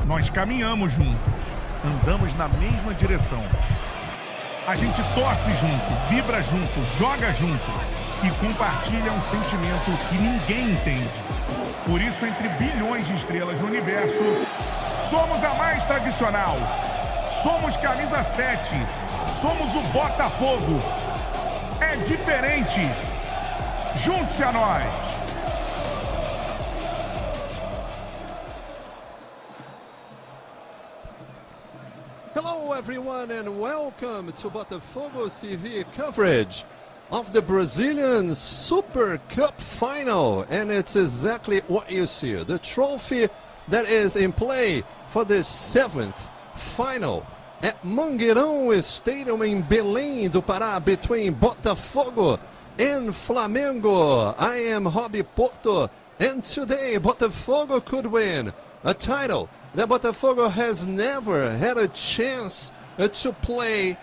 Nós caminhamos juntos, andamos na mesma direção. A gente torce junto, vibra junto, joga junto e compartilha um sentimento que ninguém entende. Por isso, entre bilhões de estrelas no universo, somos a mais tradicional. Somos camisa 7. Somos o Botafogo. É diferente. Junte-se a nós. Hello everyone and welcome to Botafogo TV coverage of the Brazilian Super Cup final, and it's exactly what you see, the trophy that is in play for the 7th final at Mangueirão Stadium in Belém do Pará between Botafogo and Flamengo. I am Roby Porto, and today Botafogo could win a title that Botafogo has never had a chance to play,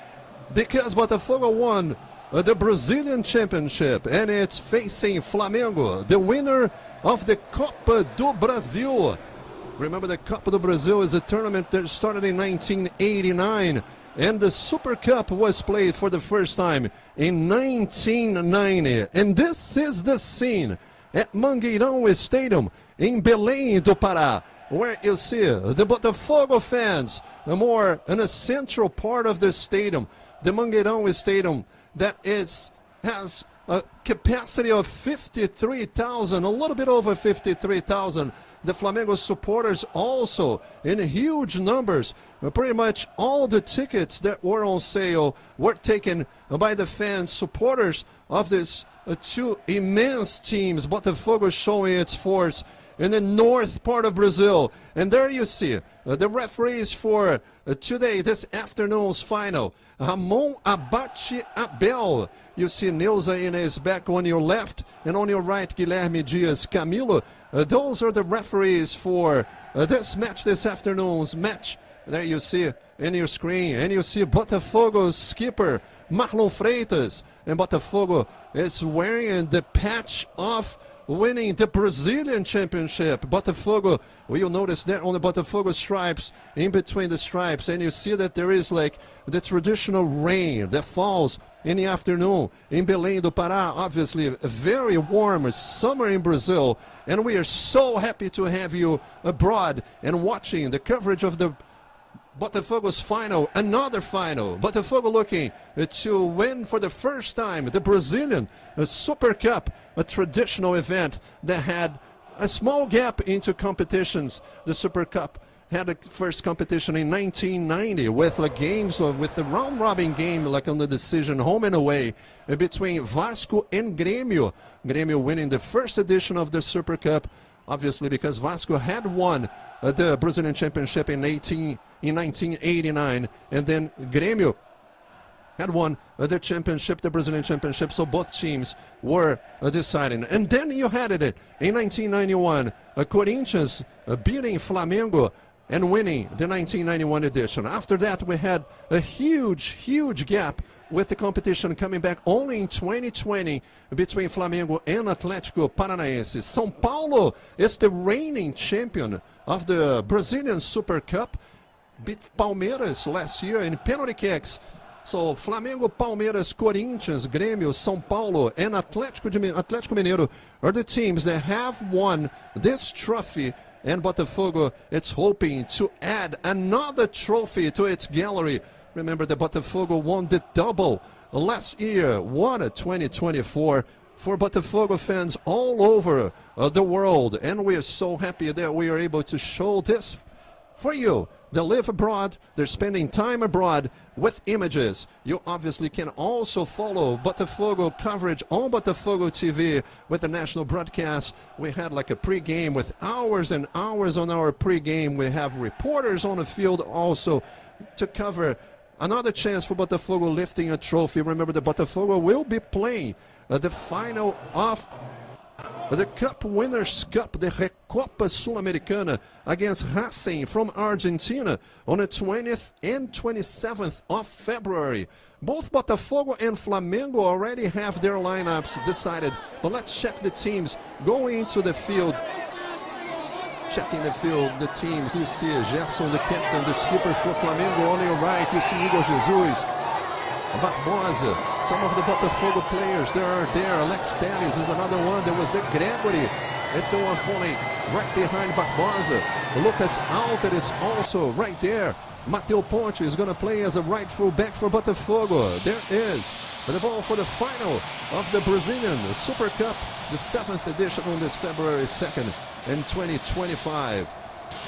because Botafogo won the Brazilian Championship and it's facing Flamengo, the winner of the Copa do Brasil. Remember, the Copa do Brasil is a tournament that started in 1989, and the Super Cup was played for the first time in 1990. And this is the scene at Mangueirão Stadium in Belém do Pará, where you see the Botafogo fans more in a central part of the stadium. The Mangueirão Stadium that has a capacity of 53,000, a little bit over 53,000. The Flamengo supporters also in huge numbers. Pretty much all the tickets that were on sale were taken by the fans, supporters of these two immense teams. Botafogo showing its force in the north part of Brazil. And there you see the referees for today, this afternoon's final. Ramon Abate Abel. You see Neuza Inês back on your left, and on your right, Guilherme Dias Camilo. Those are the referees for this match, this afternoon's match. There you see in your screen, and you see Botafogo's skipper, Marlon Freitas. And Botafogo is wearing the patch of winning the Brazilian Championship. Botafogo, well, you'll notice that on the Botafogo stripes, in between the stripes, and you see that there is like the traditional rain that falls in the afternoon in Belém do Pará. Obviously, a very warm summer in Brazil, and we are so happy to have you abroad and watching the coverage of the Botafogo's final, another final. Botafogo looking to win for the first time the Brazilian Super Cup, a traditional event that had a small gap into competitions. The Super Cup had a first competition in 1990 with the games, with the round-robin game, like on the decision, home and away, between Vasco and Grêmio. Grêmio winning the first edition of the Super Cup, obviously because Vasco had won the Brazilian Championship in 1989, and then Grêmio had won the championship, the Brazilian Championship, so both teams were deciding. And then you had it in 1991, Corinthians beating Flamengo and winning the 1991 edition. After that, we had a huge gap with the competition coming back only in 2020 between Flamengo and Atlético Paranaense. São Paulo is the reigning champion of the Brazilian Super Cup, beat Palmeiras last year in penalty kicks. So Flamengo, Palmeiras, Corinthians, Grêmio, São Paulo, and Atlético Mineiro are the teams that have won this trophy. And Botafogo, it's hoping to add another trophy to its gallery. Remember that Botafogo won the double last year. What a 2024 for Botafogo fans all over the world. And we are so happy that we are able to show this for you. They live abroad, they're spending time abroad with images. You obviously can also follow Botafogo coverage on Botafogo TV with the national broadcast. We had like a pre-game with hours and hours on our pre-game. We have reporters on the field also to cover another chance for Botafogo lifting a trophy. Remember that Botafogo will be playing the final of the Cup Winners' Cup, the Recopa Sul-Americana, against Racing from Argentina on the 20th and 27th of February. Both Botafogo and Flamengo already have their lineups decided, but let's check the teams going into the field. checking the field, the teams. You see Gerson, the captain, the skipper for Flamengo. On your right, you see Igor Jesus, Barbosa, some of the Botafogo players, they are there. Alex Telles is another one. There was the Gregory. It's the one falling right behind Barbosa. Lucas Alter is also right there. Mateu Ponte is going to play as a right full back for Botafogo. There is the ball for the final of the Brazilian Super Cup, the 7th edition on this February 2nd in 2025.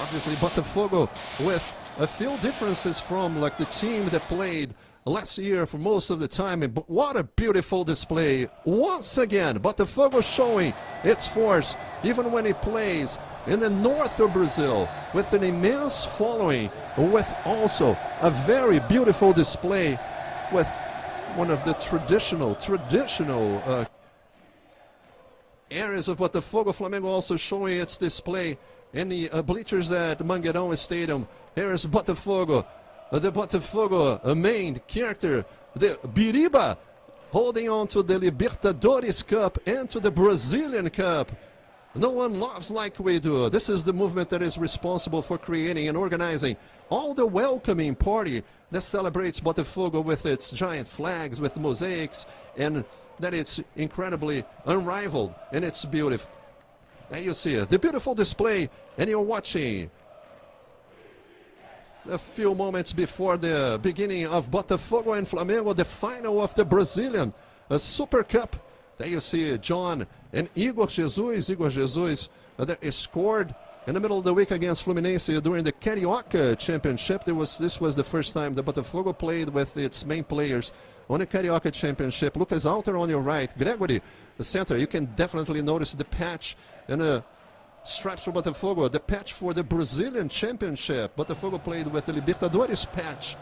Obviously, Botafogo with a few differences from like the team that played last year for most of the time. But what a beautiful display. Once again, Botafogo showing its force even when it plays in the north of Brazil with an immense following, with also a very beautiful display with one of the traditional areas of Botafogo. Flamengo also showing its display in the bleachers at Mangueirão Stadium. Here is Botafogo. The Botafogo main character, the Biriba, holding on to the Libertadores Cup and to the Brazilian Cup. No one loves like we do. This is the movement that is responsible for creating and organizing all the welcoming party that celebrates Botafogo with its giant flags, with mosaics, and that it's incredibly unrivaled in its beauty. There you see it, the beautiful display, and you're watching a few moments before the beginning of Botafogo and Flamengo, the final of the Brazilian Super Cup. There you see John and Igor Jesus. Igor Jesus that scored in the middle of the week against Fluminense during the Carioca Championship. This was the first time that Botafogo played with its main players on the Carioca Championship. Lucas Alter on your right. Gregory, the center. You can definitely notice the patch and the stripes for Botafogo, the patch for the Brazilian Championship. Botafogo played with the Libertadores patch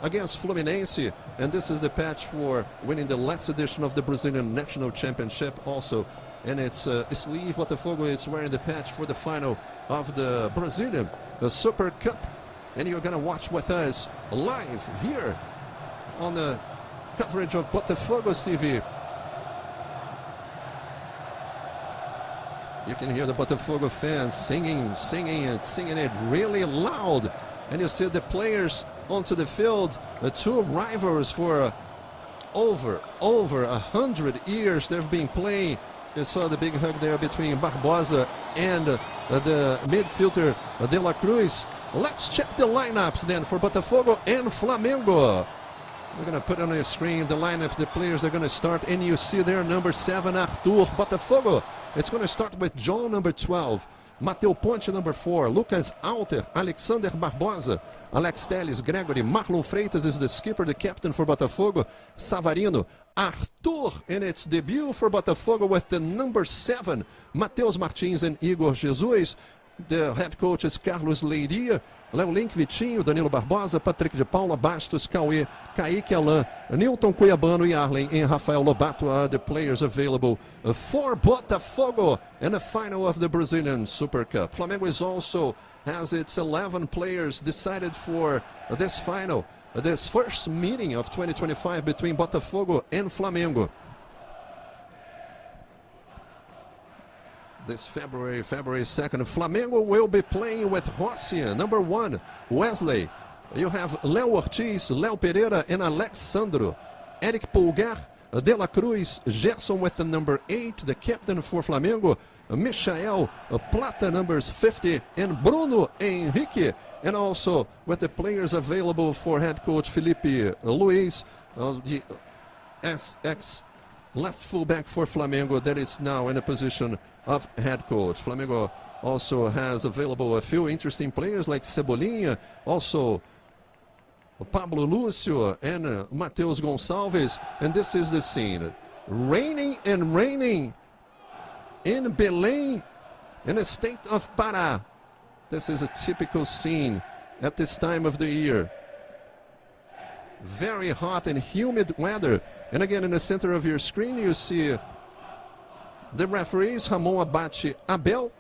against Fluminense, and this is the patch for winning the last edition of the Brazilian National Championship also. And its sleeve, Botafogo is wearing the patch for the final of the Brazilian Super Cup. And you're going to watch with us live here on the coverage of Botafogo TV. You can hear the Botafogo fans singing it really loud. And you see the players onto the field, the two rivals for over 100 years they've been playing. You saw the big hug there between Barbosa and the midfielder De La Cruz. Let's check the lineups then for Botafogo and Flamengo. We're going to put on the screen the lineups, the players are going to start, and you see there number 7, Arthur. Botafogo, it's going to start with John, number 12. Mateu Ponte, number 4. Lucas Alter, Alexander Barbosa, Alex Telles, Gregory, Marlon Freitas is the skipper, the captain for Botafogo. Savarino, Arthur in its debut for Botafogo with the number 7. Matheus Martins and Igor Jesus. The head coach is Carlos Leiria. Léo Link, Vitinho, Danilo Barbosa, Patrick de Paula, Bastos, Cauê, Kaique Alain, Nilton Cuiabano e Arlen and Rafael Lobato are the players available for Botafogo in the final of the Brazilian Super Cup. Flamengo is also has its 11 players decided for this final, this first meeting of 2025 between Botafogo and Flamengo. This February 2nd, Flamengo will be playing with Rossi, number 1, Wesley. You have Léo Ortiz, Léo Pereira, and Alexandro. Eric Pulgar, De La Cruz, Gerson with the number 8, the captain for Flamengo. Michael Plata, numbers 50, and Bruno Henrique. And also with the players available for head coach Felipe Luiz, the SX left fullback for Flamengo that is now in a position of head coach. Flamengo also has available a few interesting players like Cebolinha, also Pablo Lúcio and Matheus Gonçalves. And this is the scene. Raining and raining in Belém in the state of Pará. This is a typical scene at this time of the year. Very hot and humid weather. And again, in the center of your screen, you see the referees, Ramon Abate Abel.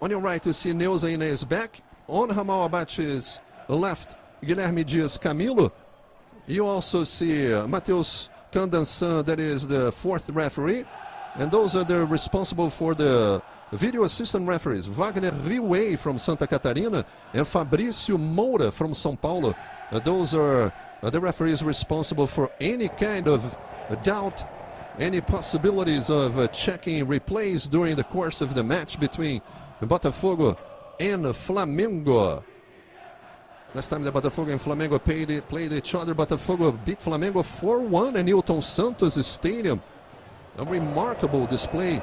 On your right, you see Neuza Inês Beck. On Ramon Abate's left, Guilherme Dias Camilo. You also see Matheus Candansan, that is the 4th referee. And those are the responsible for the video assistant referees, Wagner Riway from Santa Catarina and Fabrício Moura from São Paulo. Those are the referees responsible for any kind of doubt, any possibilities of checking replays during the course of the match between Botafogo and Flamengo. Last time the Botafogo and Flamengo played each other, Botafogo beat Flamengo 4-1 in Newton Santos Stadium. A remarkable display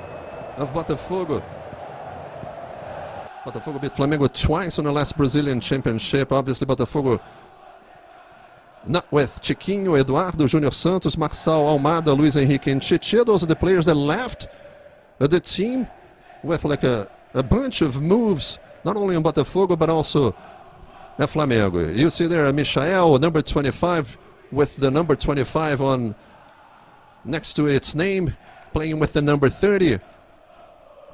of Botafogo. Botafogo beat Flamengo twice on the last Brazilian championship. Obviously, Botafogo not with Chiquinho, Eduardo, Júnior Santos, Marçal, Almada, Luiz Henrique, and Tietê. Those are the players that left the team with like a bunch of moves, not only on Botafogo, but also at Flamengo. You see there Michael, number 25, with the number 25 on next to its name, playing with the number 30.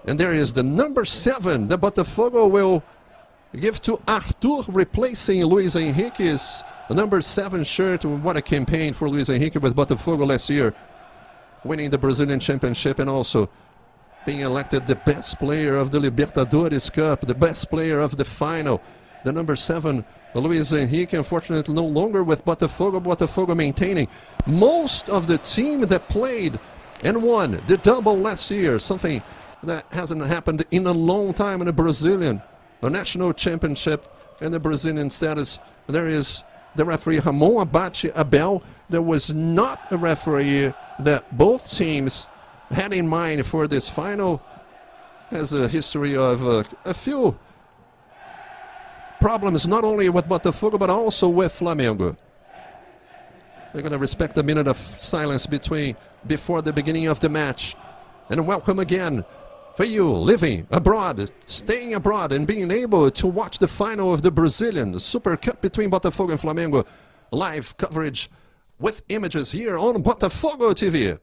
And there is the number 7 that Botafogo will give to Arthur, replacing Luiz Henrique's number 7 shirt. What a campaign for Luiz Henrique with Botafogo last year, winning the Brazilian Championship and also being elected the best player of the Libertadores Cup, the best player of the final. The number 7, Luiz Henrique, unfortunately no longer with Botafogo. Botafogo maintaining most of the team that played and won the double last year, something that hasn't happened in a long time in a national championship and the Brazilian status. There is the referee Ramon Abate Abel. There was not a referee that both teams had in mind for this final. Has a history of a few problems, not only with Botafogo, but also with Flamengo. We're going to respect a minute of silence before the beginning of the match. And welcome again for you living abroad, staying abroad, and being able to watch the final of the Brazilian Super Cup between Botafogo and Flamengo. Live coverage with images here on Botafogo TV.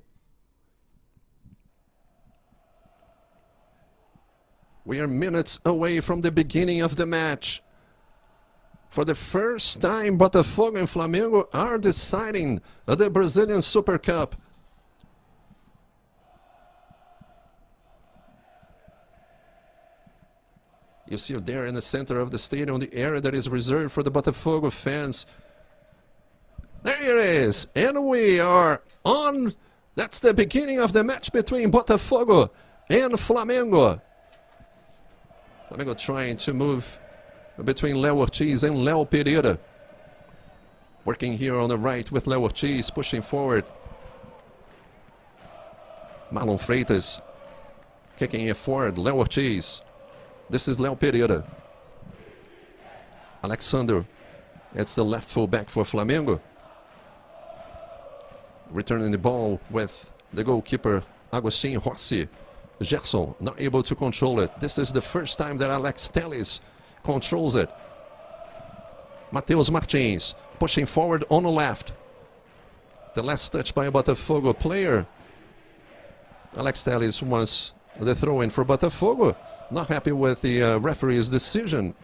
We are minutes away from the beginning of the match. For the first time, Botafogo and Flamengo are deciding the Brazilian Super Cup. You see there in the center of the stadium, the area that is reserved for the Botafogo fans. There it is, and we are on. That's the beginning of the match between Botafogo and Flamengo. Flamengo trying to move between Léo Ortiz and Léo Pereira. Working here on the right with Léo Ortiz, pushing forward. Marlon Freitas kicking it forward, Léo Ortiz. This is Léo Pereira. Alexander, it's the left fullback for Flamengo. Returning the ball with the goalkeeper, Agostinho Rossi. Gerson not able to control it. This is the first time that Alex Telles controls it. Mateus Martins pushing forward on the left. The last touch by a Botafogo player. Alex Telles wants the throw-in for Botafogo. Not happy with the referee's decision.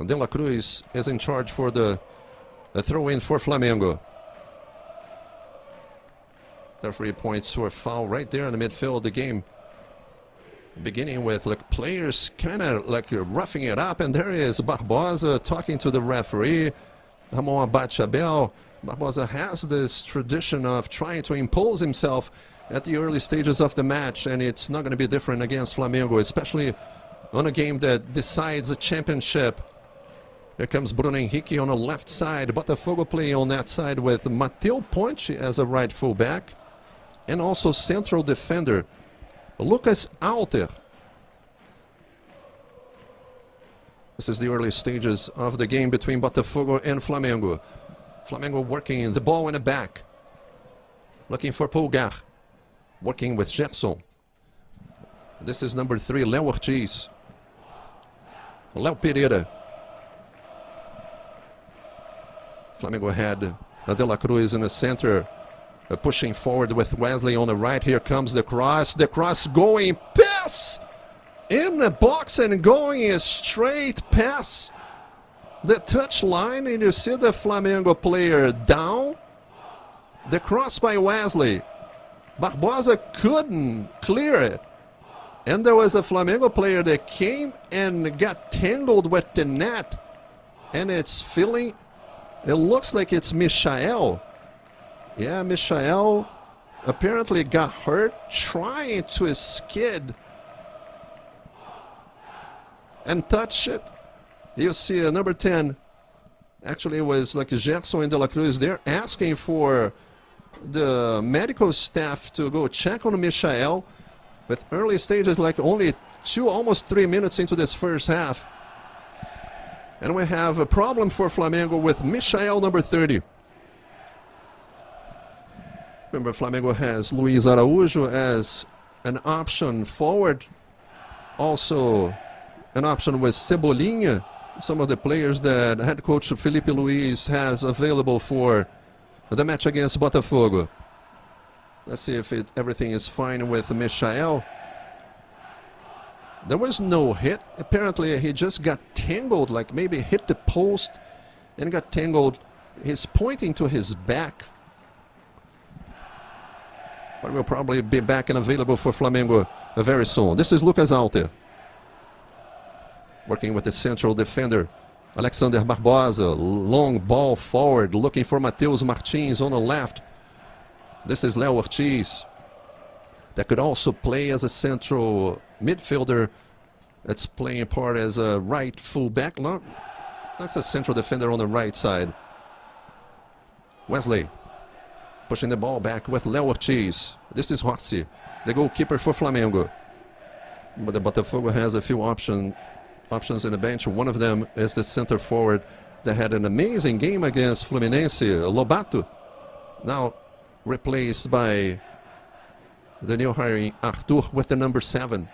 De La Cruz is in charge for the throw-in for Flamengo. The 3 points for a foul right there in the midfield of the game. Beginning with like players kind of like roughing it up, and there is Barbosa talking to the referee, Ramon Abate Abel. Barbosa has this tradition of trying to impose himself at the early stages of the match, and it's not going to be different against Flamengo, especially on a game that decides a championship. Here comes Bruno Henrique on the left side. Botafogo playing on that side with Mateu Ponte as a right fullback, and also central defender Lucas Alter. This is the early stages of the game between Botafogo and Flamengo. Flamengo working the ball in the back, looking for Pulgar, working with Gerson. This is number 3, Léo Ortiz. Léo Pereira. Flamengo had De La Cruz in the center, pushing forward with Wesley on the right. Here comes the cross. The cross going pass in the box and going a straight pass. The touch line, and you see the Flamengo player down. The cross by Wesley. Barbosa couldn't clear it. And there was a Flamengo player that came and got tangled with the net. And it's feeling, it looks like it's Michael. Yeah, Michael apparently got hurt trying to skid and touch it. You see number 10. Actually, it was like Gerson and De La Cruz there asking for the medical staff to go check on Michael with early stages, like only almost 3 minutes into this first half. And we have a problem for Flamengo with Michael, number 30. Remember, Flamengo has Luis Araújo as an option forward. Also, an option with Cebolinha. Some of the players that head coach Felipe Luis has available for the match against Botafogo. Let's see if everything is fine with Michael. There was no hit. Apparently, he just got tangled, like maybe hit the post and got tangled. He's pointing to his back. But will probably be back and available for Flamengo very soon. This is Lucas Alter, working with the central defender, Alexander Barbosa. Long ball forward, looking for Matheus Martins on the left. This is Léo Ortiz, that could also play as a central midfielder. That's playing part as a right fullback. That's a central defender on the right side. Wesley pushing the ball back with Léo Ortiz. This is Rossi, the goalkeeper for Flamengo. But the Botafogo has a few options in the bench. One of them is the center forward that had an amazing game against Fluminense, Lobato. Now replaced by the new hiring Arthur with the number 7.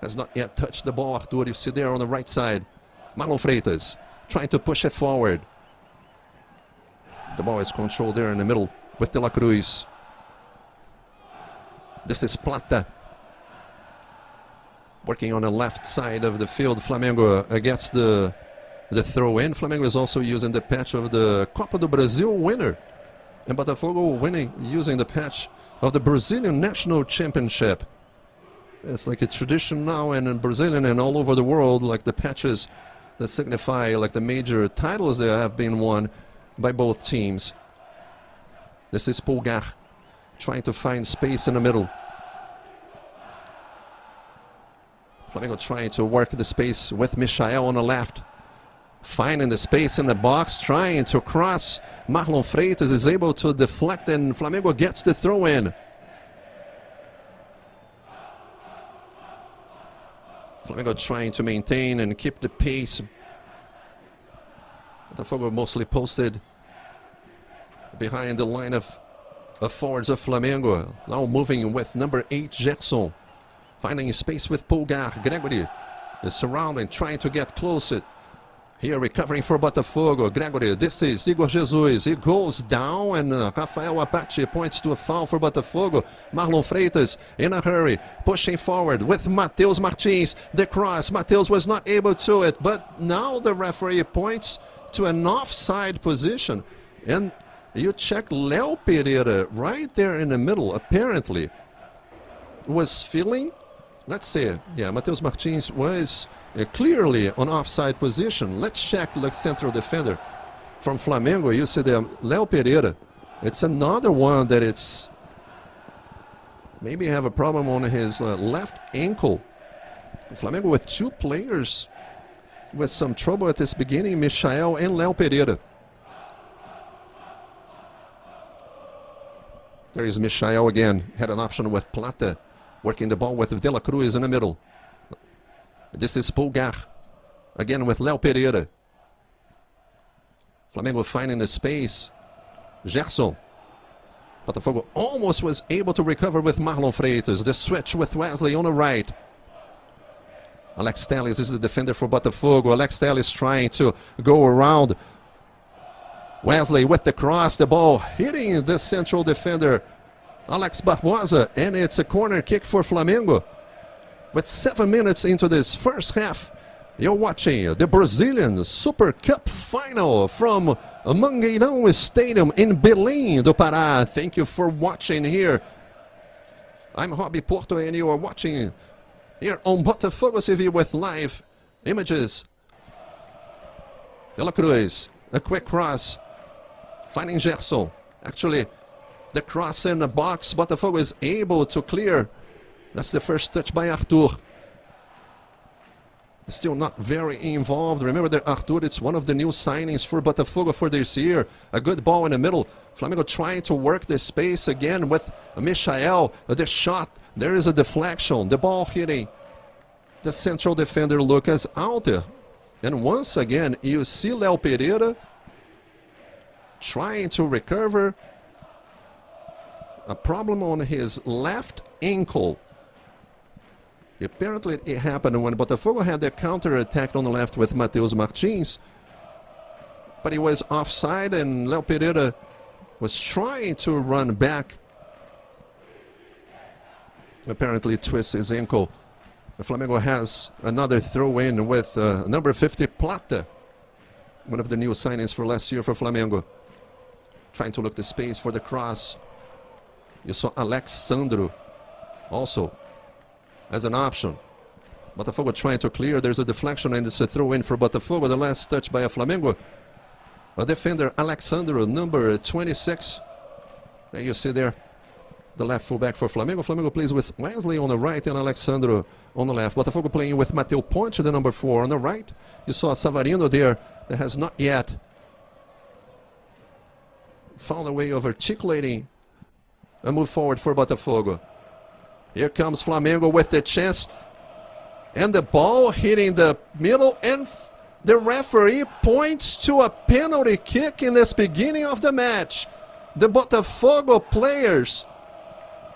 Has not yet touched the ball, Arthur. You see there on the right side. Marlon Freitas trying to push it forward. The ball is controlled there in the middle with De La Cruz. This is Plata, working on the left side of the field. Flamengo gets the throw in. Flamengo is also using the patch of the Copa do Brasil winner. And Botafogo winning using the patch of the Brazilian National Championship. It's like a tradition now, and in Brazilian and all over the world, like the patches that signify like the major titles that have been won by both teams. This is Pulgar trying to find space in the middle. Flamengo trying to work the space with Michael on the left. Finding the space in the box, trying to cross. Marlon Freitas is able to deflect, and Flamengo gets the throw in. Flamengo trying to maintain and keep the pace. Botafogo mostly posted behind the line of forwards of Flamengo. Now moving with number 8, Gerson. Finding space with Pulgar. Gregory is surrounding, trying to get closer. Here recovering for Botafogo. Gregory, this is Igor Jesus. He goes down, and Rafael Apache points to a foul for Botafogo. Marlon Freitas in a hurry, pushing forward with Matheus Martins. The cross, Matheus was not able to it, but now the referee points to an offside position. And you check Léo Pereira right there in the middle, apparently was feeling, let's say, yeah, Matheus Martins was clearly on offside position. Let's check the central defender from Flamengo. You see there, Léo Pereira. It's another one that it's maybe have a problem on his left ankle. Flamengo with 2 players with some trouble at this beginning, Michael and Léo Pereira. There is Michael again. Had an option with Plata, working the ball with De La Cruz in the middle. This is Pulgar, again with Léo Pereira. Flamengo finding the space. Gerson. Botafogo almost was able to recover with Marlon Freitas. The switch with Wesley on the right. Alex Telles is the defender for Botafogo. Alex Telles trying to go around. Wesley with the cross, the ball hitting the central defender, Alex Barbosa, and it's a corner kick for Flamengo. With 7 minutes into this first half, you're watching the Brazilian Super Cup final from Mangueirão Stadium in Belém do Pará. Thank you for watching here. I'm Roby Porto and you are watching here on Botafogo TV with live images. Pela Cruz, a quick cross, finding Gerson. Actually, the cross in the box, Botafogo is able to clear. That's the first touch by Arthur. Still not very involved. Remember that Arthur, it's one of the new signings for Botafogo for this year. A good ball in the middle. Flamengo trying to work the space again with Michael. The shot, there is a deflection. The ball hitting the central defender, Lucas Alter. And once again, you see Léo Pereira trying to recover. A problem on his left ankle. Apparently it happened when Botafogo had their counter-attack on the left with Matheus Martins. But he was offside and Léo Pereira was trying to run back. Apparently twists his ankle. The Flamengo has another throw-in with number 50, Plata. One of the new signings for last year for Flamengo. Trying to look the space for the cross. You saw Alexandro also as an option. Botafogo trying to clear. There's a deflection and it's a throw-in for Botafogo. The last touch by a Flamengo. A defender, Alexandro, number 26. There you see there the left fullback for Flamengo. Flamengo plays with Wesley on the right and Alexandro on the left. Botafogo playing with Mateu Ponte, the number 4 on the right. You saw Savarino there that has not yet found a way of articulating a move forward for Botafogo. Here comes Flamengo with the chance. And the ball hitting the middle. And the referee points to a penalty kick in this beginning of the match. The Botafogo players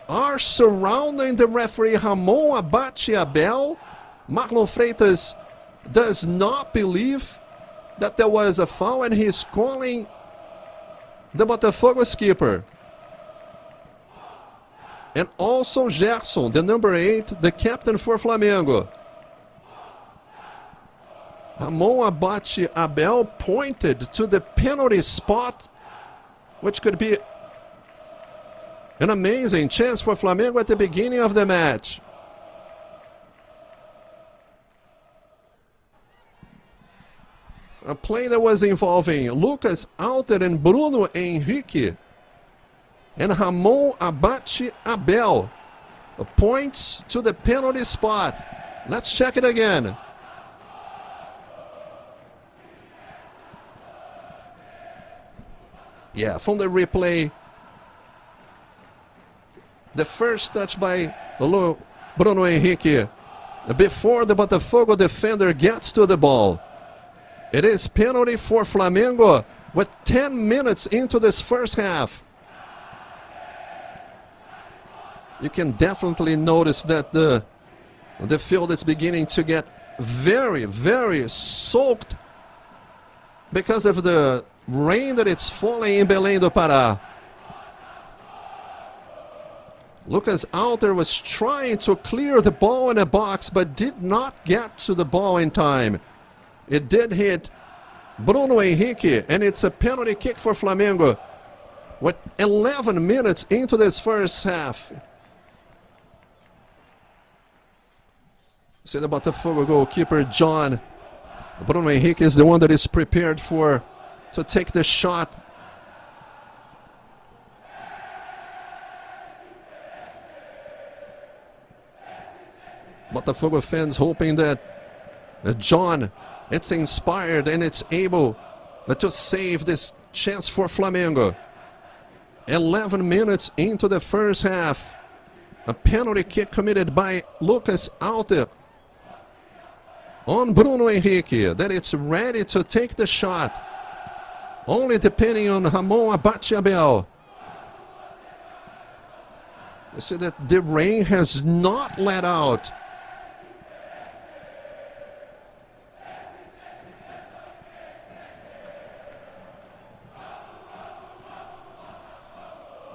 are surrounding the referee Ramon Abate Abel. Marlon Freitas does not believe that there was a foul and he's calling the Botafogo skipper. And also Gerson, the number 8, the captain for Flamengo. Ramon Abate Abel pointed to the penalty spot, which could be an amazing chance for Flamengo at the beginning of the match. A play that was involving Lucas Alter and Bruno Henrique. And Ramon Abate Abel points to the penalty spot. Let's check it again. Yeah, from the replay. The first touch by Bruno Henrique before the Botafogo defender gets to the ball. It is penalty for Flamengo with 10 minutes into this first half. You can definitely notice that the field is beginning to get very, very soaked because of the rain that it's falling in Belém do Pará. Lucas Alter was trying to clear the ball in a box but did not get to the ball in time. It did hit Bruno Henrique and it's a penalty kick for Flamengo with 11 minutes into this first half. See the Botafogo goalkeeper, John. Bruno Henrique is the one that is prepared to take the shot. Botafogo fans hoping that John, it's inspired and it's able to save this chance for Flamengo. 11 minutes into the first half. A penalty kick committed by Lucas Alter on Bruno Henrique, that it's ready to take the shot. Only depending on Ramon Abate Abel. You see that the rain has not let out.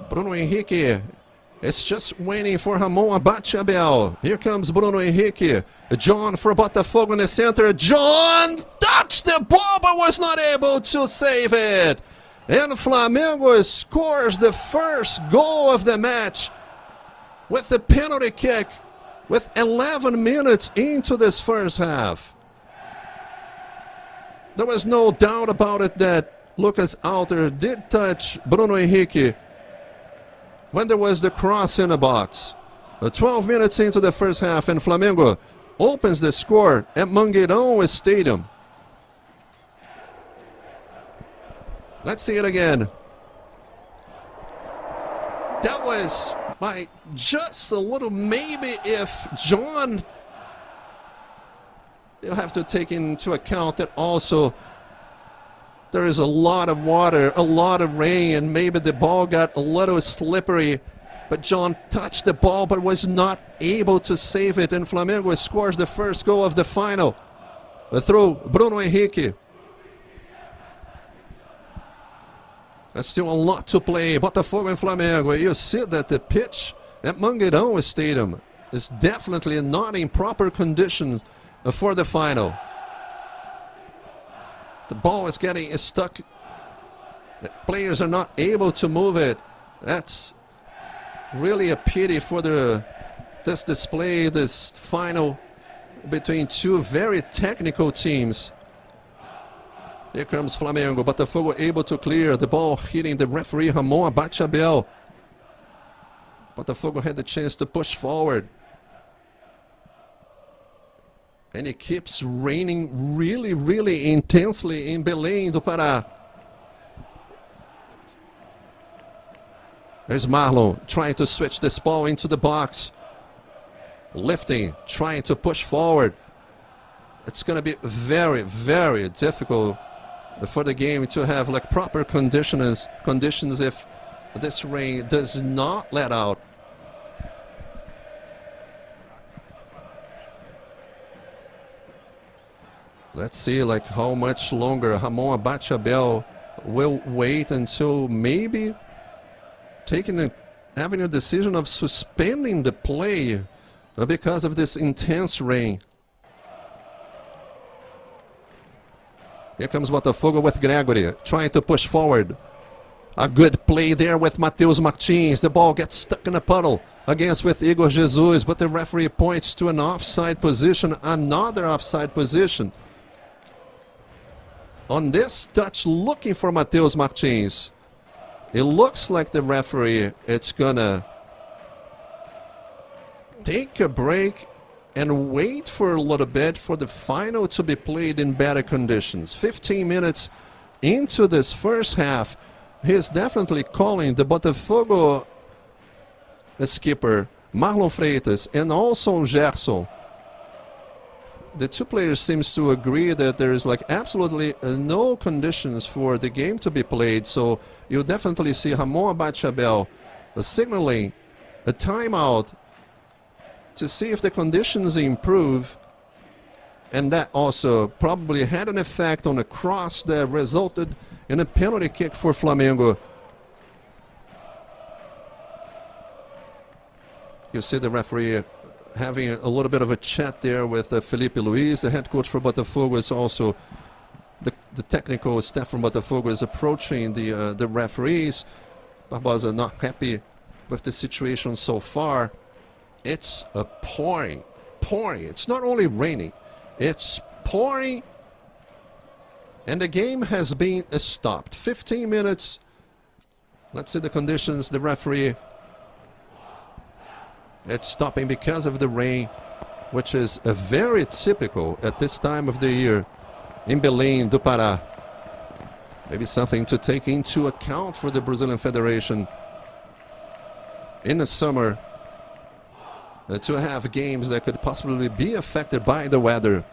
Bruno Henrique is just waiting for Ramon Abate Abel. Here comes Bruno Henrique. John for Botafogo in the center. John! touched the ball but was not able to save it. And Flamengo scores the first goal of the match with the penalty kick with 11 minutes into this first half. There was no doubt about it that Lucas Alter did touch Bruno Henrique when there was the cross in the box. 12 minutes into the first half, and Flamengo opens the score at Mangueirão Stadium. Let's see it again. That was by just a little, maybe if John... You'll have to take into account that also there is a lot of water, a lot of rain, and maybe the ball got a little slippery. But John touched the ball but was not able to save it. And Flamengo scores the first goal of the final through Bruno Henrique. There's still a lot to play. Botafogo and Flamengo. You see that the pitch at Mangueirão Stadium is definitely not in proper conditions for the final. The ball is getting stuck. The players are not able to move it. That's really a pity for this display, this final between two very technical teams. Here comes Flamengo. Botafogo able to clear the ball, hitting the referee Ramon Abate-Abel. Botafogo had the chance to push forward. And it keeps raining really, really intensely in Belém do Pará. There's Marlon trying to switch this ball into the box. Lifting, trying to push forward. It's going to be very, very difficult for the game to have like proper conditions if this rain does not let out. Let's see like how much longer Ramon Abate-Abel will wait until maybe having a decision of suspending the play because of this intense rain. Here comes Botafogo with Gregory trying to push forward. A good play there with Matheus Martins. The ball gets stuck in a puddle against with Igor Jesus, but the referee points to an offside position, another offside position. On this touch, looking for Matheus Martins. It looks like the referee, it's gonna take a break and wait for a little bit for the final to be played in better conditions. 15 minutes into this first half, he's definitely calling the Botafogo skipper, Marlon Freitas, and also Gerson. The two players seems to agree that there is like absolutely no conditions for the game to be played. So you'll definitely see Ramon Abate-Abel signaling a timeout to see if the conditions improve. And that also probably had an effect on a cross that resulted in a penalty kick for Flamengo. You see the referee having a little bit of a chat there with Felipe Luiz, the head coach for Botafogo. Is also the technical staff from Botafogo is approaching the referees. Barbosa not happy with the situation so far. It's pouring. It's not only raining, it's pouring, and the game has been stopped. 15 minutes. Let's see the conditions. The referee, it's stopping because of the rain, which is very typical at this time of the year in Belém do Pará. Maybe something to take into account for the Brazilian Federation in the summer to have games that could possibly be affected by the weather.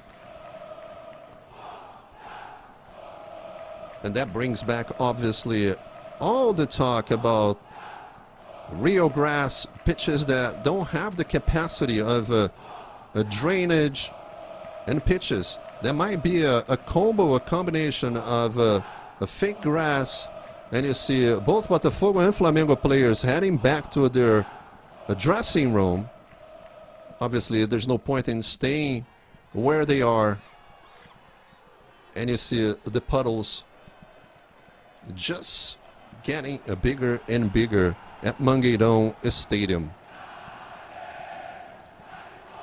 And that brings back, obviously, all the talk about Rio grass pitches that don't have the capacity of a drainage and pitches. There might be a combo, a combination of a fake grass, and you see both Botafogo and Flamengo players heading back to their dressing room. Obviously, there's no point in staying where they are And you see the puddles just getting bigger and bigger at Mangueirão Stadium.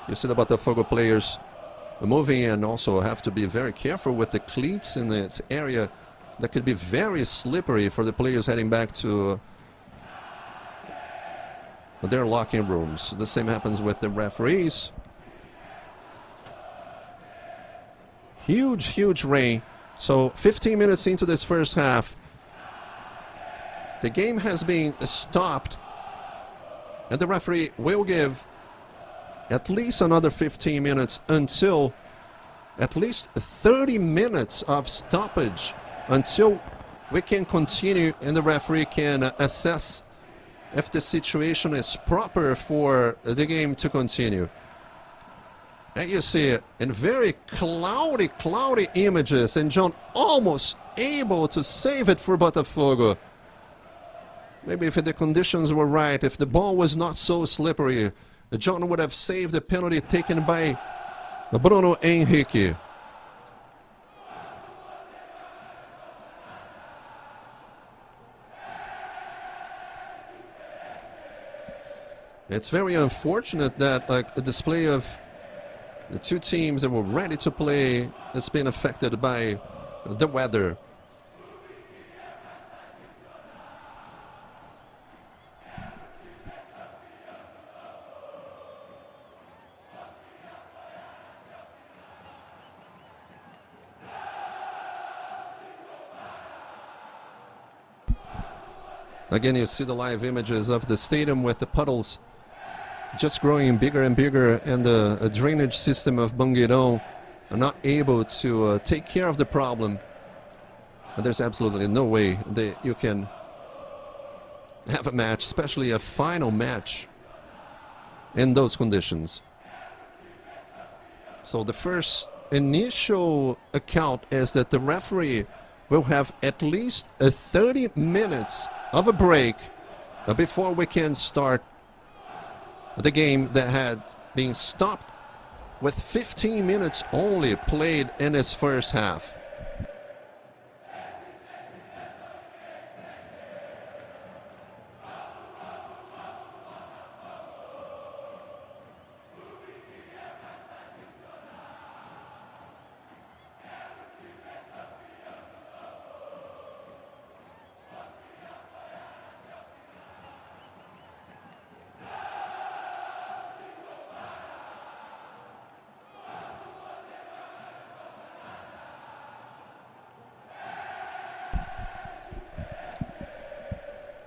You see the Botafogo players moving in, also have to be very careful with the cleats in this area that could be very slippery for the players heading back to their locking rooms. The same happens with the referees. Huge rain. So 15 minutes into this first half, the game has been stopped, and the referee will give at least another 15 minutes until at least 30 minutes of stoppage until we can continue and the referee can assess if the situation is proper for the game to continue. And you see in very cloudy images, and John almost able to save it for Botafogo. Maybe if the conditions were right, if the ball was not so slippery, John would have saved the penalty taken by Bruno Henrique. It's very unfortunate that the display of the two teams that were ready to play has been affected by the weather. Again, you see the live images of the stadium with the puddles just growing bigger and bigger, and the drainage system of Mangueirão are not able to take care of the problem. But there's absolutely no way that you can have a match, especially a final match, in those conditions. So the first initial account is that the referee will have at least 30 minutes of a break before we can start the game that had been stopped with 15 minutes only played in its first half.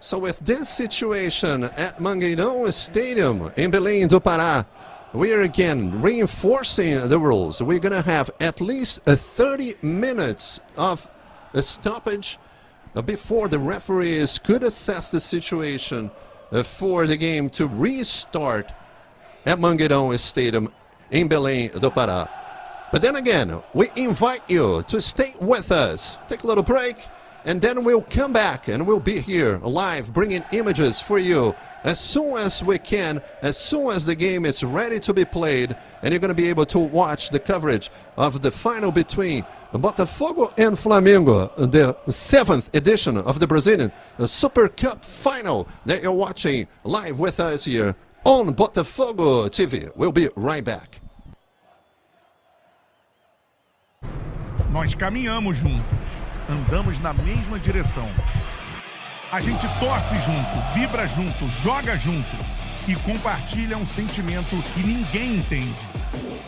So with this situation at Mangueirão Stadium in Belém do Pará, we are again reinforcing the rules. We're going to have at least 30 minutes of a stoppage before the referees could assess the situation for the game to restart at Mangueirão Stadium in Belém do Pará. But then again, we invite you to stay with us. Take a little break, and then we'll come back and we'll be here live bringing images for you as soon as we can, as soon as the game is ready to be played, and you're going to be able to watch the coverage of the final between Botafogo and Flamengo, the 7th edition of the Brazilian Super Cup final that you're watching live with us here on Botafogo TV. We'll be right back. Nós caminhamos juntos, andamos na mesma direção. A gente torce junto, vibra junto, joga junto e compartilha um sentimento que ninguém entende.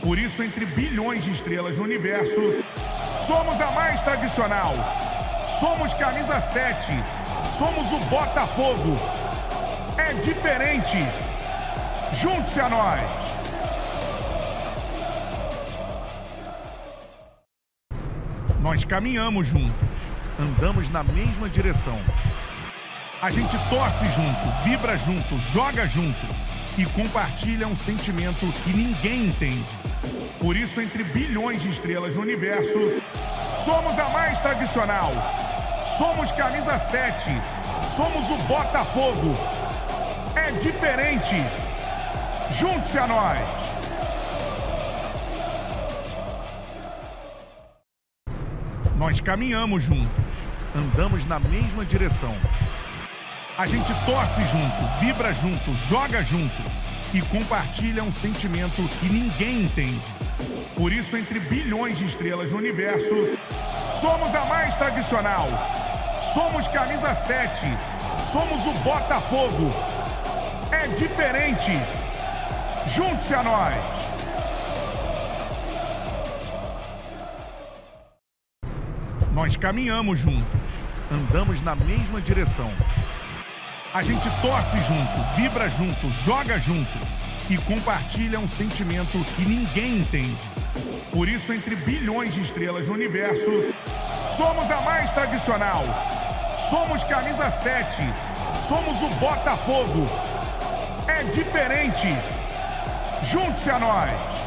Por isso, entre bilhões de estrelas no universo, somos a mais tradicional. Somos camisa 7. Somos o Botafogo. É diferente. Junte-se a nós. Nós caminhamos juntos, andamos na mesma direção. A gente torce junto, vibra junto, joga junto e compartilha um sentimento que ninguém entende. Por isso, entre bilhões de estrelas no universo, somos a mais tradicional. Somos camisa 7. Somos o Botafogo. É diferente. Junte-se a nós. Nós caminhamos juntos, andamos na mesma direção. A gente torce junto, vibra junto, joga junto e compartilha um sentimento que ninguém entende. Por isso, entre bilhões de estrelas no universo, somos a mais tradicional. Somos camisa 7. Somos o Botafogo. É diferente. Junte-se a nós. Nós caminhamos juntos, andamos na mesma direção. A gente torce junto, vibra junto, joga junto e compartilha um sentimento que ninguém entende. Por isso, entre bilhões de estrelas no universo, somos a mais tradicional. Somos camisa 7. Somos o Botafogo. É diferente. Junte-se a nós.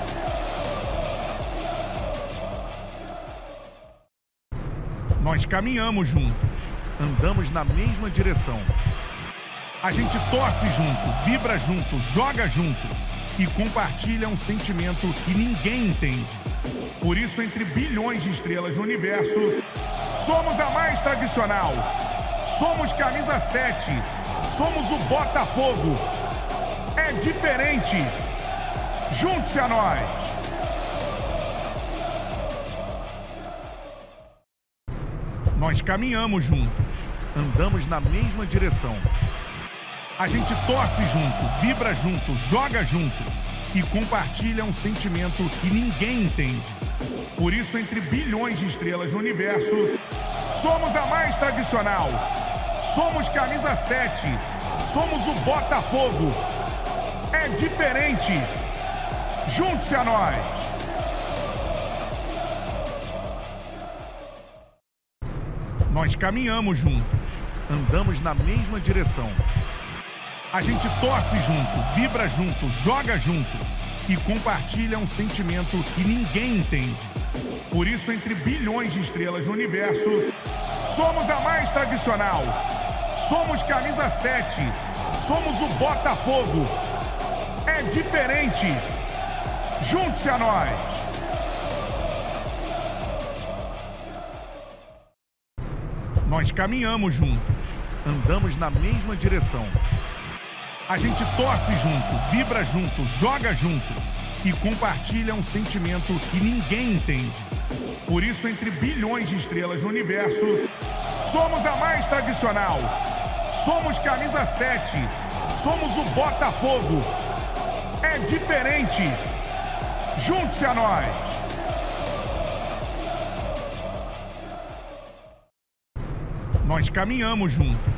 Nós caminhamos juntos, andamos na mesma direção. A gente torce junto, vibra junto, joga junto e compartilha um sentimento que ninguém entende. Por isso, entre bilhões de estrelas no universo, somos a mais tradicional. Somos camisa 7. Somos o Botafogo. É diferente. Junte-se a nós. Nós caminhamos juntos, andamos na mesma direção. A gente torce junto, vibra junto, joga junto e compartilha um sentimento que ninguém entende. Por isso, entre bilhões de estrelas no universo, somos a mais tradicional. Somos camisa 7. Somos o Botafogo. É diferente. Junte-se a nós. Nós caminhamos juntos, andamos na mesma direção. A gente torce junto, vibra junto, joga junto e compartilha um sentimento que ninguém entende. Por isso, entre bilhões de estrelas no universo, somos a mais tradicional. Somos camisa 7. Somos o Botafogo. É diferente. Junte-se a nós. Nós caminhamos juntos, andamos na mesma direção. A gente torce junto, vibra junto, joga junto e compartilha um sentimento que ninguém entende. Por isso, entre bilhões de estrelas no universo, somos a mais tradicional. Somos camisa 7. Somos o Botafogo. É diferente. Junte-se a nós. Nós caminhamos juntos,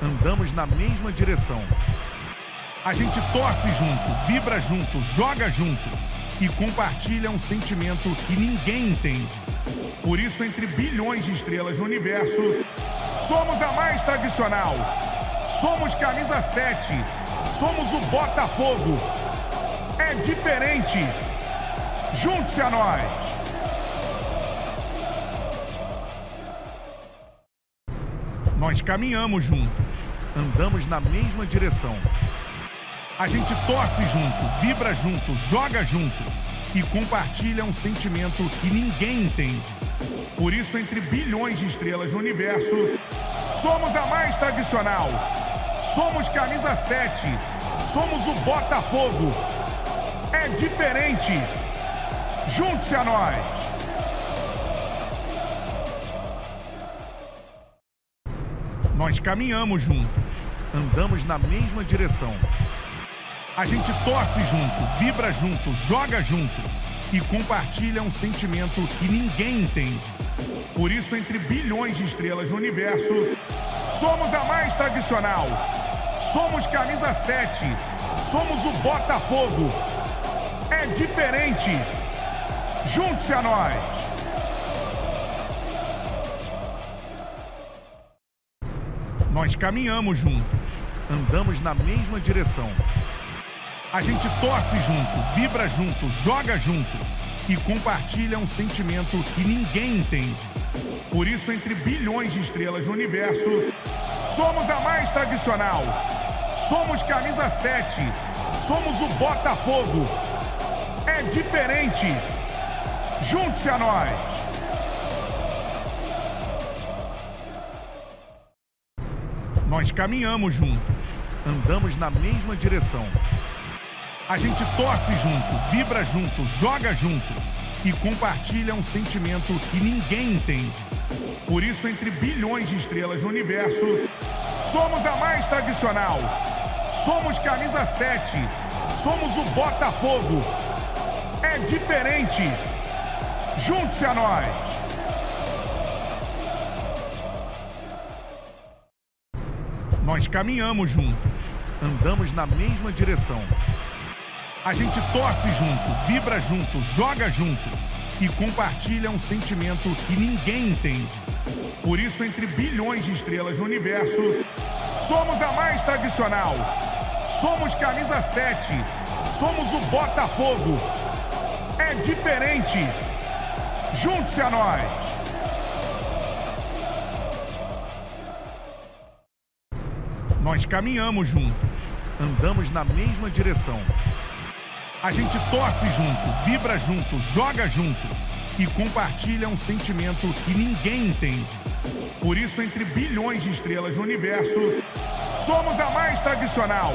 andamos na mesma direção. A gente torce junto, vibra junto, joga junto e compartilha um sentimento que ninguém entende. Por isso, entre bilhões de estrelas no universo, somos a mais tradicional. Somos camisa 7. Somos o Botafogo. É diferente. Junte-se a nós. Nós caminhamos juntos, andamos na mesma direção. A gente torce junto, vibra junto, joga junto e compartilha um sentimento que ninguém entende. Por isso, entre bilhões de estrelas no universo, somos a mais tradicional. Somos camisa 7. Somos o Botafogo. É diferente. Junte-se a nós. Nós caminhamos juntos, andamos na mesma direção. A gente torce junto, vibra junto, joga junto e compartilha um sentimento que ninguém entende. Por isso, entre bilhões de estrelas no universo, somos a mais tradicional. Somos camisa 7. Somos o Botafogo. É diferente. Junte-se a nós. Nós caminhamos juntos, andamos na mesma direção. A gente torce junto, vibra junto, joga junto e compartilha um sentimento que ninguém entende. Por isso, entre bilhões de estrelas no universo, somos a mais tradicional. Somos camisa 7. Somos o Botafogo. É diferente. Junte-se a nós. Nós caminhamos juntos, andamos na mesma direção. A gente torce junto, vibra junto, joga junto e compartilha um sentimento que ninguém entende. Por isso, entre bilhões de estrelas no universo, somos a mais tradicional. Somos camisa 7. Somos o Botafogo. É diferente. Junte-se a nós. Nós caminhamos juntos, andamos na mesma direção. A gente torce junto, vibra junto, joga junto e compartilha um sentimento que ninguém entende. Por isso, entre bilhões de estrelas no universo, somos a mais tradicional. Somos camisa 7. Somos o Botafogo. É diferente. Junte-se a nós. Nós caminhamos juntos, andamos na mesma direção. A gente torce junto, vibra junto, joga junto e compartilha um sentimento que ninguém entende. Por isso, entre bilhões de estrelas no universo, somos a mais tradicional.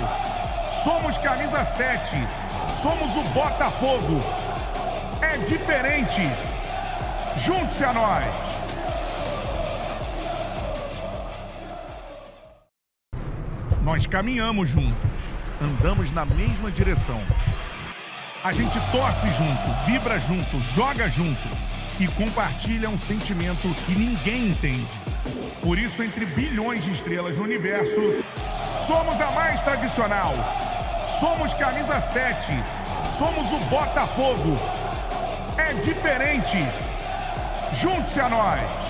Somos camisa 7. Somos o Botafogo. É diferente. Junte-se a nós. Nós caminhamos juntos, andamos na mesma direção. A gente torce junto, vibra junto, joga junto e compartilha um sentimento que ninguém entende. Por isso, entre bilhões de estrelas no universo, somos a mais tradicional. Somos camisa 7. Somos o Botafogo. É diferente. Junte-se a nós.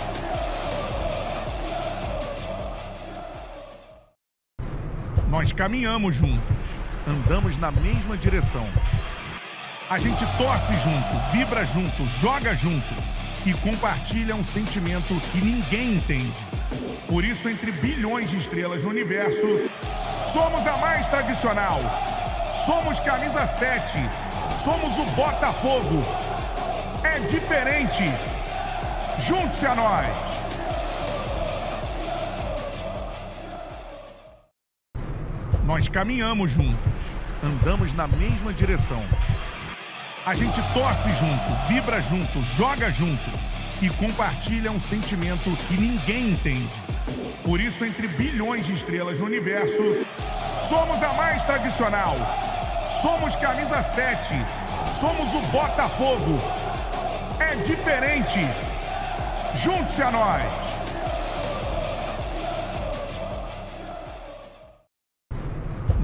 Nós caminhamos juntos, andamos na mesma direção. A gente torce junto, vibra junto, joga junto e compartilha um sentimento que ninguém entende. Por isso, entre bilhões de estrelas no universo, somos a mais tradicional. Somos camisa 7. Somos o Botafogo. É diferente. Junte-se a nós. Nós caminhamos juntos, andamos na mesma direção. A gente torce junto, vibra junto, joga junto e compartilha um sentimento que ninguém entende. Por isso, entre bilhões de estrelas no universo, somos a mais tradicional. Somos camisa 7. Somos o Botafogo. É diferente. Junte-se a nós.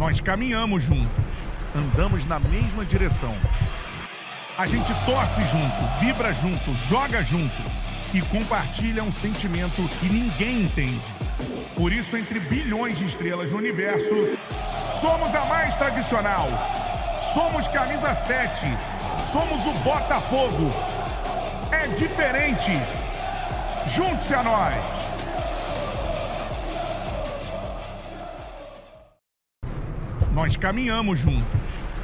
Nós caminhamos juntos, andamos na mesma direção. A gente torce junto, vibra junto, joga junto e compartilha um sentimento que ninguém entende. Por isso, entre bilhões de estrelas no universo, somos a mais tradicional. Somos camisa 7. Somos o Botafogo. É diferente. Junte-se a nós. Nós caminhamos juntos,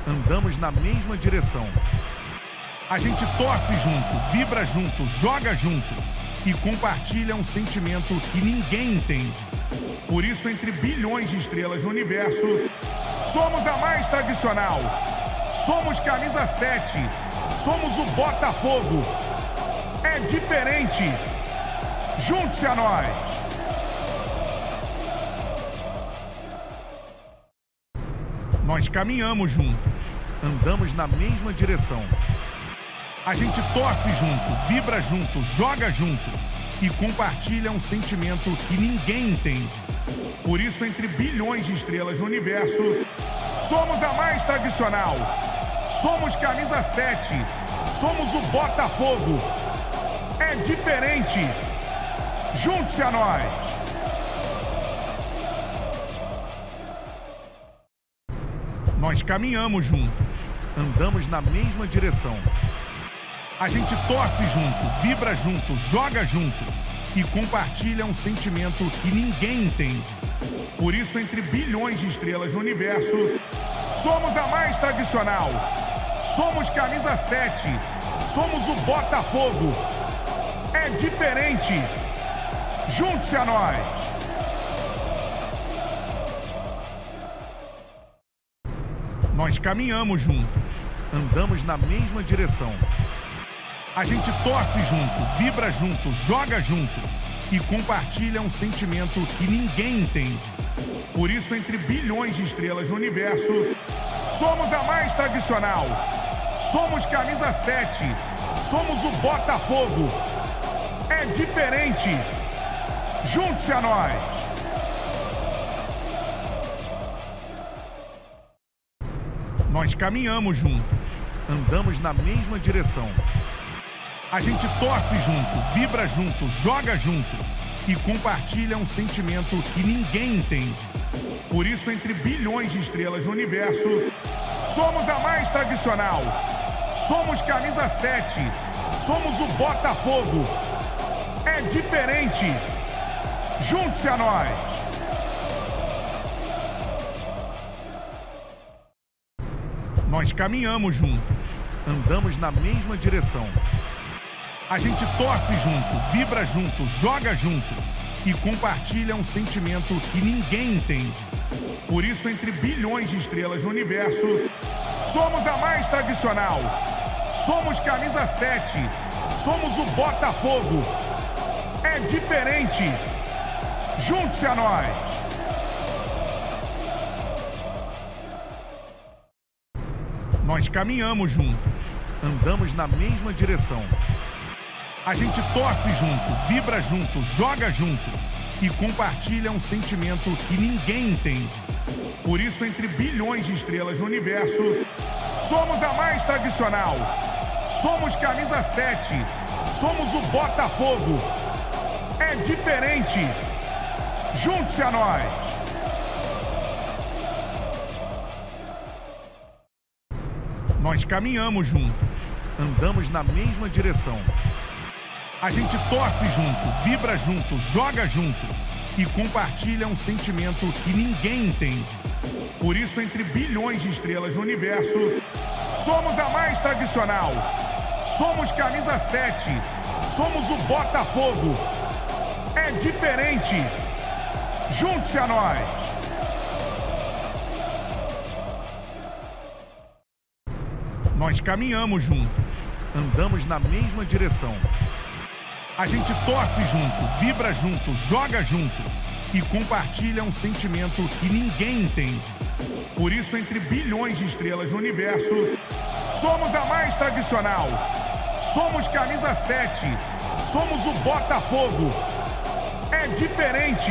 andamos na mesma direção. A gente torce junto, vibra junto, joga junto e compartilha um sentimento que ninguém entende. Por isso, entre bilhões de estrelas no universo, somos a mais tradicional. Somos camisa 7. Somos o Botafogo. É diferente. Junte-se a nós. Nós caminhamos juntos, andamos na mesma direção. A gente torce junto, vibra junto, joga junto e compartilha um sentimento que ninguém entende. Por isso, entre bilhões de estrelas no universo, somos a mais tradicional. Somos camisa 7. Somos o Botafogo. É diferente. Junte-se a nós. Nós caminhamos juntos, andamos na mesma direção. A gente torce junto, vibra junto, joga junto e compartilha um sentimento que ninguém entende. Por isso, entre bilhões de estrelas no universo, somos a mais tradicional. Somos camisa 7. Somos o Botafogo. É diferente. Junte-se a nós. Nós caminhamos juntos, andamos na mesma direção. A gente torce junto, vibra junto, joga junto e compartilha um sentimento que ninguém entende. Por isso, entre bilhões de estrelas no universo, somos a mais tradicional. Somos camisa 7. Somos o Botafogo. É diferente. Junte-se a nós. Nós caminhamos juntos, andamos na mesma direção. A gente torce junto, vibra junto, joga junto e compartilha um sentimento que ninguém entende. Por isso, entre bilhões de estrelas no universo, somos a mais tradicional. Somos camisa 7. Somos o Botafogo. É diferente. Junte-se a nós. Nós caminhamos juntos, andamos na mesma direção. A gente torce junto, vibra junto, joga junto e compartilha um sentimento que ninguém entende. Por isso, entre bilhões de estrelas no universo, somos a mais tradicional. Somos camisa 7. Somos o Botafogo. É diferente. Junte-se a nós. Nós caminhamos juntos, andamos na mesma direção. A gente torce junto, vibra junto, joga junto e compartilha um sentimento que ninguém entende. Por isso, entre bilhões de estrelas no universo, somos a mais tradicional. Somos camisa 7. Somos o Botafogo. É diferente. Junte-se a nós. Nós caminhamos juntos, andamos na mesma direção. A gente torce junto, vibra junto, joga junto e compartilha um sentimento que ninguém entende. Por isso, entre bilhões de estrelas no universo, somos a mais tradicional. Somos camisa 7. Somos o Botafogo. É diferente. Junte-se a nós. Nós caminhamos juntos, andamos na mesma direção. A gente torce junto, vibra junto, joga junto e compartilha um sentimento que ninguém entende. Por isso, entre bilhões de estrelas no universo, somos a mais tradicional. Somos camisa 7. Somos o Botafogo. É diferente.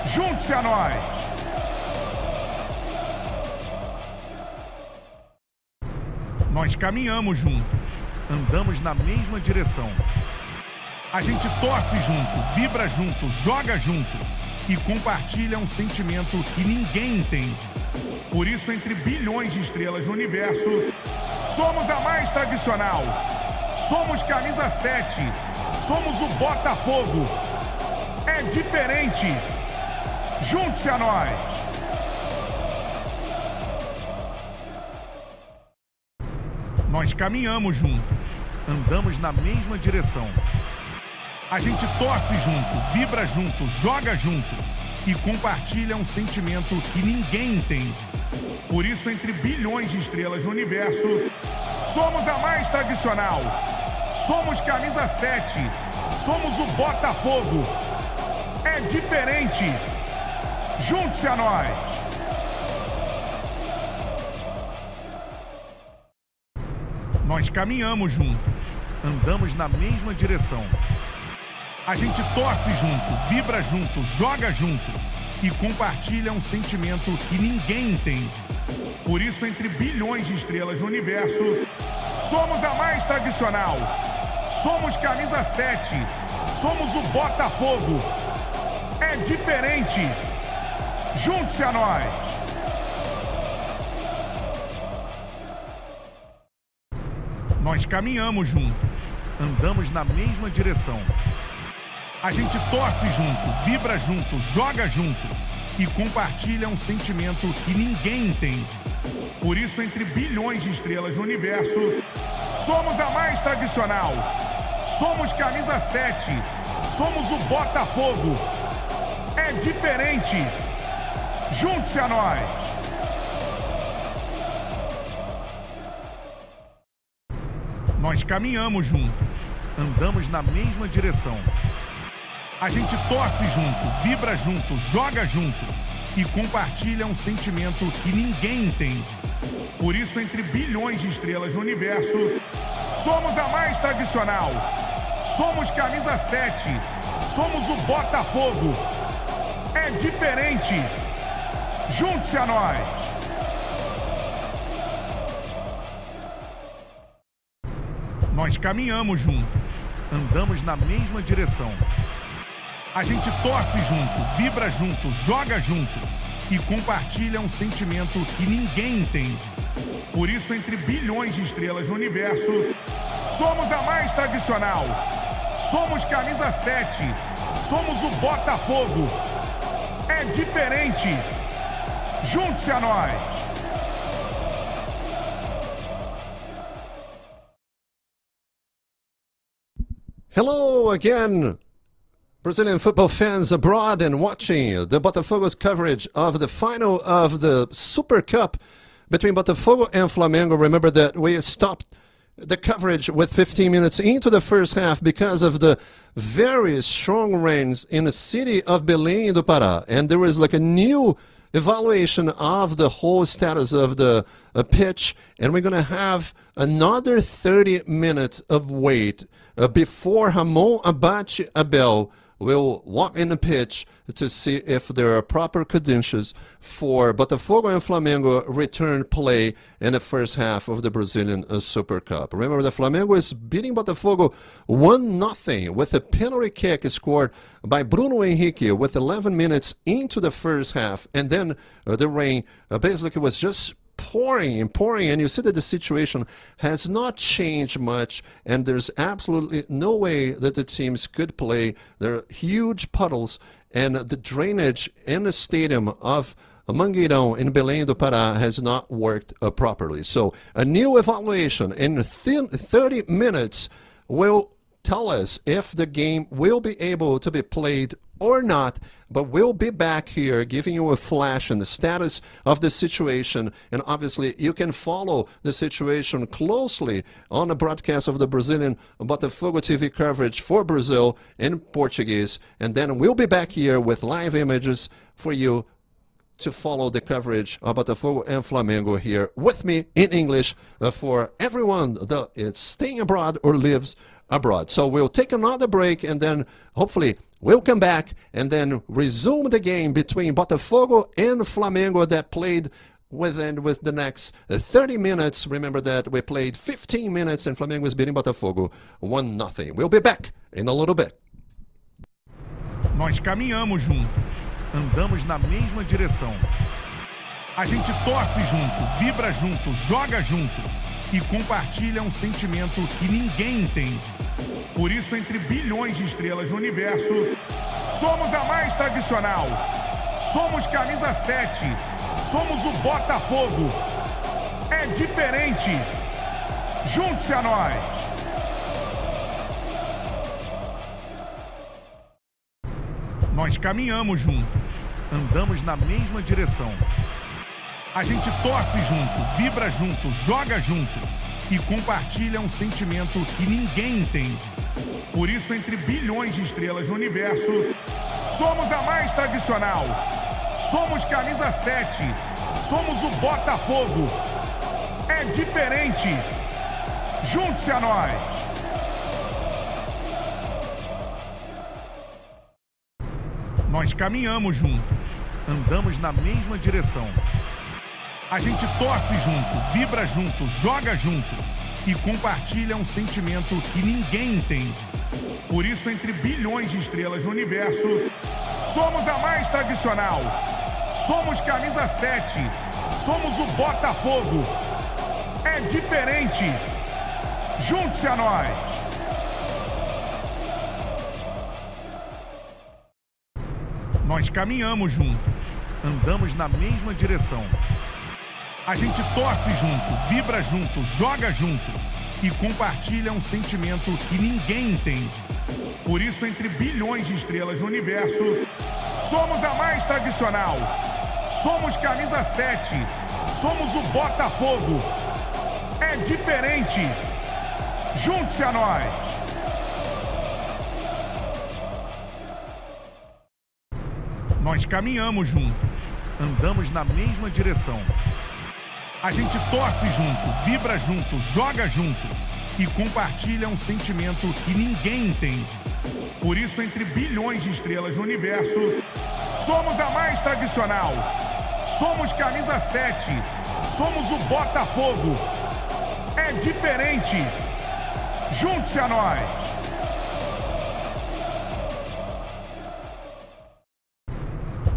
Junte-se a nós. Nós caminhamos juntos, andamos na mesma direção. A gente torce junto, vibra junto, joga junto e compartilha um sentimento que ninguém entende. Por isso, entre bilhões de estrelas no universo, somos a mais tradicional. Somos camisa 7. Somos o Botafogo. É diferente. Junte-se a nós. Nós caminhamos juntos, andamos na mesma direção. A gente torce junto, vibra junto, joga junto e compartilha um sentimento que ninguém entende. Por isso, entre bilhões de estrelas no universo, somos a mais tradicional. Somos camisa 7. Somos o Botafogo. É diferente. Junte-se a nós. Nós caminhamos juntos, andamos na mesma direção. A gente torce junto, vibra junto, joga junto e compartilha um sentimento que ninguém entende. Por isso, entre bilhões de estrelas no universo, somos a mais tradicional. Somos camisa 7. Somos o Botafogo. É diferente. Junte-se a nós. Nós caminhamos juntos, andamos na mesma direção. A gente torce junto, vibra junto, joga junto e compartilha um sentimento que ninguém entende. Por isso, entre bilhões de estrelas no universo, somos a mais tradicional. Somos camisa 7. Somos o Botafogo. É diferente. Junte-se a nós. Nós caminhamos juntos, andamos na mesma direção. A gente torce junto, vibra junto, joga junto e compartilha um sentimento que ninguém entende. Por isso, entre bilhões de estrelas no universo, somos a mais tradicional. Somos camisa 7. Somos o Botafogo. É diferente. Junte-se a nós. Nós caminhamos juntos, andamos na mesma direção. A gente torce junto, vibra junto, joga junto e compartilha um sentimento que ninguém entende. Por isso, entre bilhões de estrelas no universo, somos a mais tradicional. Somos camisa 7. Somos o Botafogo. É diferente. Junte-se a nós. Hello again, Brazilian football fans abroad and watching the Botafogo's coverage of the final of the Super Cup between Botafogo and Flamengo. Remember that we stopped the coverage with 15 minutes into the first half because of the very strong rains in the city of Belém do Pará. And there was like a new evaluation of the whole status of the pitch. And we're going to have another 30 minutes of wait before Ramon Abate Abel will walk in the pitch to see if there are proper conditions for Botafogo and Flamengo return play in the first half of the Brazilian Super Cup. Remember that Flamengo is beating Botafogo 1-0 with a penalty kick scored by Bruno Henrique with 11 minutes into the first half. And then the rain basically was just pouring and pouring, and you see that the situation has not changed much, and there's absolutely no way that the teams could play. There are huge puddles, and the drainage in the stadium of Mangueirão in Belém do Pará has not worked properly. So a new evaluation in 30 minutes will tell us if the game will be able to be played or not, but we'll be back here giving you a flash on the status of the situation. And obviously, you can follow the situation closely on the broadcast of the Brazilian Botafogo TV coverage for Brazil in Portuguese. And then we'll be back here with live images for you to follow the coverage of Botafogo and Flamengo here with me in English for everyone that is staying abroad or lives abroad. So we'll take another break, and then hopefully we'll come back and then resume the game between Botafogo and Flamengo that played with the next 30 minutes. Remember that we played 15 minutes and Flamengo is beating Botafogo 1-0. We'll be back in a little bit. Nós caminhamos juntos, andamos na mesma direção. A gente torce junto, vibra junto, joga junto e compartilha um sentimento que ninguém entende. Por isso, entre bilhões de estrelas no universo, somos a mais tradicional. Somos camisa 7. Somos o Botafogo. É diferente. Junte-se a nós. Nós caminhamos juntos, andamos na mesma direção. A gente torce junto, vibra junto, joga junto e compartilha um sentimento que ninguém entende. Por isso, entre bilhões de estrelas no universo, somos a mais tradicional. Somos camisa 7. Somos o Botafogo. É diferente. Junte-se a nós. Nós caminhamos juntos, andamos na mesma direção. A gente torce junto, vibra junto, joga junto e compartilha um sentimento que ninguém entende. Por isso, entre bilhões de estrelas no universo, somos a mais tradicional. Somos camisa 7. Somos o Botafogo. É diferente. Junte-se a nós. Nós caminhamos juntos, andamos na mesma direção. A gente torce junto, vibra junto, joga junto e compartilha um sentimento que ninguém entende. Por isso, entre bilhões de estrelas no universo, somos a mais tradicional. Somos camisa 7. Somos o Botafogo. É diferente. Junte-se a nós! Nós caminhamos juntos, andamos na mesma direção. A gente torce junto, vibra junto, joga junto e compartilha um sentimento que ninguém entende. Por isso, entre bilhões de estrelas no universo, somos a mais tradicional. Somos camisa 7, somos o Botafogo. É diferente. Junte-se a nós!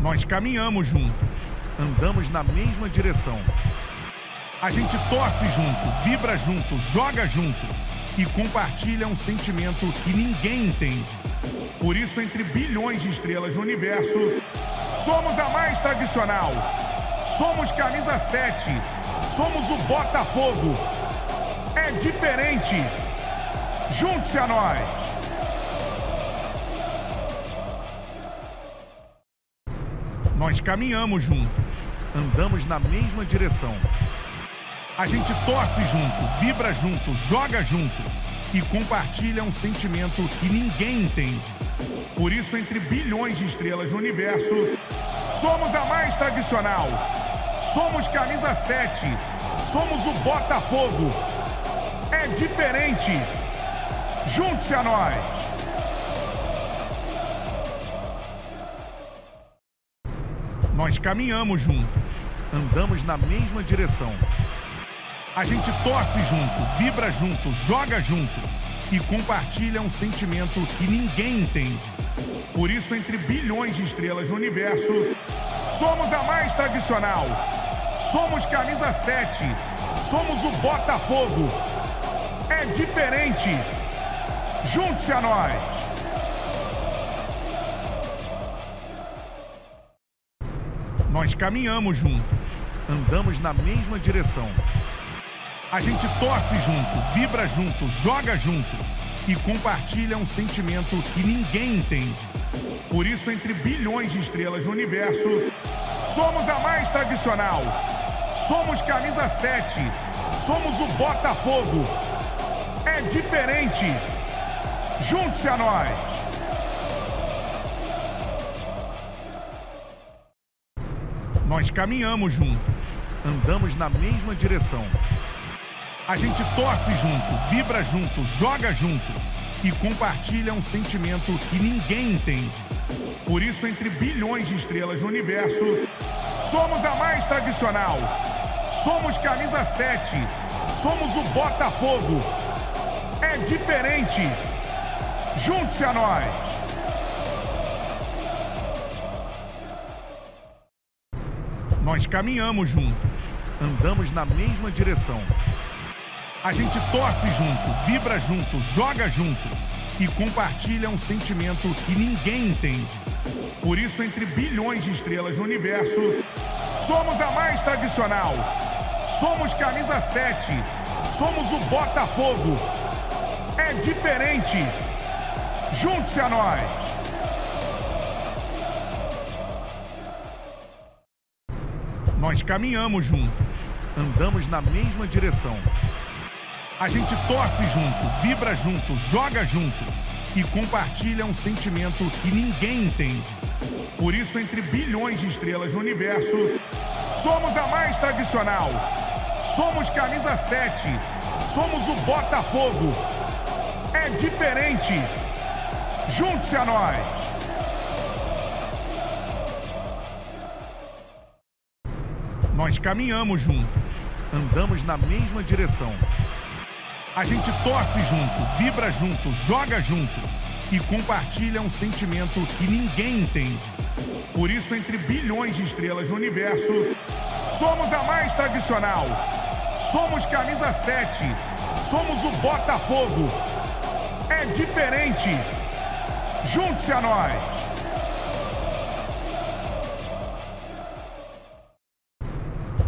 Nós caminhamos juntos, andamos na mesma direção. A gente torce junto, vibra junto, joga junto e compartilha um sentimento que ninguém entende. Por isso, entre bilhões de estrelas no universo, somos a mais tradicional. Somos camisa 7, somos o Botafogo. É diferente. Junte-se a nós! Nós caminhamos juntos, andamos na mesma direção. A gente torce junto, vibra junto, joga junto e compartilha um sentimento que ninguém entende. Por isso, entre bilhões de estrelas no universo, somos a mais tradicional. Somos camisa 7, somos o Botafogo. É diferente. Junte-se a nós! Nós caminhamos juntos, andamos na mesma direção. A gente torce junto, vibra junto, joga junto e compartilha um sentimento que ninguém entende. Por isso, entre bilhões de estrelas no universo, somos a mais tradicional. Somos camisa 7, somos o Botafogo. É diferente. Junte-se a nós! Nós caminhamos juntos, andamos na mesma direção. A gente torce junto, vibra junto, joga junto e compartilha um sentimento que ninguém entende. Por isso, entre bilhões de estrelas no universo, somos a mais tradicional. Somos camisa 7, somos o Botafogo. É diferente. Junte-se a nós! Nós caminhamos juntos, andamos na mesma direção. A gente torce junto, vibra junto, joga junto e compartilha um sentimento que ninguém entende. Por isso, entre bilhões de estrelas no universo, somos a mais tradicional. Somos camisa 7, somos o Botafogo. É diferente. Junte-se a nós! Nós caminhamos juntos, andamos na mesma direção. A gente torce junto, vibra junto, joga junto e compartilha um sentimento que ninguém entende. Por isso, entre bilhões de estrelas no universo, somos a mais tradicional. Somos camisa 7, somos o Botafogo. É diferente. Junte-se a nós! Nós caminhamos juntos, andamos na mesma direção. A gente torce junto, vibra junto, joga junto e compartilha um sentimento que ninguém entende. Por isso, entre bilhões de estrelas no universo, somos a mais tradicional. Somos camisa 7, somos o Botafogo. É diferente. Junte-se a nós! Nós caminhamos juntos, andamos na mesma direção. A gente torce junto, vibra junto, joga junto e compartilha um sentimento que ninguém entende. Por isso, entre bilhões de estrelas no universo, somos a mais tradicional. Somos camisa 7, somos o Botafogo. É diferente. Junte-se a nós!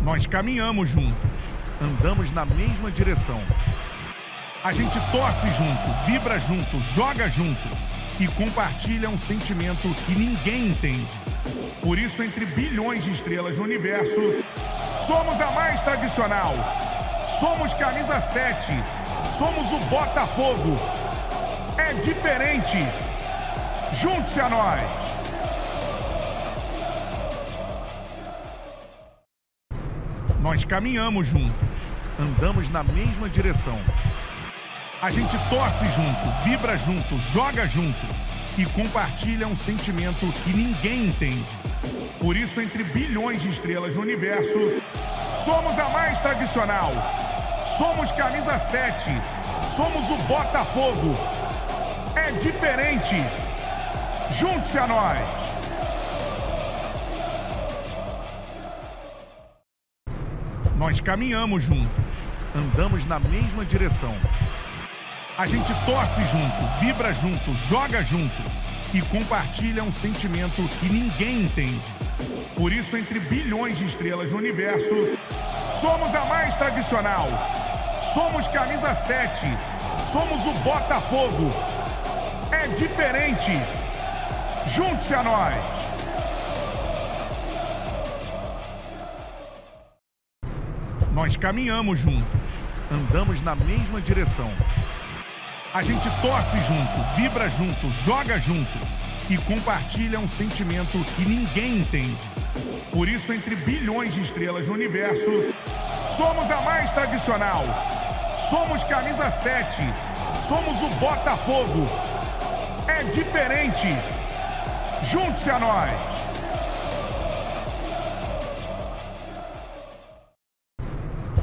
Nós caminhamos juntos, andamos na mesma direção. A gente torce junto, vibra junto, joga junto e compartilha um sentimento que ninguém entende. Por isso, entre bilhões de estrelas no universo, somos a mais tradicional. Somos camisa 7. Somos o Botafogo. É diferente. Junte-se a nós. Nós caminhamos juntos. Andamos na mesma direção. A gente torce junto, vibra junto, joga junto e compartilha um sentimento que ninguém entende. Por isso, entre bilhões de estrelas no universo, somos a mais tradicional. Somos camisa 7. Somos o Botafogo. É diferente. Junte-se a nós. Nós caminhamos juntos. Andamos na mesma direção. A gente torce junto, vibra junto, joga junto e compartilha um sentimento que ninguém entende. Por isso, entre bilhões de estrelas no universo, somos a mais tradicional. Somos camisa 7. Somos o Botafogo. É diferente. Junte-se a nós. Nós caminhamos juntos. Andamos na mesma direção. A gente torce junto, vibra junto, joga junto e compartilha um sentimento que ninguém entende. Por isso, entre bilhões de estrelas no universo, somos a mais tradicional. Somos camisa 7. Somos o Botafogo. É diferente. Junte-se a nós.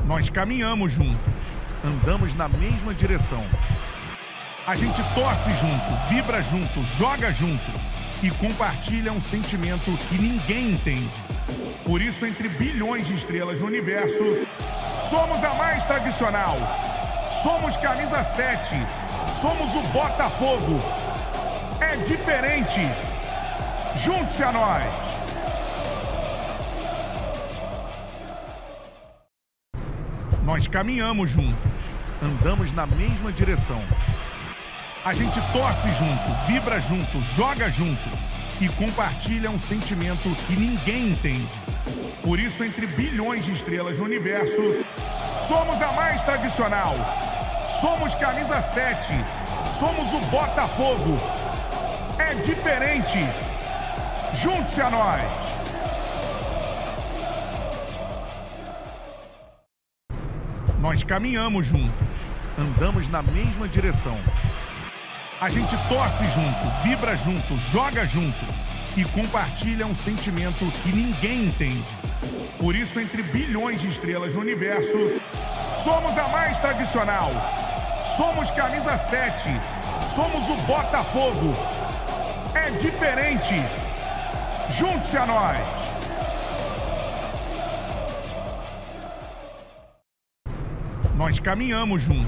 Nós caminhamos juntos. Andamos na mesma direção. A gente torce junto, vibra junto, joga junto e compartilha um sentimento que ninguém entende. Por isso, entre bilhões de estrelas no universo, somos a mais tradicional. Somos camisa 7. Somos o Botafogo. É diferente. Junte-se a nós. Nós caminhamos juntos. Andamos na mesma direção. A gente torce junto, vibra junto, joga junto e compartilha um sentimento que ninguém entende. Por isso, entre bilhões de estrelas no universo, somos a mais tradicional. Somos camisa 7. Somos o Botafogo. É diferente. Junte-se a nós. Nós caminhamos juntos. Andamos na mesma direção. A gente torce junto, vibra junto, joga junto e compartilha um sentimento que ninguém entende. Por isso, entre bilhões de estrelas no universo, somos a mais tradicional. Somos camisa 7. Somos o Botafogo. É diferente. Junte-se a nós. Nós caminhamos juntos.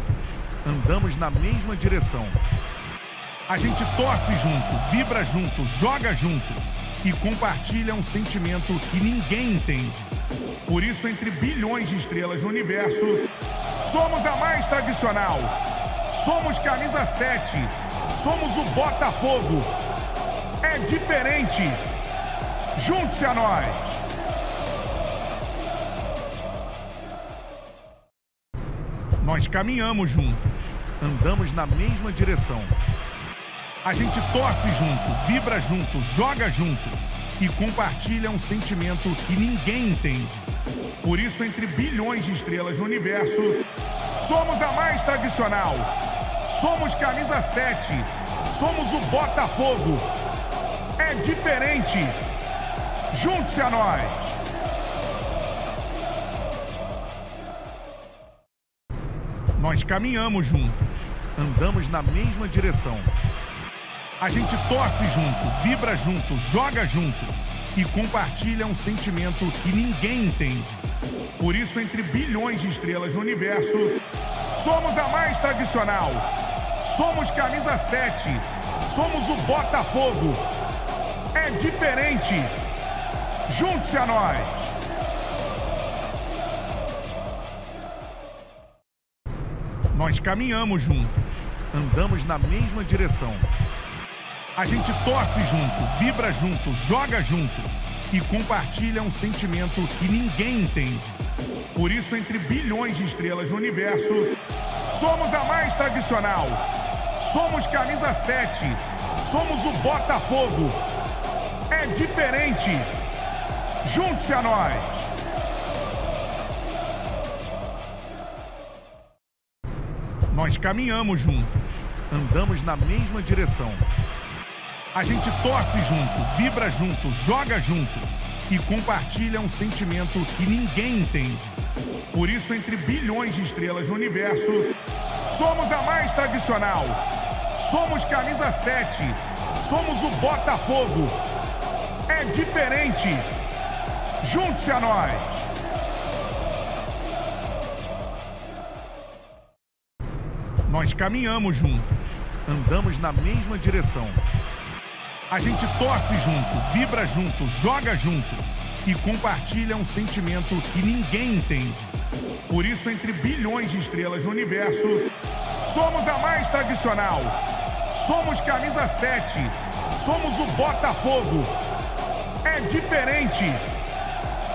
Andamos na mesma direção. A gente torce junto, vibra junto, joga junto e compartilha um sentimento que ninguém entende. Por isso, entre bilhões de estrelas no universo, somos a mais tradicional. Somos camisa 7. Somos o Botafogo. É diferente. Junte-se a nós. Nós caminhamos juntos. Andamos na mesma direção. A gente torce junto, vibra junto, joga junto e compartilha um sentimento que ninguém entende. Por isso, entre bilhões de estrelas no universo, somos a mais tradicional. Somos camisa 7. Somos o Botafogo. É diferente. Junte-se a nós. Nós caminhamos juntos. Andamos na mesma direção. A gente torce junto, vibra junto, joga junto e compartilha um sentimento que ninguém entende. Por isso, entre bilhões de estrelas no universo, somos a mais tradicional. Somos camisa 7. Somos o Botafogo. É diferente. Junte-se a nós. Nós caminhamos juntos. Andamos na mesma direção. A gente torce junto, vibra junto, joga junto e compartilha um sentimento que ninguém entende. Por isso, entre bilhões de estrelas no universo, somos a mais tradicional. Somos camisa 7. Somos o Botafogo. É diferente. Junte-se a nós. Nós caminhamos juntos, andamos na mesma direção. A gente torce junto, vibra junto, joga junto e compartilha um sentimento que ninguém entende. Por isso, entre bilhões de estrelas no universo, somos a mais tradicional. Somos camisa 7. Somos o Botafogo. É diferente. Junte-se a nós. Nós caminhamos juntos, andamos na mesma direção. A gente torce junto, vibra junto, joga junto e compartilha um sentimento que ninguém entende. Por isso, entre bilhões de estrelas no universo, somos a mais tradicional. Somos camisa 7. Somos o Botafogo. É diferente.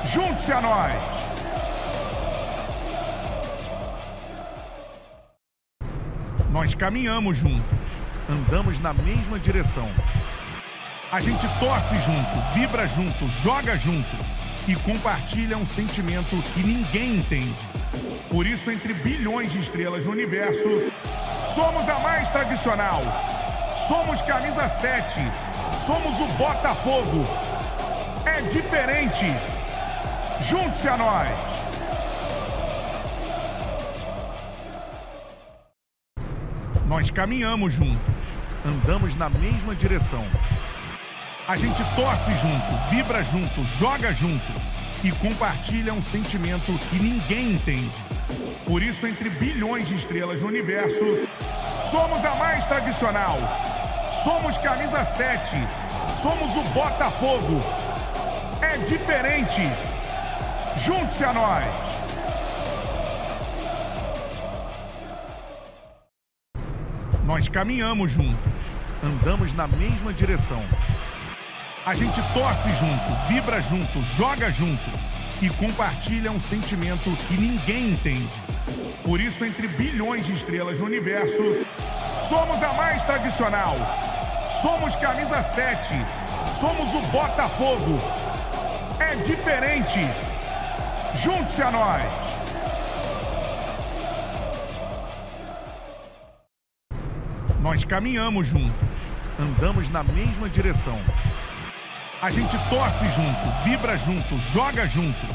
Junte-se a nós. Nós caminhamos juntos, andamos na mesma direção. A gente torce junto, vibra junto, joga junto e compartilha um sentimento que ninguém entende. Por isso, entre bilhões de estrelas no universo, somos a mais tradicional. Somos camisa 7. Somos o Botafogo. É diferente. Junte-se a nós. Nós caminhamos juntos, andamos na mesma direção. A gente torce junto, vibra junto, joga junto e compartilha um sentimento que ninguém entende. Por isso, entre bilhões de estrelas no universo, somos a mais tradicional. Somos camisa 7. Somos o Botafogo. É diferente. Junte-se a nós. Nós caminhamos juntos, andamos na mesma direção. A gente torce junto, vibra junto, joga junto e compartilha um sentimento que ninguém entende. Por isso, entre bilhões de estrelas no universo, somos a mais tradicional. Somos camisa 7. Somos o Botafogo. É diferente. Junte-se a nós. Nós caminhamos juntos, andamos na mesma direção. A gente torce junto, vibra junto, joga junto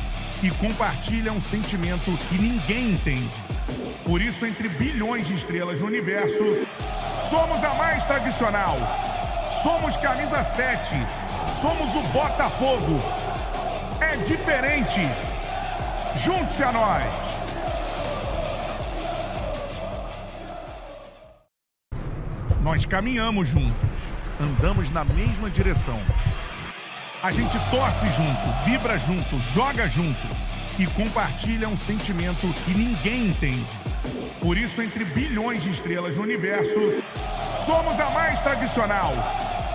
e compartilha um sentimento que ninguém entende. Por isso, entre bilhões de estrelas no universo, somos a mais tradicional. Somos camisa 7. Somos o Botafogo. É diferente. Junte-se a nós. Nós caminhamos juntos, andamos na mesma direção. A gente torce junto, vibra junto, joga junto e compartilha um sentimento que ninguém entende. Por isso, entre bilhões de estrelas no universo, somos a mais tradicional.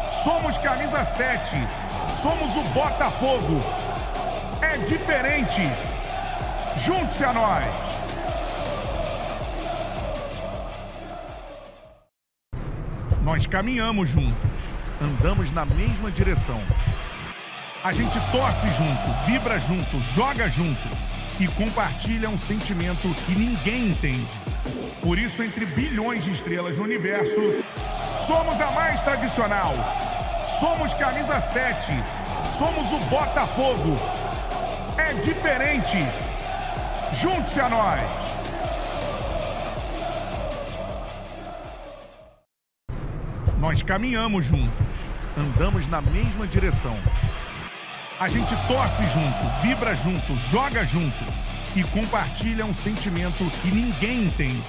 Somos camisa 7. Somos o Botafogo. É diferente. Junte-se a nós. Nós caminhamos juntos, andamos na mesma direção. A gente torce junto, vibra junto, joga junto e compartilha um sentimento que ninguém entende. Por isso, entre bilhões de estrelas no universo, somos a mais tradicional. Somos camisa 7. Somos o Botafogo. É diferente. Junte-se a nós. Nós caminhamos juntos, andamos na mesma direção. A gente torce junto, vibra junto, joga junto e compartilha um sentimento que ninguém entende.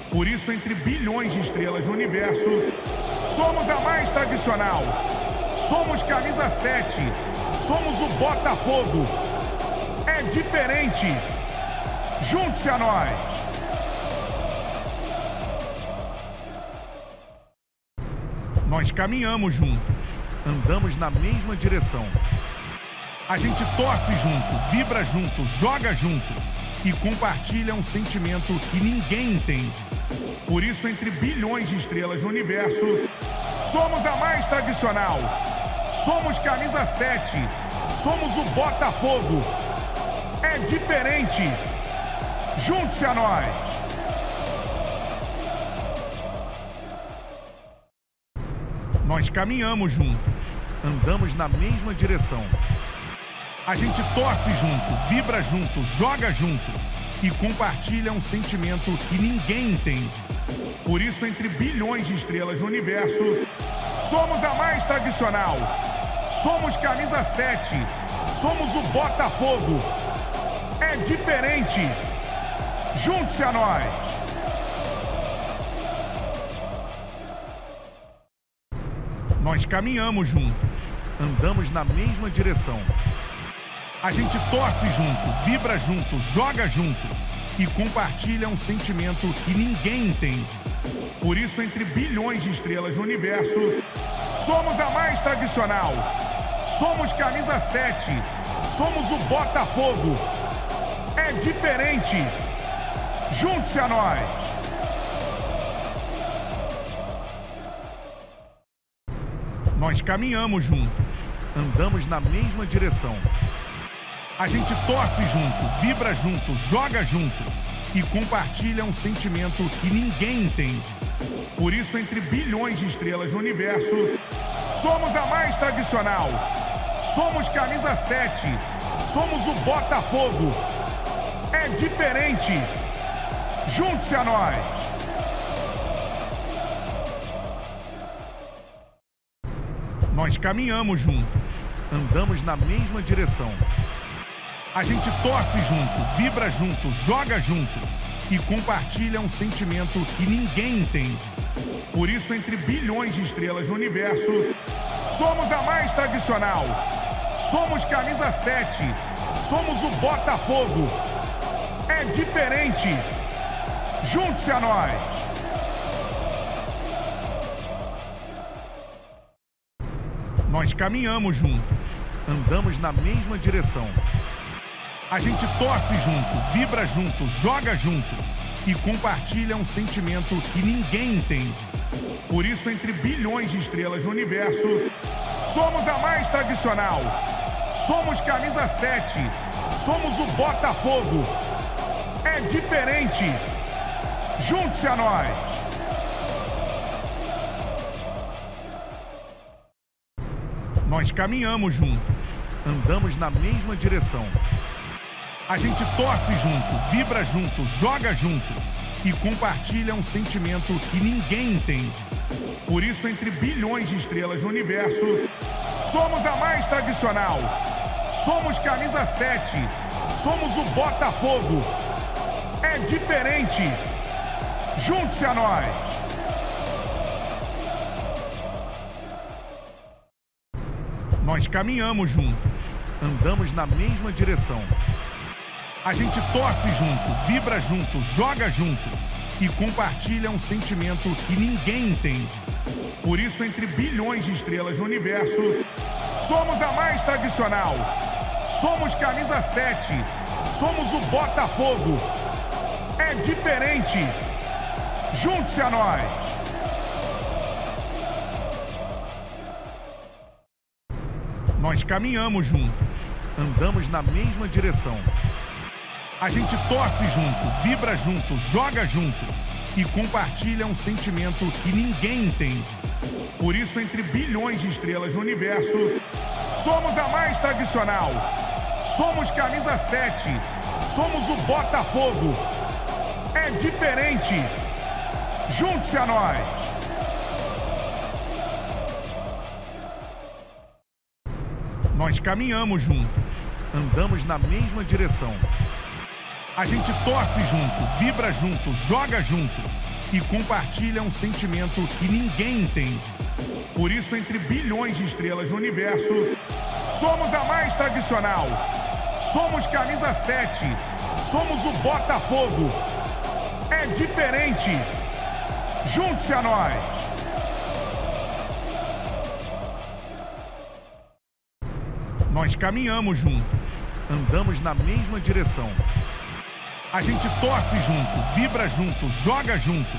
Por isso, entre bilhões de estrelas no universo, somos a mais tradicional. Somos camisa 7. Somos o Botafogo. É diferente. Junte-se a nós. Nós caminhamos juntos, andamos na mesma direção. A gente torce junto, vibra junto, joga junto e compartilha um sentimento que ninguém entende. Por isso, entre bilhões de estrelas no universo, somos a mais tradicional. Somos camisa 7. Somos o Botafogo. É diferente. Junte-se a nós. Nós caminhamos juntos. Andamos na mesma direção. A gente torce junto, vibra junto, joga junto e compartilha um sentimento que ninguém entende. Por isso, entre bilhões de estrelas no universo, somos a mais tradicional. Somos camisa 7. Somos o Botafogo. É diferente. Junte-se a nós. Nós caminhamos juntos. Andamos na mesma direção. A gente torce junto, vibra junto, joga junto e compartilha um sentimento que ninguém entende. Por isso, entre bilhões de estrelas no universo, somos a mais tradicional. Somos camisa 7. Somos o Botafogo. É diferente. Junte-se a nós. Nós caminhamos juntos. Andamos na mesma direção. A gente torce junto, vibra junto, joga junto e compartilha um sentimento que ninguém entende. Por isso, entre bilhões de estrelas no universo, somos a mais tradicional. Somos camisa 7. Somos o Botafogo. É diferente. Junte-se a nós. Nós caminhamos juntos. Andamos na mesma direção. A gente torce junto, vibra junto, joga junto e compartilha um sentimento que ninguém entende. Por isso, entre bilhões de estrelas no universo, somos a mais tradicional. Somos camisa 7. Somos o Botafogo. É diferente. Junte-se a nós. Nós caminhamos juntos. Andamos na mesma direção. A gente torce junto, vibra junto, joga junto e compartilha um sentimento que ninguém entende. Por isso, entre bilhões de estrelas no universo, somos a mais tradicional. Somos camisa 7. Somos o Botafogo. É diferente. Junte-se a nós. Nós caminhamos juntos. Andamos na mesma direção. A gente torce junto, vibra junto, joga junto e compartilha um sentimento que ninguém entende. Por isso, entre bilhões de estrelas no universo, somos a mais tradicional. Somos camisa 7. Somos o Botafogo. É diferente. Junte-se a nós. Nós caminhamos juntos. Andamos na mesma direção. A gente torce junto, vibra junto, joga junto e compartilha um sentimento que ninguém entende. Por isso, entre bilhões de estrelas no universo, somos a mais tradicional. Somos camisa 7. Somos o Botafogo. É diferente. Junte-se a nós. Nós caminhamos juntos. Andamos na mesma direção. A gente torce junto, vibra junto, joga junto e compartilha um sentimento que ninguém entende. Por isso, entre bilhões de estrelas no universo, somos a mais tradicional. Somos camisa 7. Somos o Botafogo. É diferente. Junte-se a nós. Nós caminhamos juntos. Andamos na mesma direção. A gente torce junto, vibra junto, joga junto e compartilha um sentimento que ninguém entende. Por isso, entre bilhões de estrelas no universo, somos a mais tradicional. Somos camisa 7. Somos o Botafogo. É diferente. Junte-se a nós. Nós caminhamos juntos, andamos na mesma direção. A gente torce junto, vibra junto, joga junto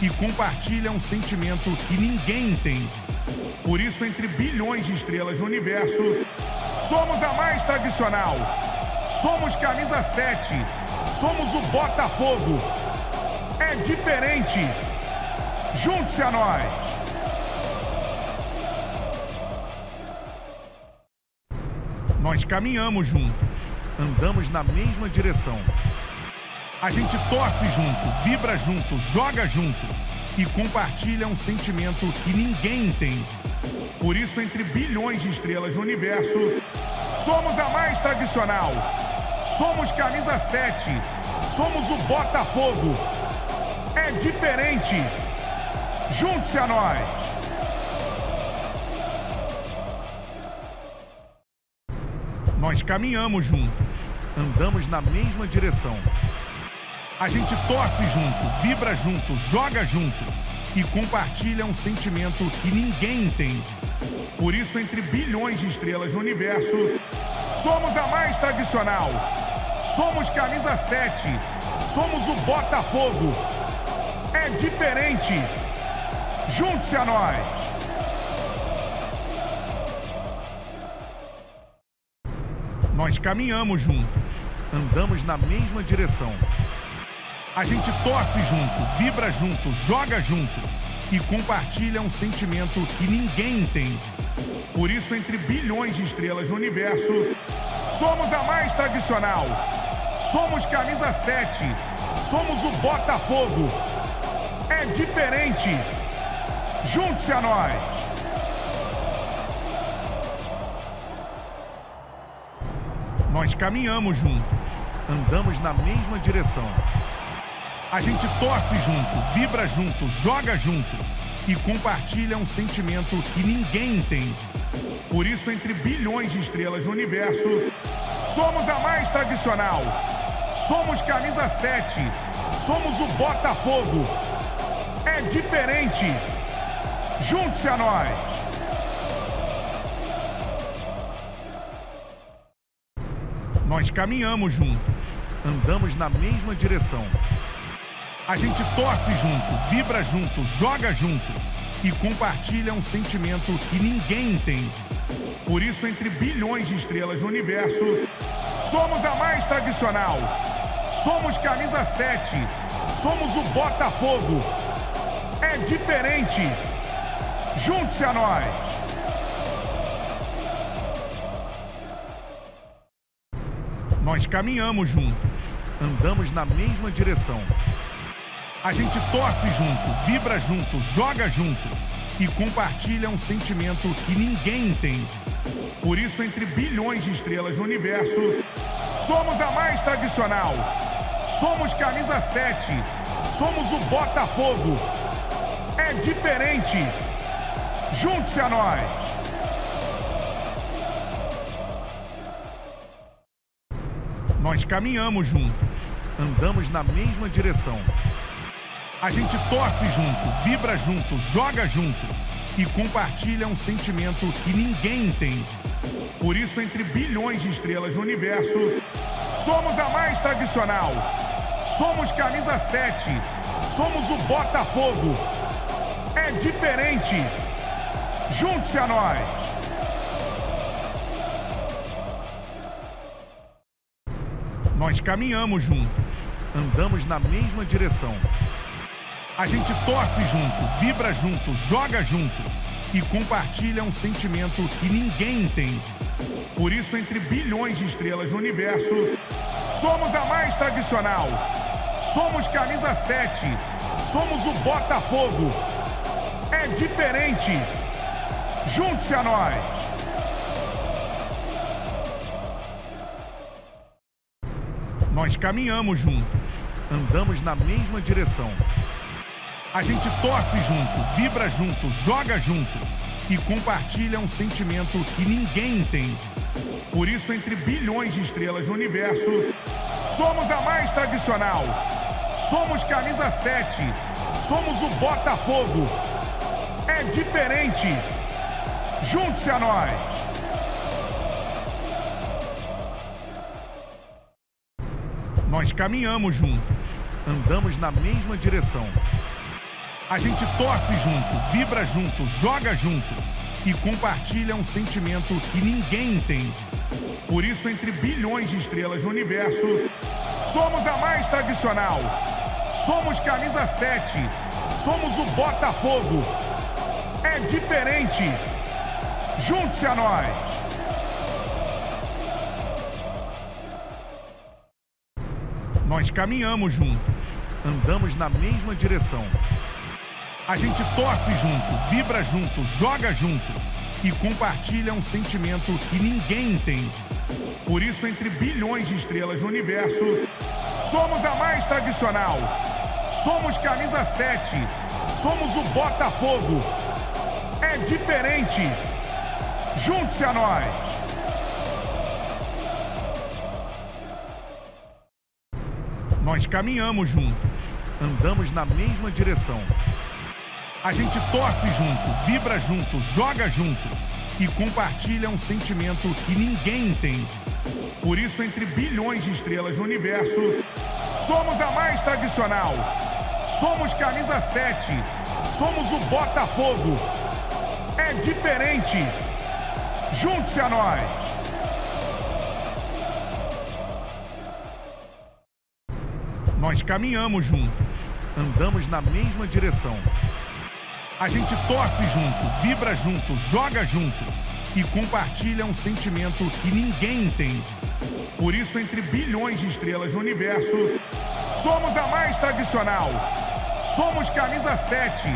e compartilha um sentimento que ninguém entende. Por isso, entre bilhões de estrelas no universo, somos a mais tradicional. Somos camisa 7. Somos o Botafogo. É diferente. Junte-se a nós. Nós caminhamos juntos, andamos na mesma direção. A gente torce junto, vibra junto, joga junto e compartilha um sentimento que ninguém entende. Por isso, entre bilhões de estrelas no universo, somos a mais tradicional. Somos camisa 7. Somos o Botafogo. É diferente. Junte-se a nós. Nós caminhamos juntos, andamos na mesma direção. A gente torce junto, vibra junto, joga junto e compartilha um sentimento que ninguém entende. Por isso, entre bilhões de estrelas no universo, somos a mais tradicional. Somos camisa 7. Somos o Botafogo. É diferente. Junte-se a nós. Nós caminhamos juntos, andamos na mesma direção. A gente torce junto, vibra junto, joga junto e compartilha um sentimento que ninguém entende. Por isso, entre bilhões de estrelas no universo, somos a mais tradicional. Somos camisa 7. Somos o Botafogo. É diferente. Junte-se a nós. Nós caminhamos juntos, andamos na mesma direção. A gente torce junto, vibra junto, joga junto e compartilha um sentimento que ninguém entende. Por isso, entre bilhões de estrelas no universo, somos a mais tradicional. Somos camisa 7. Somos o Botafogo. É diferente. Junte-se a nós. Nós caminhamos juntos, andamos na mesma direção. A gente torce junto, vibra junto, joga junto e compartilha um sentimento que ninguém entende. Por isso, entre bilhões de estrelas no universo, somos a mais tradicional. Somos camisa 7. Somos o Botafogo. É diferente. Junte-se a nós. Nós caminhamos juntos, andamos na mesma direção. A gente torce junto, vibra junto, joga junto e compartilha um sentimento que ninguém entende. Por isso, entre bilhões de estrelas no universo, somos a mais tradicional. Somos camisa 7. Somos o Botafogo. É diferente. Junte-se a nós. Nós caminhamos juntos, andamos na mesma direção. A gente torce junto, vibra junto, joga junto e compartilha um sentimento que ninguém entende. Por isso, entre bilhões de estrelas no universo, somos a mais tradicional. Somos camisa 7. Somos o Botafogo. É diferente. Junte-se a nós. Nós caminhamos juntos, andamos na mesma direção. A gente torce junto, vibra junto, joga junto e compartilha um sentimento que ninguém entende. Por isso, entre bilhões de estrelas no universo, somos a mais tradicional. Somos camisa 7. Somos o Botafogo. É diferente. Junte-se a nós. Nós caminhamos juntos, andamos na mesma direção. A gente torce junto, vibra junto, joga junto e compartilha um sentimento que ninguém entende. Por isso, entre bilhões de estrelas no universo, somos a mais tradicional. Somos camisa 7. Somos o Botafogo. É diferente. Junte-se a nós. Nós caminhamos juntos, andamos na mesma direção. A gente torce junto, vibra junto, joga junto e compartilha um sentimento que ninguém entende. Por isso, entre bilhões de estrelas no universo, somos a mais tradicional. Somos camisa 7. Somos o Botafogo. É diferente. Junte-se a nós. Nós caminhamos juntos, andamos na mesma direção. A gente torce junto, vibra junto, joga junto e compartilha um sentimento que ninguém entende. Por isso, entre bilhões de estrelas no universo, somos a mais tradicional. Somos camisa 7. Somos o Botafogo. É diferente. Junte-se a nós. Nós caminhamos juntos, andamos na mesma direção. A gente torce junto, vibra junto, joga junto e compartilha um sentimento que ninguém entende. Por isso, entre bilhões de estrelas no universo, somos a mais tradicional. Somos camisa 7. Somos o Botafogo. É diferente. Junte-se a nós. Nós caminhamos juntos, andamos na mesma direção. A gente torce junto, vibra junto, joga junto e compartilha um sentimento que ninguém entende. Por isso, entre bilhões de estrelas no universo, somos a mais tradicional. Somos camisa 7.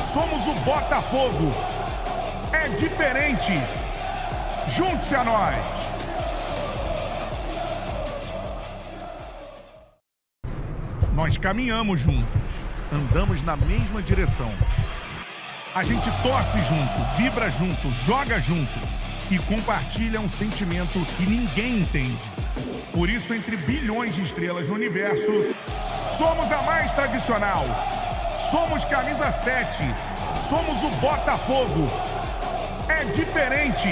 Somos o Botafogo. É diferente. Junte-se a nós. Nós caminhamos juntos, andamos na mesma direção. A gente torce junto, vibra junto, joga junto e compartilha um sentimento que ninguém entende. Por isso, entre bilhões de estrelas no universo, somos a mais tradicional. Somos camisa 7. Somos o Botafogo. É diferente.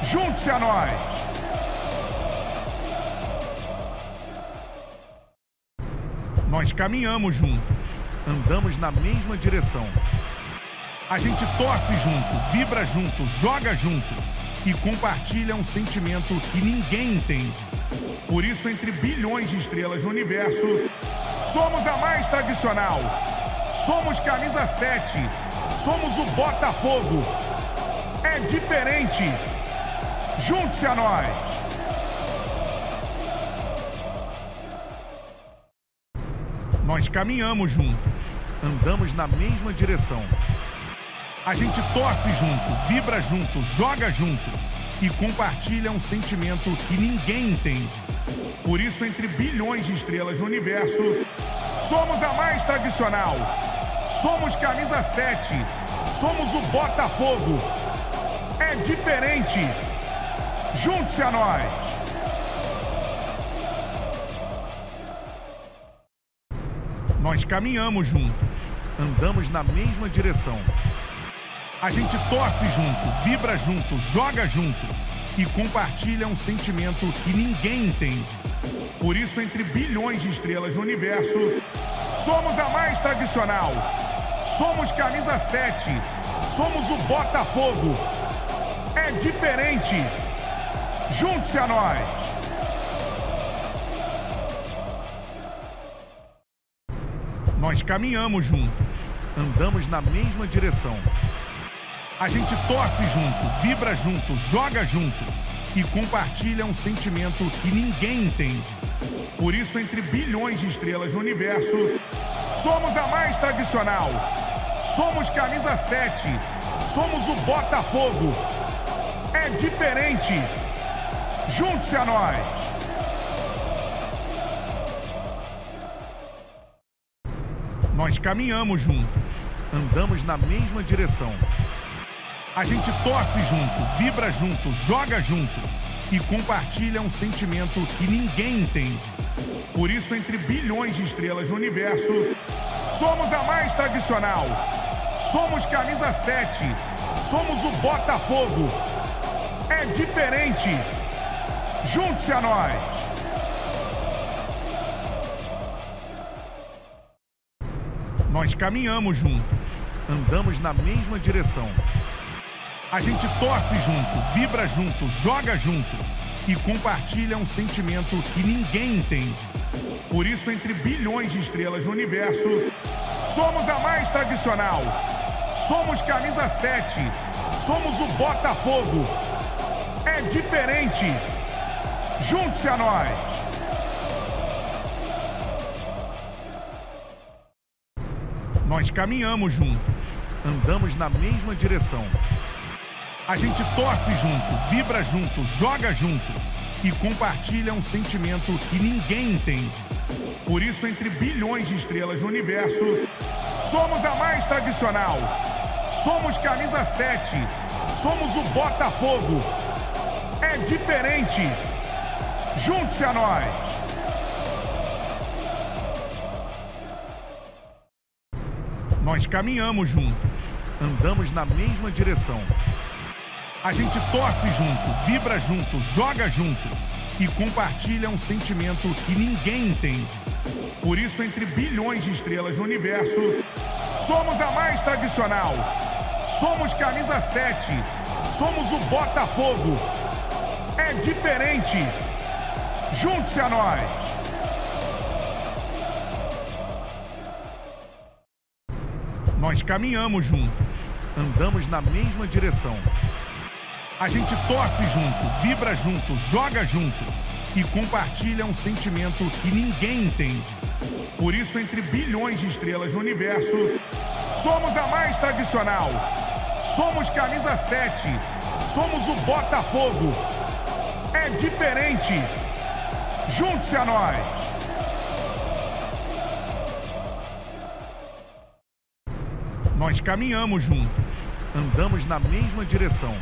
Junte-se a nós. Nós caminhamos juntos, andamos na mesma direção. A gente torce junto, vibra junto, joga junto e compartilha um sentimento que ninguém entende. Por isso, entre bilhões de estrelas no universo, somos a mais tradicional. Somos camisa 7. Somos o Botafogo. É diferente. Junte-se a nós. Nós caminhamos juntos, andamos na mesma direção. A gente torce junto, vibra junto, joga junto e compartilha um sentimento que ninguém entende. Por isso, entre bilhões de estrelas no universo, somos a mais tradicional. Somos camisa 7. Somos o Botafogo. É diferente. Junte-se a nós. Nós caminhamos juntos, andamos na mesma direção. A gente torce junto, vibra junto, joga junto e compartilha um sentimento que ninguém entende. Por isso, entre bilhões de estrelas no universo, somos a mais tradicional. Somos camisa 7. Somos o Botafogo. É diferente. Junte-se a nós. Nós caminhamos juntos, andamos na mesma direção. A gente torce junto, vibra junto, joga junto e compartilha um sentimento que ninguém entende. Por isso, entre bilhões de estrelas no universo, somos a mais tradicional. Somos camisa 7. Somos o Botafogo. É diferente. Junte-se a nós. Nós caminhamos juntos, andamos na mesma direção. A gente torce junto, vibra junto, joga junto e compartilha um sentimento que ninguém entende. Por isso, entre bilhões de estrelas no universo, somos a mais tradicional. Somos camisa 7. Somos o Botafogo. É diferente. Junte-se a nós. Nós caminhamos juntos, andamos na mesma direção. A gente torce junto, vibra junto, joga junto e compartilha um sentimento que ninguém entende. Por isso, entre bilhões de estrelas no universo, somos a mais tradicional. Somos camisa 7. Somos o Botafogo. É diferente. Junte-se a nós. Nós caminhamos juntos, andamos na mesma direção. A gente torce junto, vibra junto, joga junto e compartilha um sentimento que ninguém entende. Por isso, entre bilhões de estrelas no universo, somos a mais tradicional. Somos camisa 7. Somos o Botafogo. É diferente. Junte-se a nós. Nós caminhamos juntos, andamos na mesma direção. A gente torce junto, vibra junto, joga junto e compartilha um sentimento que ninguém entende. Por isso, entre bilhões de estrelas no universo, somos a mais tradicional. Somos camisa 7. Somos o Botafogo. É diferente. Junte-se a nós. Nós caminhamos juntos, andamos na mesma direção. A gente torce junto, vibra junto, joga junto e compartilha um sentimento que ninguém entende. Por isso, entre bilhões de estrelas no universo, somos a mais tradicional. Somos camisa 7. Somos o Botafogo. É diferente. Junte-se a nós. Nós caminhamos juntos, andamos na mesma direção.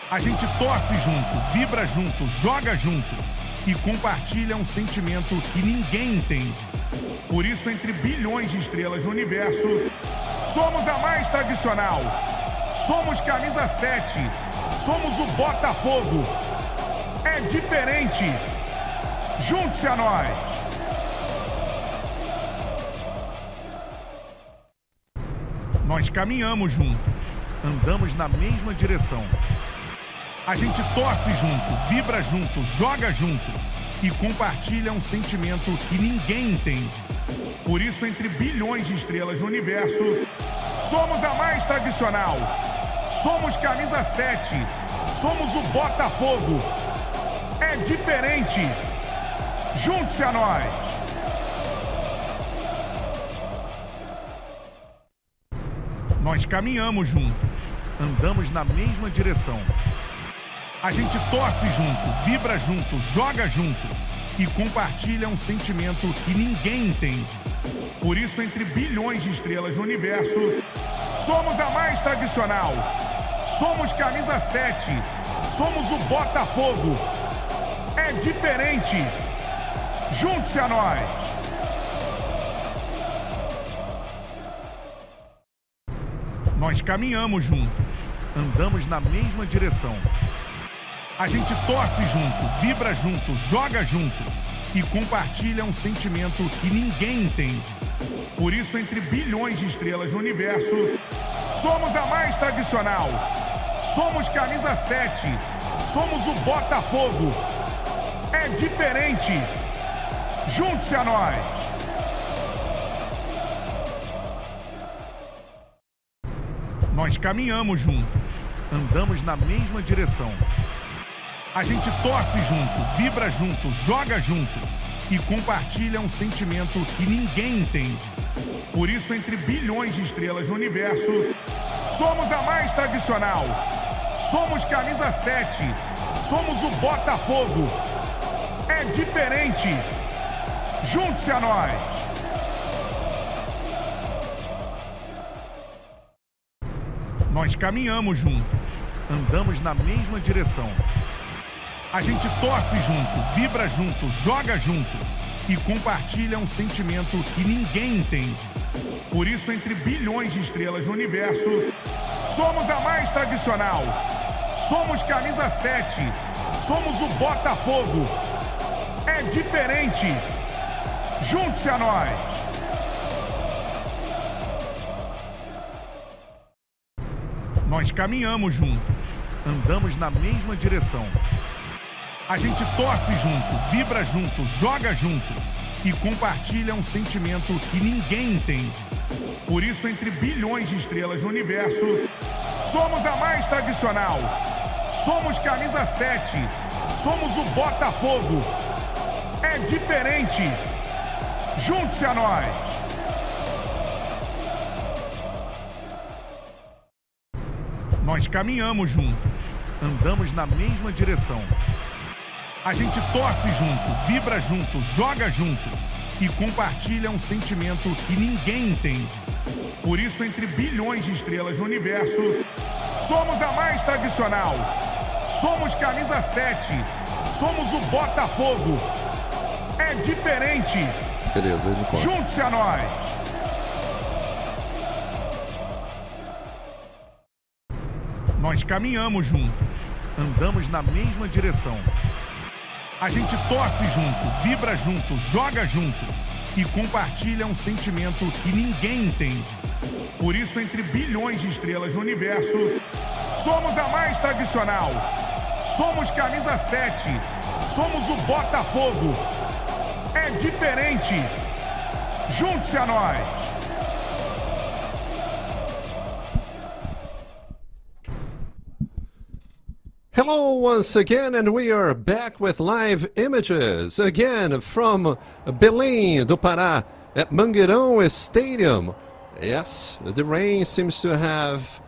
A gente torce junto, vibra junto, joga junto e compartilha um sentimento que ninguém entende. Por isso, entre bilhões de estrelas no universo, somos a mais tradicional. Somos camisa 7. Somos o Botafogo. É diferente. Junte-se a nós. Nós caminhamos juntos, andamos na mesma direção. A gente torce junto, vibra junto, joga junto e compartilha um sentimento que ninguém entende. Por isso, entre bilhões de estrelas no universo, somos a mais tradicional. Somos camisa 7. Somos o Botafogo. É diferente. Junte-se a nós. Nós caminhamos juntos, andamos na mesma direção. A gente torce junto, vibra junto, joga junto e compartilha um sentimento que ninguém entende. Por isso, entre bilhões de estrelas no universo, somos a mais tradicional. Somos camisa 7. Somos o Botafogo. É diferente. Junte-se a nós. Nós caminhamos juntos, andamos na mesma direção. A gente torce junto, vibra junto, joga junto e compartilha um sentimento que ninguém entende. Por isso, entre bilhões de estrelas no universo, somos a mais tradicional. Somos camisa 7. Somos o Botafogo. É diferente. Junte-se a nós. Nós caminhamos juntos, andamos na mesma direção. A gente torce junto, vibra junto, joga junto e compartilha um sentimento que ninguém entende. Por isso, entre bilhões de estrelas no universo, somos a mais tradicional. Somos camisa 7. Somos o Botafogo. É diferente. Junte-se a nós. Nós caminhamos juntos, andamos na mesma direção. A gente torce junto, vibra junto, joga junto e compartilha um sentimento que ninguém entende. Por isso, entre bilhões de estrelas no universo, somos a mais tradicional. Somos camisa 7. Somos o Botafogo. É diferente. Junte-se a nós. Nós caminhamos juntos, andamos na mesma direção. A gente torce junto, vibra junto, joga junto e compartilha um sentimento que ninguém entende. Por isso, entre bilhões de estrelas no universo, somos a mais tradicional. Somos camisa 7. Somos o Botafogo. É diferente. Junte-se a nós. Nós caminhamos juntos, andamos na mesma direção. A gente torce junto, vibra junto, joga junto e compartilha um sentimento que ninguém entende. Por isso, entre bilhões de estrelas no universo, somos a mais tradicional. Somos camisa 7. Somos o Botafogo. É diferente. Beleza, ele conta. Junte-se a nós. Nós caminhamos juntos, andamos na mesma direção. A gente torce junto, vibra junto, joga junto e compartilha um sentimento que ninguém entende. Por isso, entre bilhões de estrelas no universo, somos a mais tradicional. Somos camisa 7. Somos o Botafogo. É diferente. Junte-se a nós. Hello once again, and we are back with live images again from Belém do Pará at Mangueirão Stadium. Yes, the rain seems to have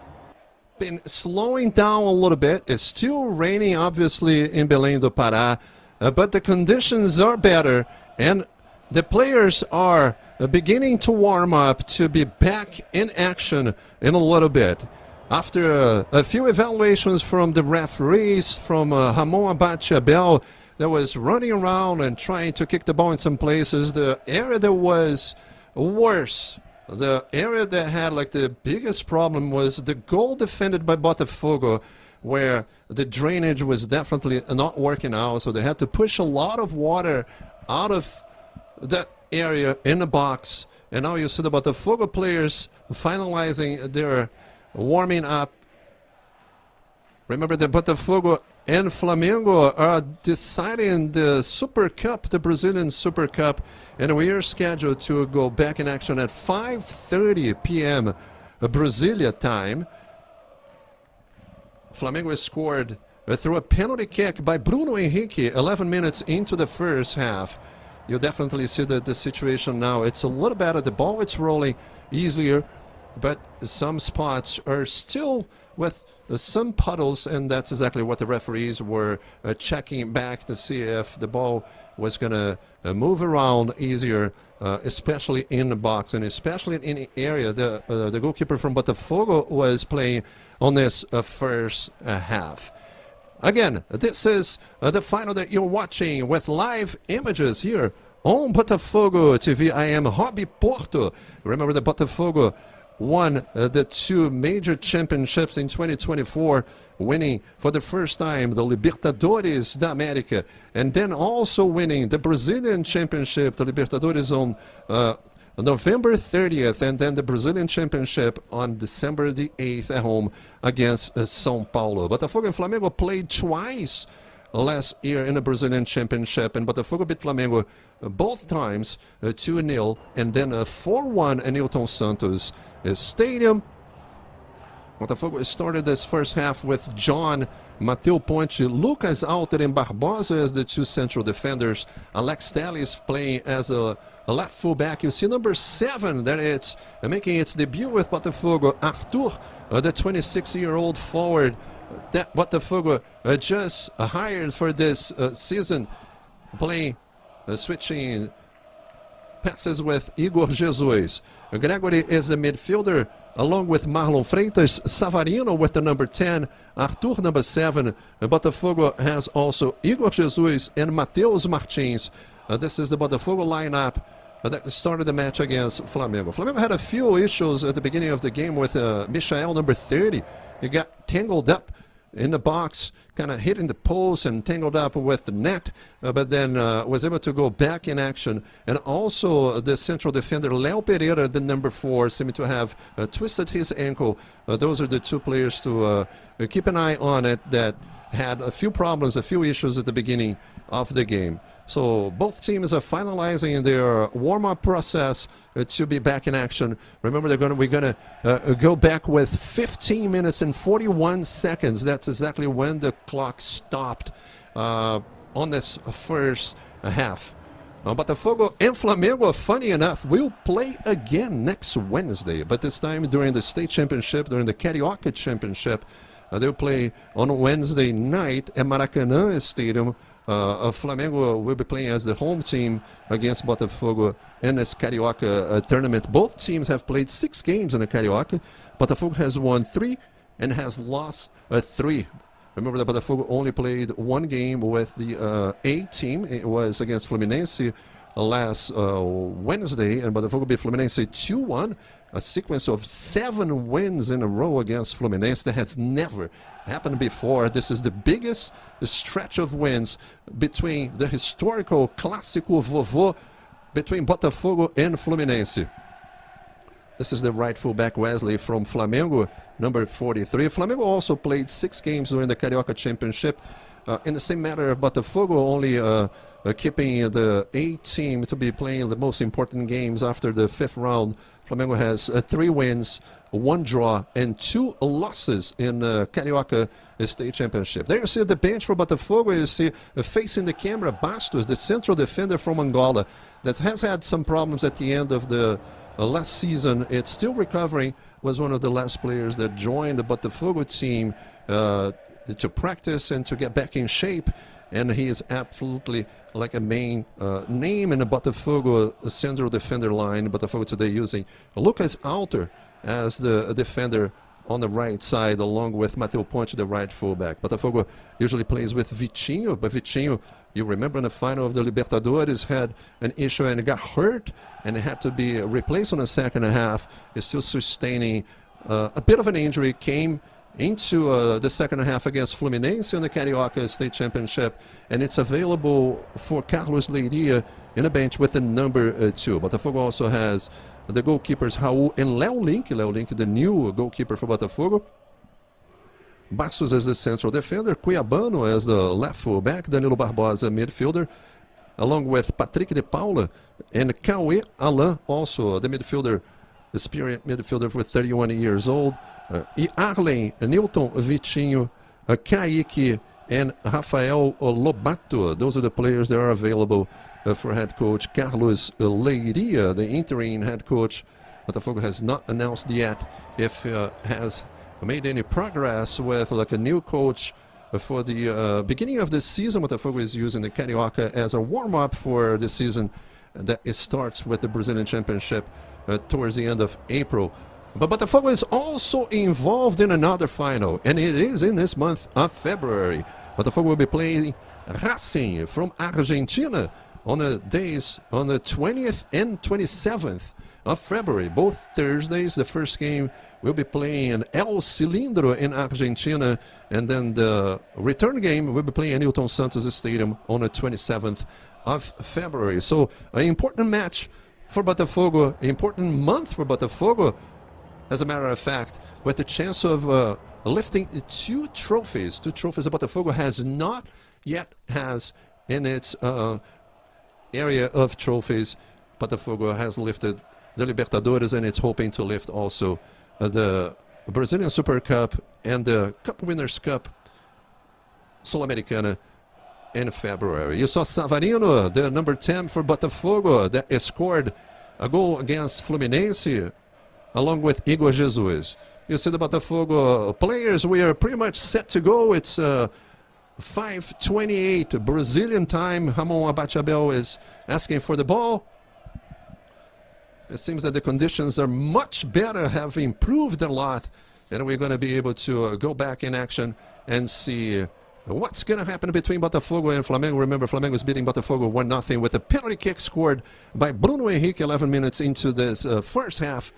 been slowing down a little bit. It's still raining, obviously, in Belém do Pará, but the conditions are better, and the players are beginning to warm up to be back in action in a little bit. After a few evaluations from the referees, from Ramon Abate-Abel, that was running around and trying to kick the ball in some places, the area that was worse, the area that had like the biggest problem was the goal defended by Botafogo, where the drainage was definitely not working out, so they had to push a lot of water out of that area in the box. And now you see the Botafogo players finalizing their warming up. Remember that Botafogo and Flamengo are deciding the Super Cup, the Brazilian Super Cup, and we are scheduled to go back in action at 5:30 p.m. Brasilia time. Flamengo scored through a penalty kick by Bruno Henrique 11 minutes into the first half. You definitely see that the situation now, it's a little better. The ball is rolling easier, but some spots are still with some puddles, and that's exactly what the referees were checking back to see if the ball was going to move around easier, especially in the box, and especially in the area the goalkeeper from Botafogo was playing on this first half. Again, this is the final that you're watching with live images here on Botafogo TV. I am Roby Porto. Remember that Botafogo won the two major championships in 2024, winning for the first time the Libertadores da América, and then also winning the Brazilian Championship, the Libertadores on November 30th, and then the Brazilian Championship on December the 8th at home against São Paulo. Botafogo and Flamengo played twice last year in the Brazilian Championship, and Botafogo beat Flamengo both times 2-0, and then 4-1 in Newton Santos Stadium. Botafogo started this first half with John, Mateu Ponte, Lucas Alter, and Barbosa as the two central defenders. Alex Telles playing as a left fullback. You see number 7 that it's making its debut with Botafogo, Arthur, the 26-year-old forward that Botafogo just hired for this season, playing, switching passes with Igor Jesus. Gregory is a midfielder, along with Marlon Freitas, Savarino with the number 10, Arthur number 7. Botafogo has also Igor Jesus and Mateus Martins. This is the Botafogo lineup that started the match against Flamengo. Flamengo had a few issues at the beginning of the game with Michael, number 30. He got tangled up in the box, kind of hitting the post and tangled up with the net, but then was able to go back in action. And also the central defender, Léo Pereira, the number 4, seemed to have twisted his ankle. Those are the 2 players to keep an eye on it that had a few problems, a few issues at the beginning of the game. So both teams are finalizing their warm-up process to be back in action. Remember, we're gonna go back with 15 minutes and 41 seconds. That's exactly when the clock stopped on this first half. Botafogo and Flamengo, funny enough, will play again next Wednesday, but this time during the state championship, during the Carioca championship. They'll play on Wednesday night at Maracanã Stadium. Flamengo will be playing as the home team against Botafogo in this Carioca tournament. Both teams have played 6 games in the Carioca. Botafogo has won 3 and has lost 3. Remember that Botafogo only played 1 game with the A team. It was against Fluminense last Wednesday, and Botafogo beat Fluminense 2-1. A sequence of 7 wins in a row against Fluminense that has never happened before. This is the biggest stretch of wins between the historical Clássico Vovô between Botafogo and Fluminense. This is the right fullback Wesley from Flamengo, number 43. Flamengo also played 6 games during the Carioca Championship. In the same matter, Botafogo only keeping the A team to be playing the most important games after the 5th round. Flamengo has 3 wins, 1 draw, and 2 losses in the Carioca State Championship. There you see the bench for Botafogo. You see facing the camera, Bastos, the central defender from Angola, that has had some problems at the end of the last season. It's still recovering. Was one of the last players that joined the Botafogo team to practice and to get back in shape. And he is absolutely like a main name in the Botafogo central defender line. Botafogo today using Lucas Alter as the defender on the right side, along with Mateu Ponte, the right fullback. Botafogo usually plays with Vitinho, but Vitinho, you remember in the final of the Libertadores, had an issue and got hurt and had to be replaced on the second half. Is still sustaining a bit of an injury, came into the second half against Fluminense in the Carioca State Championship, and it's available for Carlos Leiria in the bench with the number 2. Botafogo also has the goalkeepers Raul and Léo Link. Léo Link, the new goalkeeper for Botafogo. Bastos as the central defender, Cuiabano as the left fullback, Danilo Barbosa midfielder, along with Patrick de Paula and Cauê Alain, also the midfielder, the experienced midfielder with 31 years old. E Arlen, Newton, Vitinho, Kaique, and Rafael Lobato. Those are the players that are available for head coach Carlos Leiria, the interim head coach. Botafogo has not announced yet if has made any progress with like a new coach for the beginning of the season. Botafogo is using the Carioca as a warm-up for the season that it starts with the Brazilian Championship towards the end of April. But Botafogo is also involved in another final, and it is in this month of February. Botafogo will be playing Racing from Argentina on the days on the 20th and 27th of February, both Thursdays. The first game will be playing in El Cilindro in Argentina, and then the return game will be playing in Newton Santos Stadium on the 27th of February. So an important match for Botafogo, an important month for Botafogo. As a matter of fact, with the chance of lifting 2 trophies that Botafogo has not yet has in its area of trophies. Botafogo has lifted the Libertadores, and it's hoping to lift also the Brazilian Super Cup and the Cup Winners' Cup Sul-Americana in February. You saw Savarino, the number 10 for Botafogo, that scored a goal against Fluminense, along with Igor Jesus. You see the Botafogo players, we are pretty much set to go. It's 5:28 Brazilian time. Ramon Abachabel is asking for the ball. It seems that the conditions are much better, have improved a lot, and we're going to be able to go back in action and see what's going to happen between Botafogo and Flamengo. Remember, Flamengo is beating Botafogo 1-0 with a penalty kick scored by Bruno Henrique 11 minutes into this first half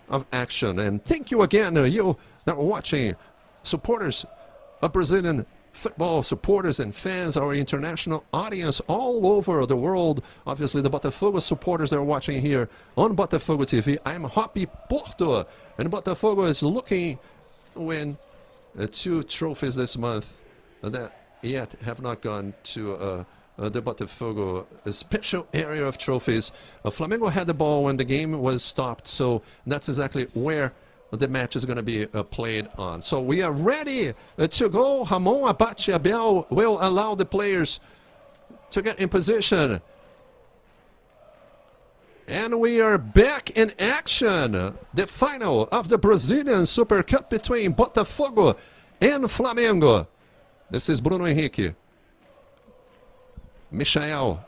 of action. And thank you again, you that are watching, supporters of Brazilian football supporters and fans, our international audience all over the world. Obviously, the Botafogo supporters that are watching here on Botafogo TV. I'm Roby Porto, and Botafogo is looking to win 2 trophies this month that yet have not gone to the Botafogo special area of trophies. Flamengo had the ball when the game was stopped, so that's exactly where the match is going to be played on. So we are ready to go. Ramon Abate Abel will allow the players to get in position. And we are back in action. The final of the Brazilian Super Cup between Botafogo and Flamengo. This is Bruno Henrique. Michael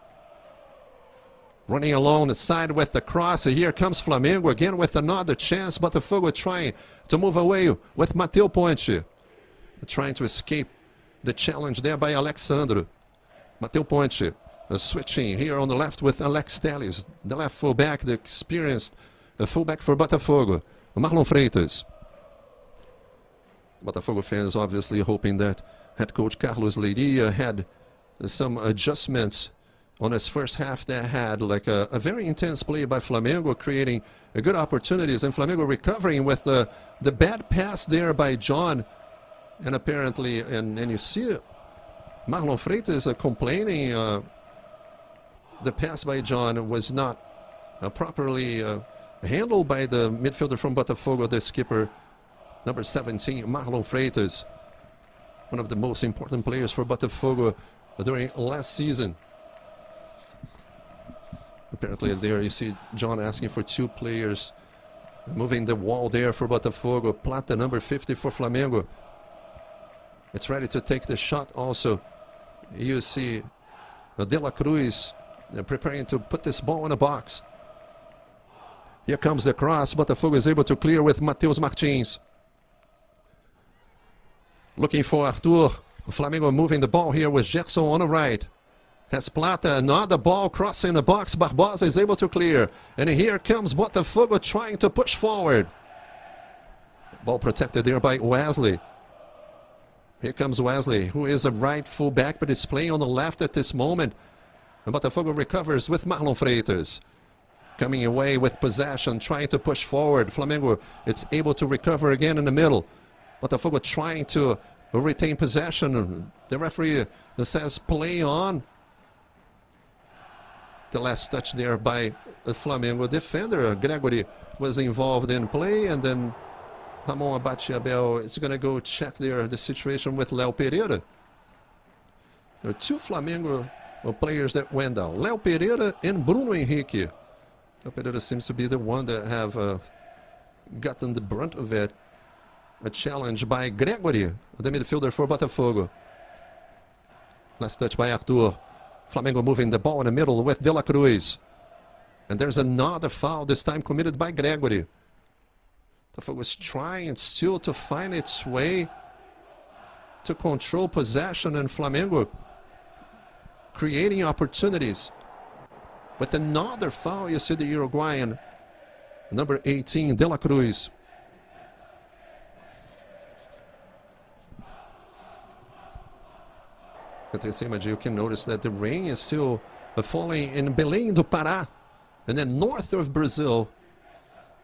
running along the side with the cross. Here comes Flamengo again with another chance. Botafogo trying to move away with Mateu Ponte. Trying to escape the challenge there by Alexandro. Mateu Ponte switching here on the left with Alex Telles. The left fullback, the experienced fullback for Botafogo. Marlon Freitas. Botafogo fans obviously hoping that head coach Carlos Leiria had some adjustments on his first half that had like a very intense play by Flamengo, creating good opportunities, and Flamengo recovering with the bad pass there by John. And apparently, and you see Marlon Freitas complaining the pass by John was not properly handled by the midfielder from Botafogo, the skipper, number 17, Marlon Freitas, one of the most important players for Botafogo during last season. Apparently there you see John asking for 2 players, moving the wall there for Botafogo. Plata, number 50 for Flamengo. It's ready to take the shot also. You see De La Cruz preparing to put this ball in the box. Here comes the cross. Botafogo is able to clear with Matheus Martins. Looking for Arthur. Flamengo moving the ball here with Gerson on the right. Has Plata, another ball crossing the box. Barbosa is able to clear. And here comes Botafogo trying to push forward. Ball protected there by Wesley. Here comes Wesley, who is a right fullback, but is playing on the left at this moment. And Botafogo recovers with Marlon Freitas. Coming away with possession, trying to push forward. Flamengo, it's able to recover again in the middle. Botafogo trying to retain possession. The referee says play on. The last touch there by the Flamengo defender. Gregory was involved in play, and then Ramon Abate Abel is going to go check there the situation with Léo Pereira. There are 2 Flamengo players that went down, Léo Pereira and Bruno Henrique. Léo Pereira seems to be the one that have gotten the brunt of it. A challenge by Gregory, the midfielder for Botafogo. Last touch by Arthur. Flamengo moving the ball in the middle with De La Cruz. And there's another foul, this time committed by Gregory. Botafogo was trying still to find its way to control possession, and Flamengo creating opportunities. With another foul, you see the Uruguayan, number 18, De La Cruz. At this image, you can notice that the rain is still falling in Belém do Pará, and then north of Brazil,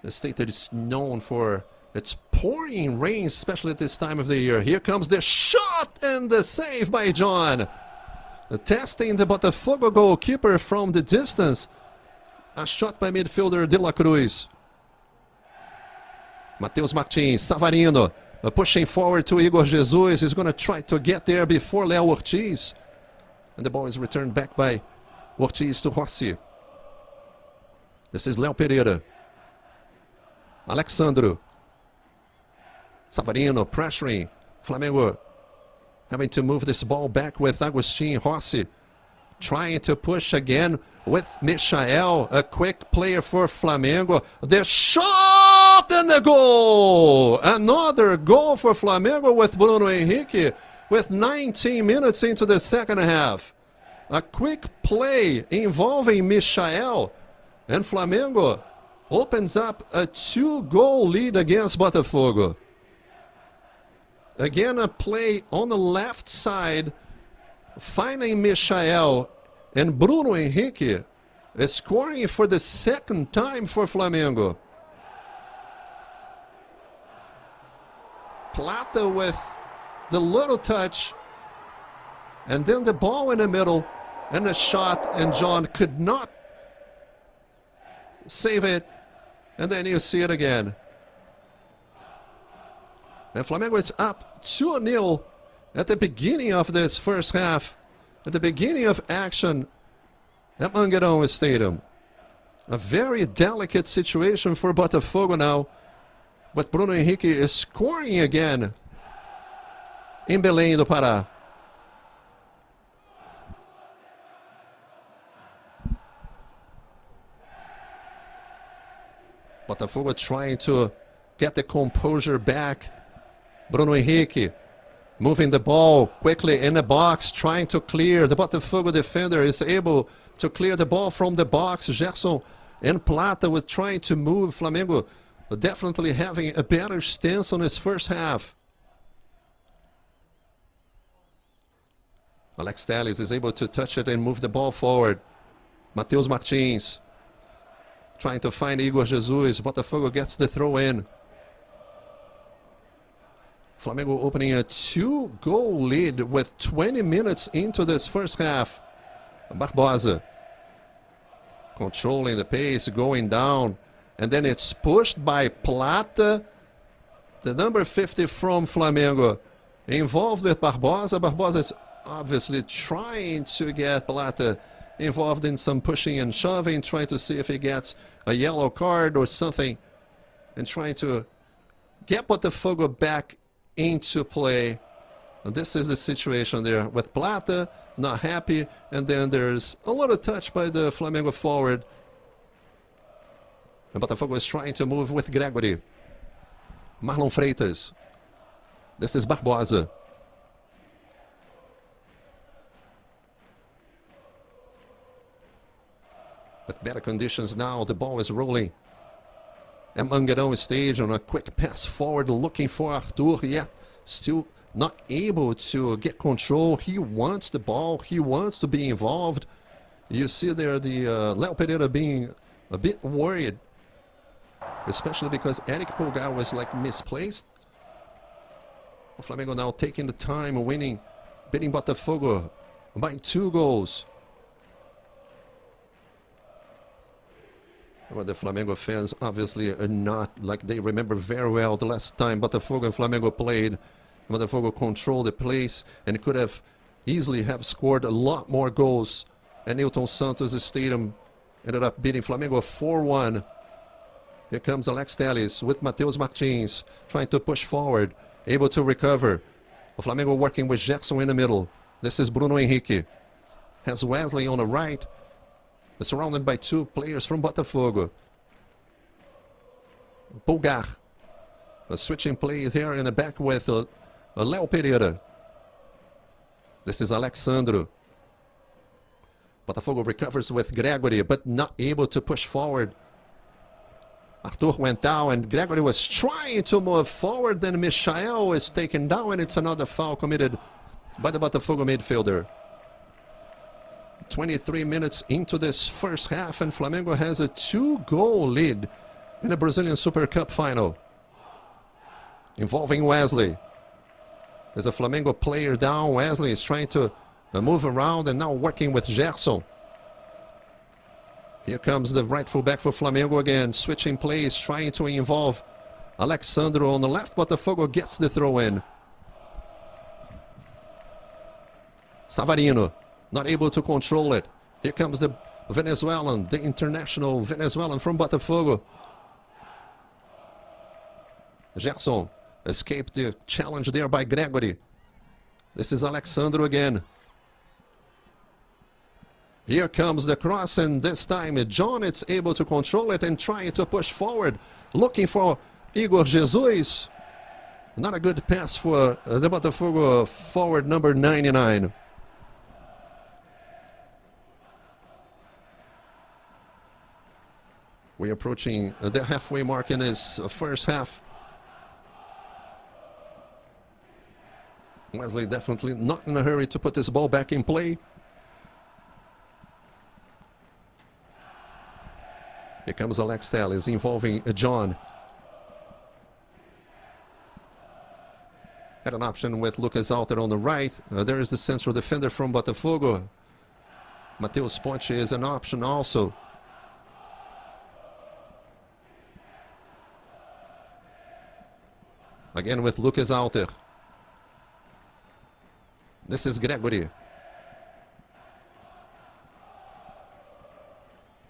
a state that is known for its pouring rain, especially at this time of the year. Here comes the shot and the save by John. Testing the Botafogo goalkeeper from the distance. A shot by midfielder De La Cruz. Matheus Martins, Savarino. Pushing forward to Igor Jesus. He's going to try to get there before Léo Ortiz. And the ball is returned back by Ortiz to Rossi. This is Léo Pereira. Alexandro. Savarino pressuring. Flamengo having to move this ball back with Agustin Rossi. Trying to push again with Michael. A quick player for Flamengo. The shot and the goal! Another goal for Flamengo with Bruno Henrique with 19 minutes into the second half. A quick play involving Michael, and Flamengo opens up a 2-goal lead against Botafogo. Again, a play on the left side, finding Michael, and Bruno Henrique is scoring for the second time for Flamengo. Plata with the little touch, and then the ball in the middle, and the shot, and John could not save it, and then you see it again. And Flamengo is up 2-0 at the beginning of this first half, at the beginning of action at Mangueirão Stadium. A very delicate situation for Botafogo now, but Bruno Henrique is scoring again in Belém do Pará. Botafogo trying to get the composure back. Bruno Henrique moving the ball quickly in the box, trying to clear. The Botafogo defender is able to clear the ball from the box. Gerson and Plata was trying to move. Flamengo definitely having a better stance on his first half. Alex Telles is able to touch it and move the ball forward. Matheus Martins trying to find Igor Jesus. Botafogo gets the throw in. Flamengo opening a 2-goal lead with 20 minutes into this first half. Barbosa controlling the pace, going down, and then it's pushed by Plata, the number 50 from Flamengo, involved with Barbosa. Barbosa is obviously trying to get Plata involved in some pushing and shoving, trying to see if he gets a yellow card or something, and trying to get Botafogo back into play. And this is the situation there with Plata not happy, and then there's a little touch by the Flamengo forward. And Botafogo is trying to move with Gregory. Marlon Freitas. This is Barbosa. But better conditions now, the ball is rolling. At Mangueirão Stadium, a quick pass forward, looking for Arthur, yet still not able to get control. He wants the ball, he wants to be involved. You see there the Léo Pereira being a bit worried, especially because Eric Pulgar was like misplaced. Flamengo now taking the time, winning, beating Botafogo by 2 goals. Well, the Flamengo fans obviously are not, like, they remember very well the last time Botafogo and Flamengo played. Botafogo controlled the place and could have easily have scored a lot more goals. And Newton Santos Stadium ended up beating Flamengo 4-1. Here comes Alex Telles with Matheus Martins trying to push forward, able to recover. Flamengo working with Gerson in the middle. This is Bruno Henrique. Has Wesley on the right. Surrounded by 2 players from Botafogo. Pulgar. A switching play there in the back with Léo Pereira. This is Alexandro. Botafogo recovers with Gregory, but not able to push forward. Arthur went down, and Gregory was trying to move forward. Then Michael is taken down, and it's another foul committed by the Botafogo midfielder. 23 minutes into this first half, and Flamengo has a 2-goal lead in the Brazilian Super Cup final. Involving Wesley. There's a Flamengo player down. Wesley is trying to move around and now working with Gerson. Here comes the right fullback for Flamengo again. Switching plays, trying to involve Alexandro on the left. Botafogo gets the throw in. Savarino. Not able to control it. Here comes the Venezuelan, the international Venezuelan from Botafogo. Gerson escaped the challenge there by Gregory. This is Alexandro again. Here comes the cross, and this time John is able to control it and trying to push forward. Looking for Igor Jesus. Not a good pass for the Botafogo forward number 99. We're approaching the halfway mark in his first half. Wesley definitely not in a hurry to put this ball back in play. Here comes Alex Telles involving John. Had an option with Lucas Alter on the right. There is the central defender from Botafogo. Matheus Ponte is an option also. Again with Lucas Alter. This is Gregory.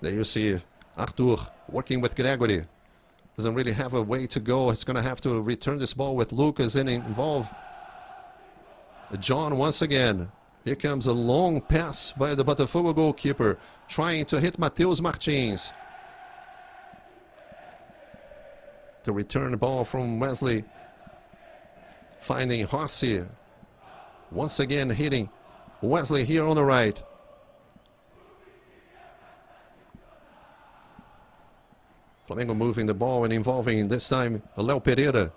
There you see Arthur working with Gregory. Doesn't really have a way to go. He's going to have to return this ball with Lucas and involve John once again. Here comes a long pass by the Botafogo goalkeeper, trying to hit Matheus Martins. The return ball from Wesley, finding Rossi. Once again hitting Wesley here on the right. Flamengo moving the ball and involving this time Léo Pereira,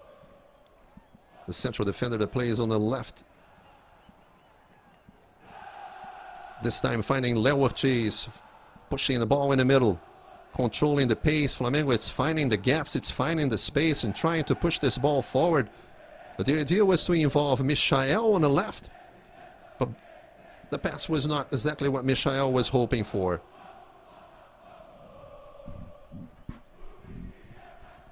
the central defender that plays on the left. This time finding Léo Ortiz, pushing the ball in the middle, controlling the pace. Flamengo, it's finding the gaps, it's finding the space and trying to push this ball forward. But the idea was to involve Michael on the left, but the pass was not exactly what Michael was hoping for.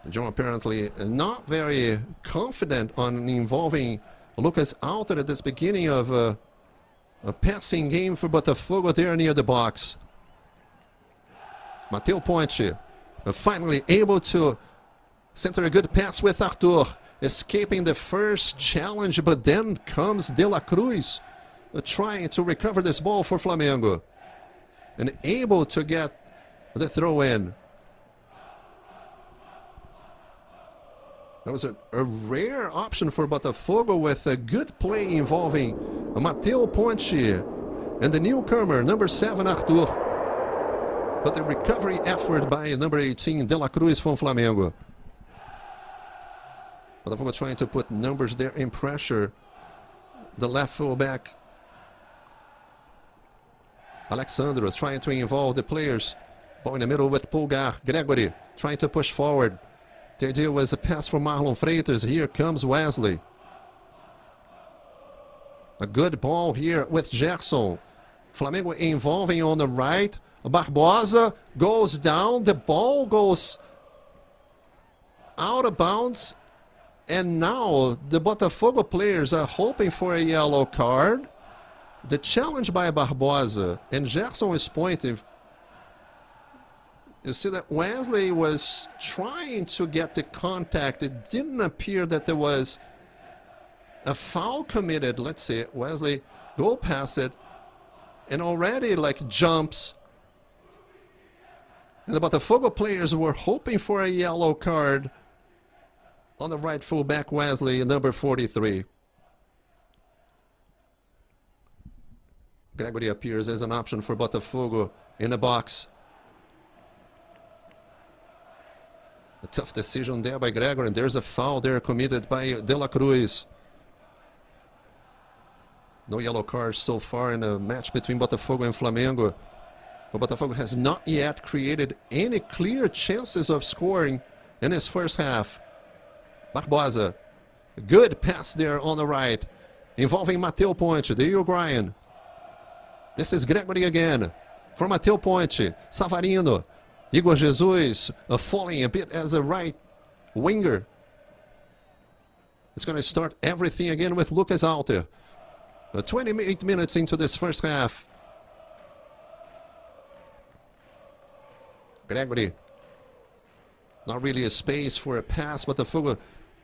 John apparently not very confident on involving Lucas Alter at this beginning of a passing game for Botafogo there near the box. Matheus Ponte finally able to center a good pass with Arthur, escaping the first challenge, but then comes De La Cruz trying to recover this ball for Flamengo and able to get the throw in. That was a rare option for Botafogo with a good play involving Matheus Ponte and the newcomer, number 7, Arthur. But the recovery effort by number 18, De La Cruz from Flamengo. Botafogo trying to put numbers there in pressure. The left fullback, Alexandro, trying to involve the players. Ball in the middle with Pulgar. Gregory trying to push forward. The idea was a pass from Marlon Freitas. Here comes Wesley. A good ball here with Gerson. Flamengo involving on the right. Barbosa goes down. The ball goes out of bounds. And now the Botafogo players are hoping for a yellow card. The challenge by Barbosa and Gerson is pointing. You see that Wesley was trying to get the contact. It didn't appear that there was a foul committed. Let's see, Wesley go past it and already like jumps. And the Botafogo players were hoping for a yellow card on the right fullback Wesley, number 43. Gregory appears as an option for Botafogo in the box. A tough decision there by Gregory, and there's a foul there committed by De La Cruz. No yellow cards so far in the match between Botafogo and Flamengo. But Botafogo has not yet created any clear chances of scoring in his first half. Barbosa, good pass there on the right, involving Matheus Ponte, the Uruguayan. This is Gregory again, for Matheus Ponte, Savarino. Igor Jesus falling a bit as a right winger. It's going to start everything again with Lucas Alter. 28 minutes into this first half. Gregory, not really a space for a pass, but Botafogo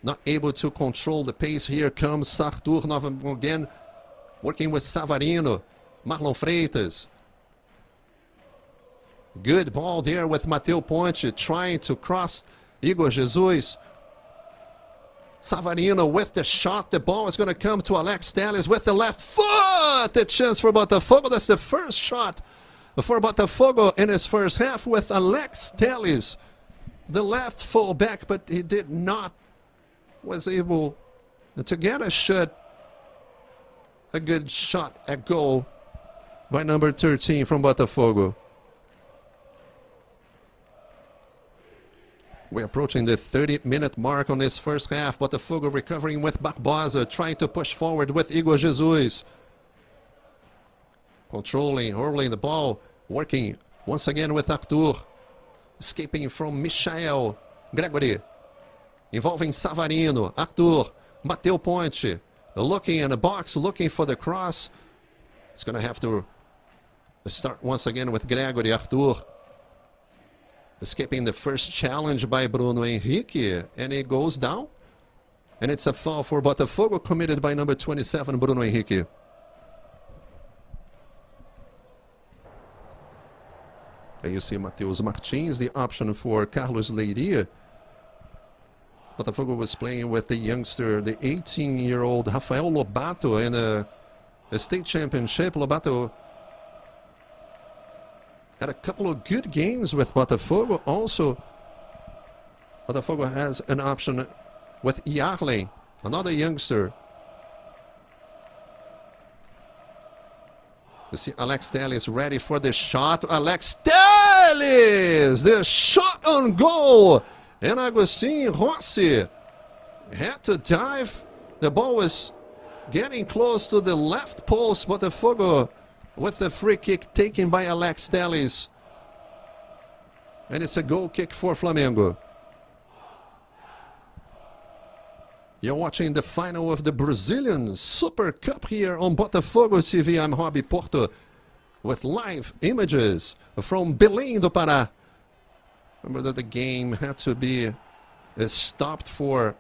not able to control the pace. Here comes Sartur again, working with Savarino, Marlon Freitas. Good ball there with Matheus Ponte, trying to cross Igor Jesus. Savarino with the shot. The ball is going to come to Alex Telles with the left foot. The chance for Botafogo. That's the first shot for Botafogo in his first half with Alex Telles, the left fullback, but he did not was able to get a shot a good shot at goal by number 13 from Botafogo. We're approaching the 30-minute mark on this first half. Botafogo recovering with Barbosa, trying to push forward with Igor Jesus. Controlling, hurling the ball, working once again with Arthur. Escaping from Michael. Gregory. Involving Savarino. Arthur. Bateu Ponte. Looking in the box, looking for the cross. It's going to have to start once again with Gregory. Arthur. Escaping the first challenge by Bruno Henrique. And it goes down. And it's a foul for Botafogo committed by number 27, Bruno Henrique. There you see Matheus Martins, the option for Carlos Leiria. Botafogo was playing with the youngster, the 18-year-old Rafael Lobato in a state championship. Lobato had a couple of good games with Botafogo. Also, Botafogo has an option with Yarley, another youngster. You see Alex Telles ready for the shot. Alex Telles! The shot on goal! And Agustin Rossi had to dive. The ball was getting close to the left post. Botafogo with the free kick taken by Alex Telles. And it's a goal kick for Flamengo. You're watching the final of the Brazilian Super Cup here on Botafogo TV. I'm Roby Porto with live images from Belém do Pará. Remember that the game had to be stopped for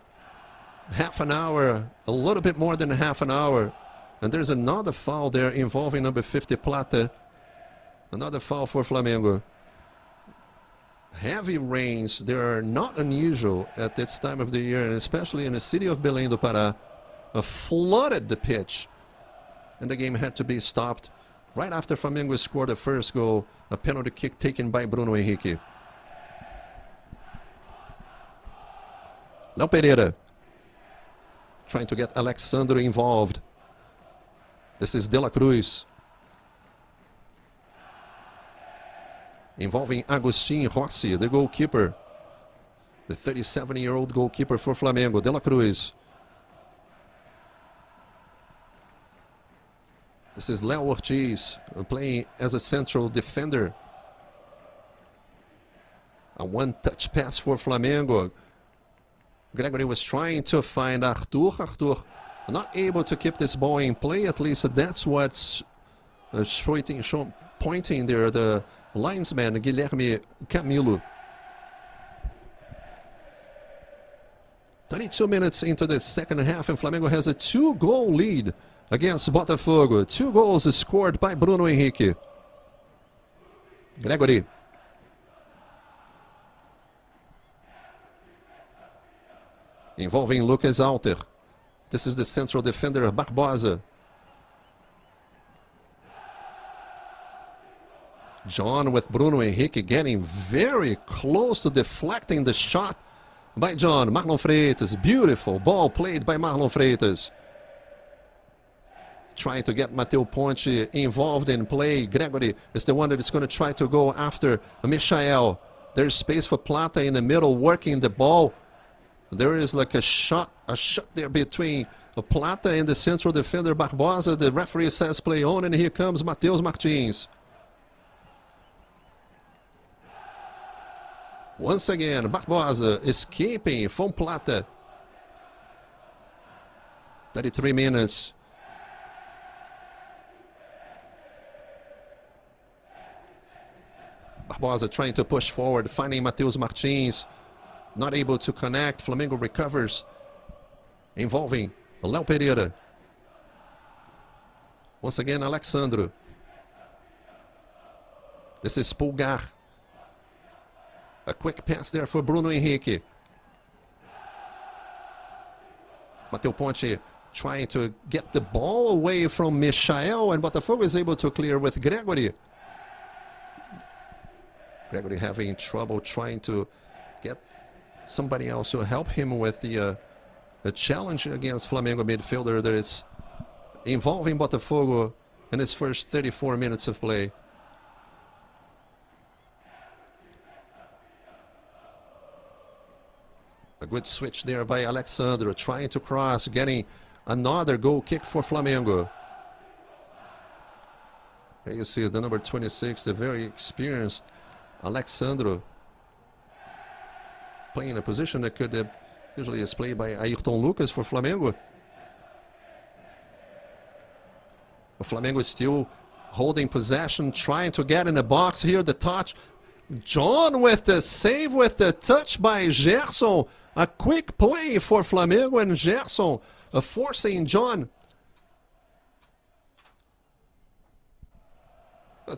half an hour, a little bit more than half an hour. And there's another foul there involving number 50, Plata. Another foul for Flamengo. Heavy rains, they are not unusual at this time of the year, and especially in the city of Belém do Pará. Flooded the pitch. And the game had to be stopped right after Flamengo scored the first goal. A penalty kick taken by Bruno Henrique. Léo Pereira trying to get Alexandre involved. This is De La Cruz. Involving Agustin Rossi, the goalkeeper. The 37-year-old goalkeeper for Flamengo, De La Cruz. This is Léo Ortiz playing as a central defender. A one-touch pass for Flamengo. Gregory was trying to find Arthur. Arthur not able to keep this ball in play. At least that's what's pointing there, the linesman, Guilherme Camilo. 32 minutes into the second half, and Flamengo has a 2-goal lead against Botafogo. 2 goals scored by Bruno Henrique. Gregory. Involving Lucas Alter. This is the central defender, Barbosa. John with Bruno Henrique getting very close to deflecting the shot by John. Marlon Freitas, beautiful ball played by Marlon Freitas. Trying to get Mateu Ponte involved in play. Gregory is the one that is going to try to go after Michael. There's space for Plata in the middle, working the ball. There is like a shot there between Plata and the central defender Barbosa. The referee says play on, and here comes Matheus Martins. Once again, Barbosa escaping from Plata. 33 minutes. Barbosa trying to push forward, finding Matheus Martins. Not able to connect. Flamengo recovers. Involving Léo Pereira. Once again, Alexandre. This is Pulgar. A quick pass there for Bruno Henrique. Mateu Ponte trying to get the ball away from Michael, and Botafogo is able to clear with Gregory. Gregory having trouble trying to get somebody else to help him with the challenge against Flamengo midfielder that is involving Botafogo in his first 34 minutes of play. A good switch there by Alexandro, trying to cross, getting another goal kick for Flamengo. Here you see the number 26, the very experienced Alexandro, playing a position that could usually is played by Ayrton Lucas for Flamengo. But Flamengo is still holding possession, trying to get in the box here. The touch. John with the save with the touch by Gerson. A quick play for Flamengo, and Gerson forcing John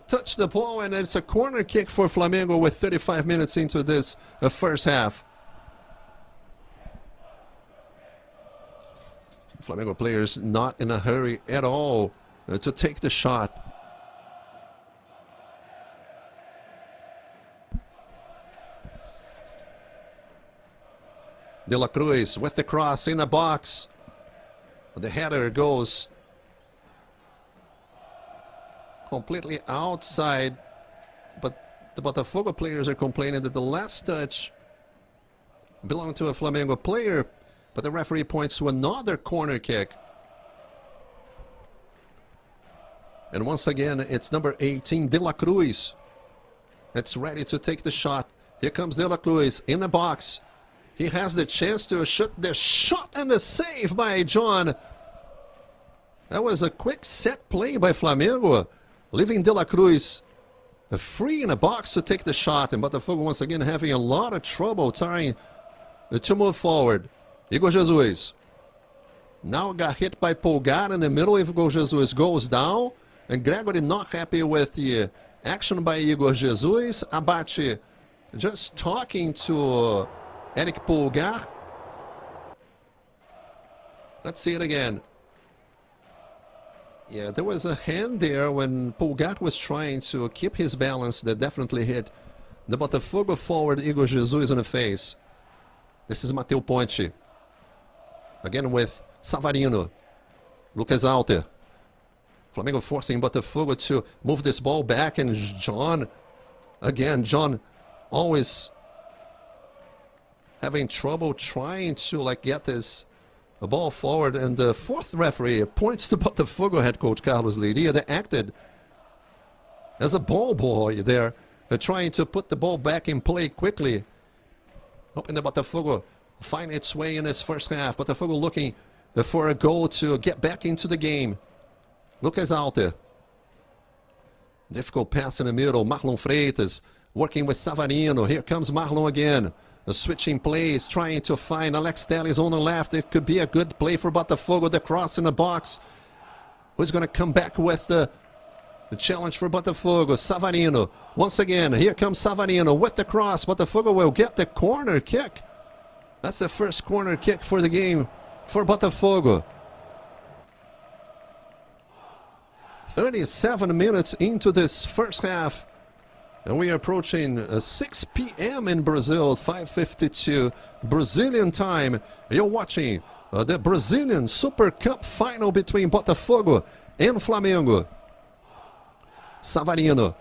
touch the ball, and it's a corner kick for Flamengo with 35 minutes into this first half. Flamengo players not in a hurry at all to take the shot. De La Cruz with the cross in the box. The header goes completely outside, but the Botafogo players are complaining that the last touch belonged to a Flamengo player, but the referee points to another corner kick. And once again, it's number 18, De La Cruz. It's ready to take the shot. Here comes De La Cruz in the box. He has the chance to shoot the shot, and the save by John. That was a quick set play by Flamengo, leaving De La Cruz free in the box to take the shot. And Botafogo once again having a lot of trouble trying to move forward. Igor Jesus now got hit by Pulgar in the middle. Igor Jesus goes down, and Gregory not happy with the action by Igor Jesus. Abate just talking to Eric Pulgar. Let's see it again. Yeah, there was a hand there when Pulgar was trying to keep his balance that definitely hit the Botafogo forward Igor Jesus in the face. This is Mateu Ponte. Again with Savarino. Lucas Alter. Flamengo forcing Botafogo to move this ball back, and John, again, John always having trouble trying to get this ball forward. And the fourth referee points to Botafogo head coach Carlos Leiria, that acted as a ball boy there, trying to put the ball back in play quickly, hoping the Botafogo find its way in this first half. Botafogo looking for a goal to get back into the game. Lucas Alter. Difficult pass in the middle. Marlon Freitas working with Savarino. Here comes Marlon again. Switching plays, trying to find Alex Telles on the left. It could be a good play for Botafogo. The cross in the box. Who's going to come back with the challenge for Botafogo? Savarino. Once again, here comes Savarino with the cross. Botafogo will get the corner kick. That's the first corner kick for the game for Botafogo. 37 minutes into this first half. And we are approaching 6 p.m. in Brazil, 5:52 Brazilian time. You're watching the Brazilian Super Cup final between Botafogo and Flamengo. Savarino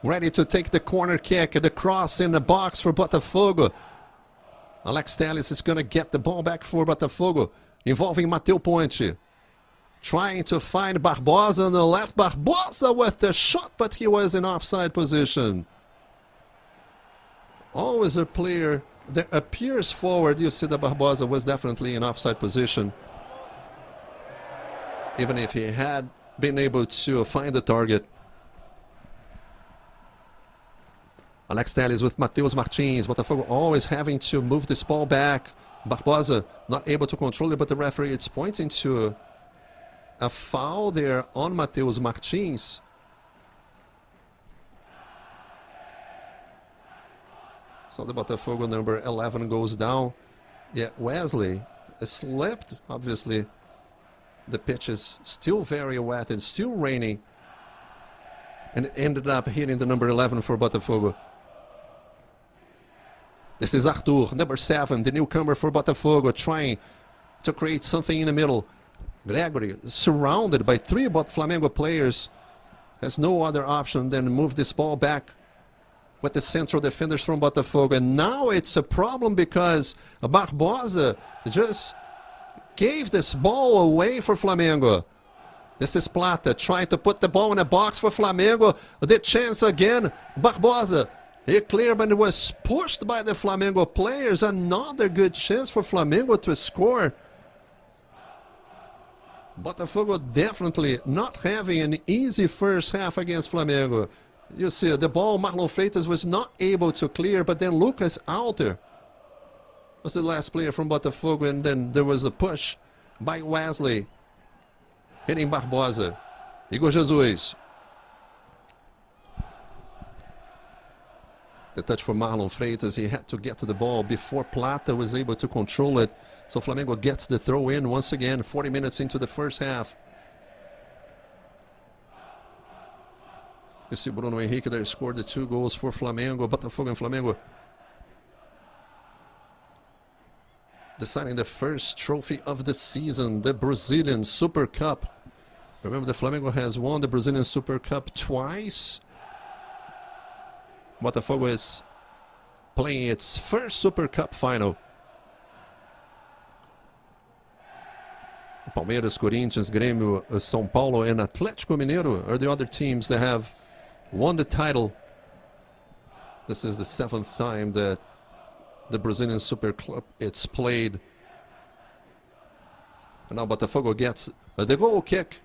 ready to take the corner kick, the cross in the box for Botafogo. Alex Telles is going to get the ball back for Botafogo, involving Mateu Ponte. Trying to find Barbosa on the left. Barbosa with the shot, but he was in offside position. Always a player that appears forward. You see that Barbosa was definitely in offside position, even if he had been able to find the target. Alex Telles with Matheus Martins. Botafogo always having to move this ball back. Barbosa not able to control it, but the referee is pointing to a foul there on Matheus Martins. So the Botafogo number 11 goes down. Yeah, Wesley slipped. Obviously, the pitch is still very wet and still raining. And it ended up hitting the number 11 for Botafogo. This is Arthur, number 7, the newcomer for Botafogo, trying to create something in the middle. Gregory, surrounded by 3 Flamengo players, has no other option than move this ball back with the central defenders from Botafogo. And now it's a problem because Barbosa just gave this ball away for Flamengo. This is Plata trying to put the ball in a box for Flamengo. The chance again. Barbosa. He cleared, but it was pushed by the Flamengo players. Another good chance for Flamengo to score. Botafogo definitely not having an easy first half against Flamengo. You see the ball, Marlon Freitas was not able to clear, but then Lucas Alter was the last player from Botafogo, and then there was a push by Wesley, hitting Barbosa. Igor Jesus. The touch for Marlon Freitas, he had to get to the ball before Plata was able to control it. So Flamengo gets the throw in once again, 40 minutes into the first half. You see Bruno Henrique there scored the 2 goals for Flamengo. Botafogo and Flamengo deciding the first trophy of the season, the Brazilian Super Cup. Remember, the Flamengo has won the Brazilian Super Cup twice. Botafogo is playing its first Super Cup final. Palmeiras, Corinthians, Grêmio, São Paulo, and Atlético Mineiro are the other teams that have won the title. This is the 7th time that the Brazilian Super Cup it's played. And now Botafogo gets the goal kick.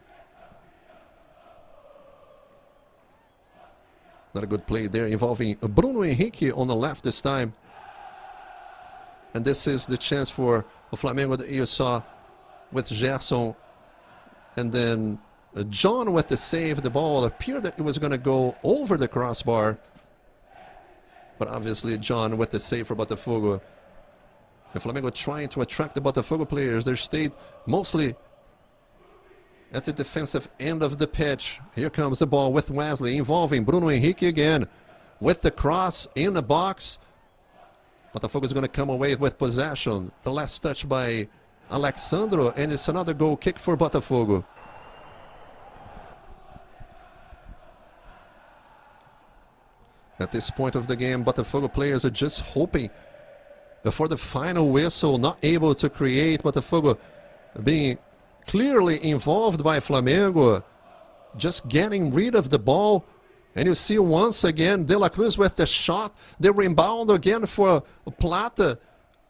Not a good play there involving Bruno Henrique on the left this time. And this is the chance for Flamengo that you saw with Gerson. And then John with the save. The ball appeared that it was going to go over the crossbar. But obviously John with the save for Botafogo. And Flamengo trying to attract the Botafogo players. They stayed mostly at the defensive end of the pitch. Here comes the ball with Wesley involving Bruno Henrique again. With the cross in the box. Botafogo is going to come away with possession. The last touch by Alexandro, and it's another goal kick for Botafogo. At this point of the game, Botafogo players are just hoping for the final whistle, not able to create. Botafogo being clearly involved by Flamengo, just getting rid of the ball. And you see once again De La Cruz with the shot, the rebound again for Plata.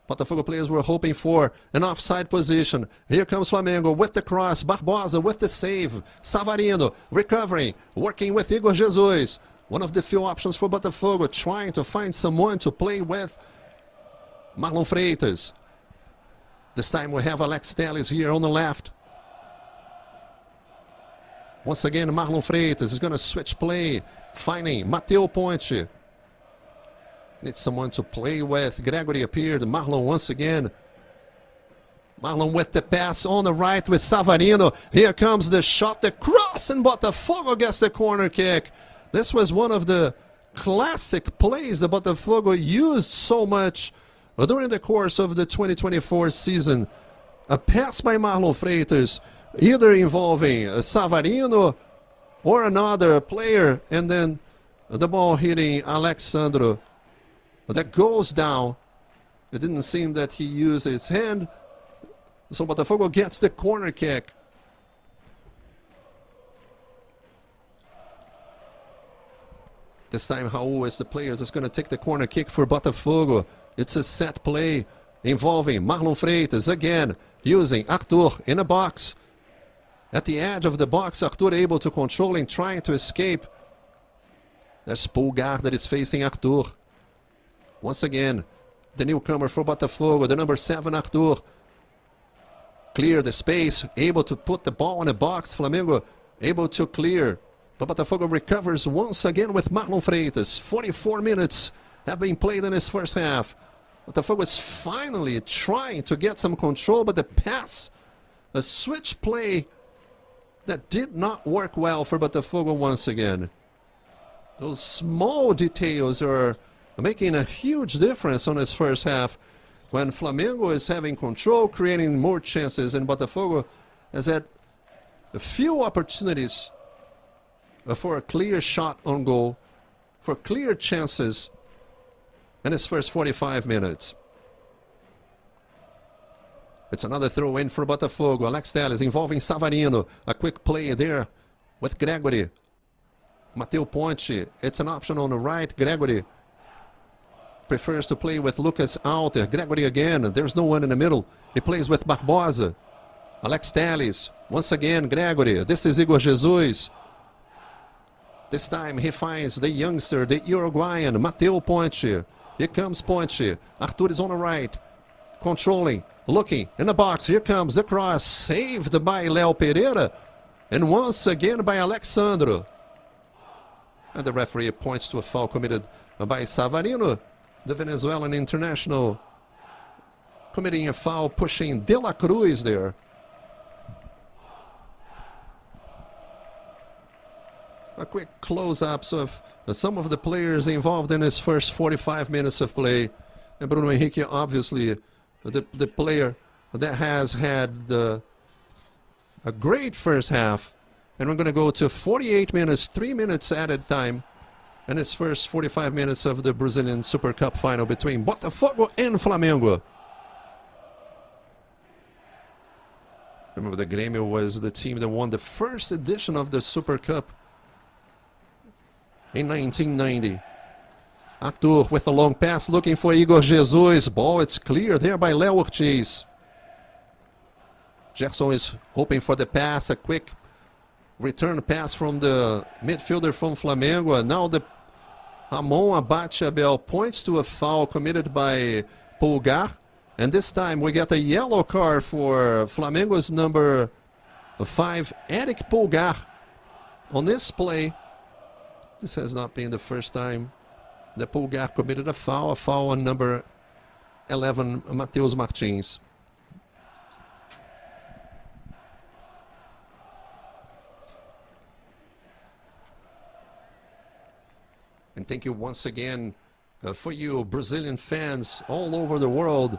Botafogo players were hoping for an offside position. Here comes Flamengo with the cross, Barbosa with the save, Savarino recovering, working with Igor Jesus. One of the few options for Botafogo, trying to find someone to play with. Marlon Freitas. This time we have Alex Telles here on the left. Once again, Marlon Freitas is going to switch play, finding Mateo Ponte. Needs someone to play with. Gregory appeared. Marlon once again. Marlon with the pass on the right with Savarino. Here comes the shot, the cross, and Botafogo gets the corner kick. This was one of the classic plays that Botafogo used so much during the course of the 2024 season. A pass by Marlon Freitas, either involving Savarino or another player, and then the ball hitting Alexandro. That goes down. It didn't seem that he used his hand. So Botafogo gets the corner kick. This time Raul is the player that's going to take the corner kick for Botafogo. It's a set play involving Marlon Freitas again, using Arthur in a box. At the edge of the box, Arthur able to control and trying to escape. There's Pulgar that is facing Arthur. Once again, the newcomer for Botafogo, the number 7, Arthur. Clear the space, able to put the ball in the box. Flamengo able to clear. But Botafogo recovers once again with Marlon Freitas. 44 minutes have been played in his first half. Botafogo is finally trying to get some control, but the pass, a switch play that did not work well for Botafogo once again. Those small details are making a huge difference on his first half when Flamengo is having control, creating more chances, and Botafogo has had a few opportunities for a clear shot on goal, for clear chances in his first 45 minutes. It's another throw in for Botafogo. Alex Telles involving Savarino. A quick play there with Gregory. Mateu Ponte. It's an option on the right. Gregory prefers to play with Lucas Alter. Gregory again. There's no one in the middle. He plays with Barbosa. Alex Telles. Once again, Gregory. This is Igor Jesus. This time he finds the youngster, the Uruguayan, Mateu Ponte. Here comes Ponte. Arthur is on the right. Controlling. Looking in the box. Here comes the cross. Saved by Léo Pereira. And once again by Alexandro. And the referee points to a foul committed by Savarino. The Venezuelan international committing a foul, pushing De La Cruz there. A quick close-ups of some of the players involved in his first 45 minutes of play. And Bruno Henrique, obviously, the player that has had a great first half. And we're going to go to 48 minutes, 3 minutes added time. And his first 45 minutes of the Brazilian Super Cup final between Botafogo and Flamengo. Remember, the Grêmio was the team that won the first edition of the Super Cup in 1990. Arthur with a long pass looking for Igor Jesus. Ball, it's clear there by Léo Ortiz. Gerson is hoping for the pass, a quick return pass from the midfielder from Flamengo. And now the Ramon Abate Abel points to a foul committed by Pulgar. And this time we get a yellow card for Flamengo's number 5, Eric Pulgar. On this play, this has not been the first time that Pulgar committed a foul on number 11, Matheus Martins. And thank you once again for you Brazilian fans all over the world,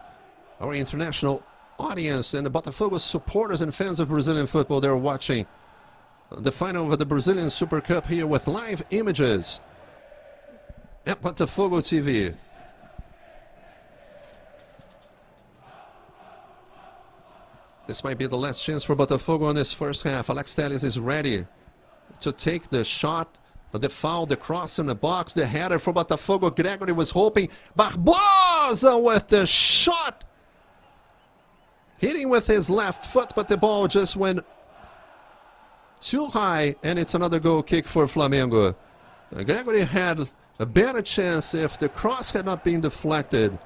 our international audience, and the Botafogo supporters and fans of Brazilian football. They're watching the final of the Brazilian Super Cup here with live images at Botafogo TV. This might be the last chance for Botafogo in this first half. Alex Telles is ready to take the shot. The foul, the cross in the box, the header for Botafogo. Gregory was hoping. Barbosa with the shot. Hitting with his left foot, but the ball just went too high, and it's another goal kick for Flamengo. Gregory had a better chance if the cross had not been deflected.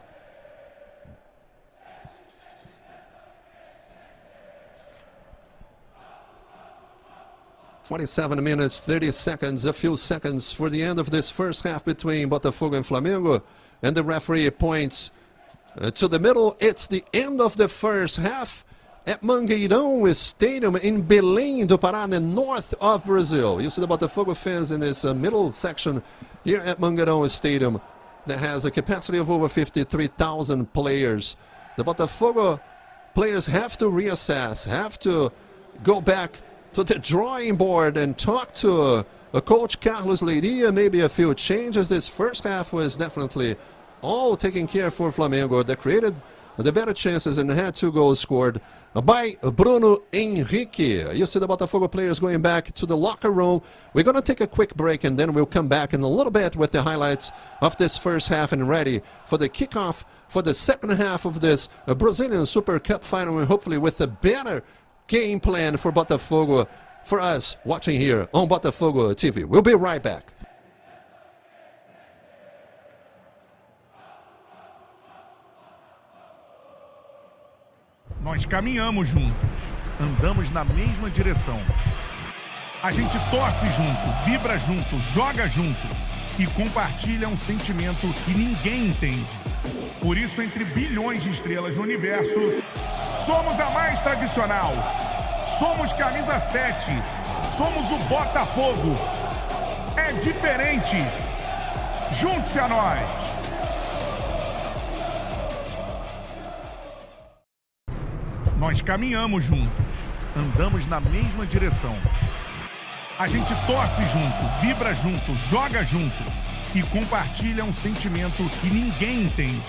"47 minutes, 30 seconds, a few seconds for the end of this first half between Botafogo and Flamengo. And the referee points to the middle. It's the end of the first half at Mangueirão Stadium in Belém do Pará, in the north of Brazil. You see the Botafogo fans in this middle section here at Mangueirão Stadium that has a capacity of over 53,000 players. The Botafogo players have to reassess, have to go back to the drawing board and talk to Coach Carlos Leiria, maybe a few changes. This first half was definitely all taken care for Flamengo. They created the better chances and had 2 goals scored by Bruno Henrique. You see the Botafogo players going back to the locker room. We're going to take a quick break, and then we'll come back in a little bit with the highlights of this first half and ready for the kickoff for the second half of this Brazilian Super Cup final, and hopefully with a better game plan for Botafogo for us watching here on Botafogo TV. We'll be right back. Nós caminhamos juntos, andamos na mesma direção. A gente torce junto, vibra junto, joga junto e compartilha um sentimento que ninguém entende. Por isso, entre bilhões de estrelas no universo, somos a mais tradicional. Somos camisa 7. Somos o Botafogo. É diferente. Junte-se a nós. Nós caminhamos juntos, andamos na mesma direção. A gente torce junto, vibra junto, joga junto e compartilha um sentimento que ninguém entende.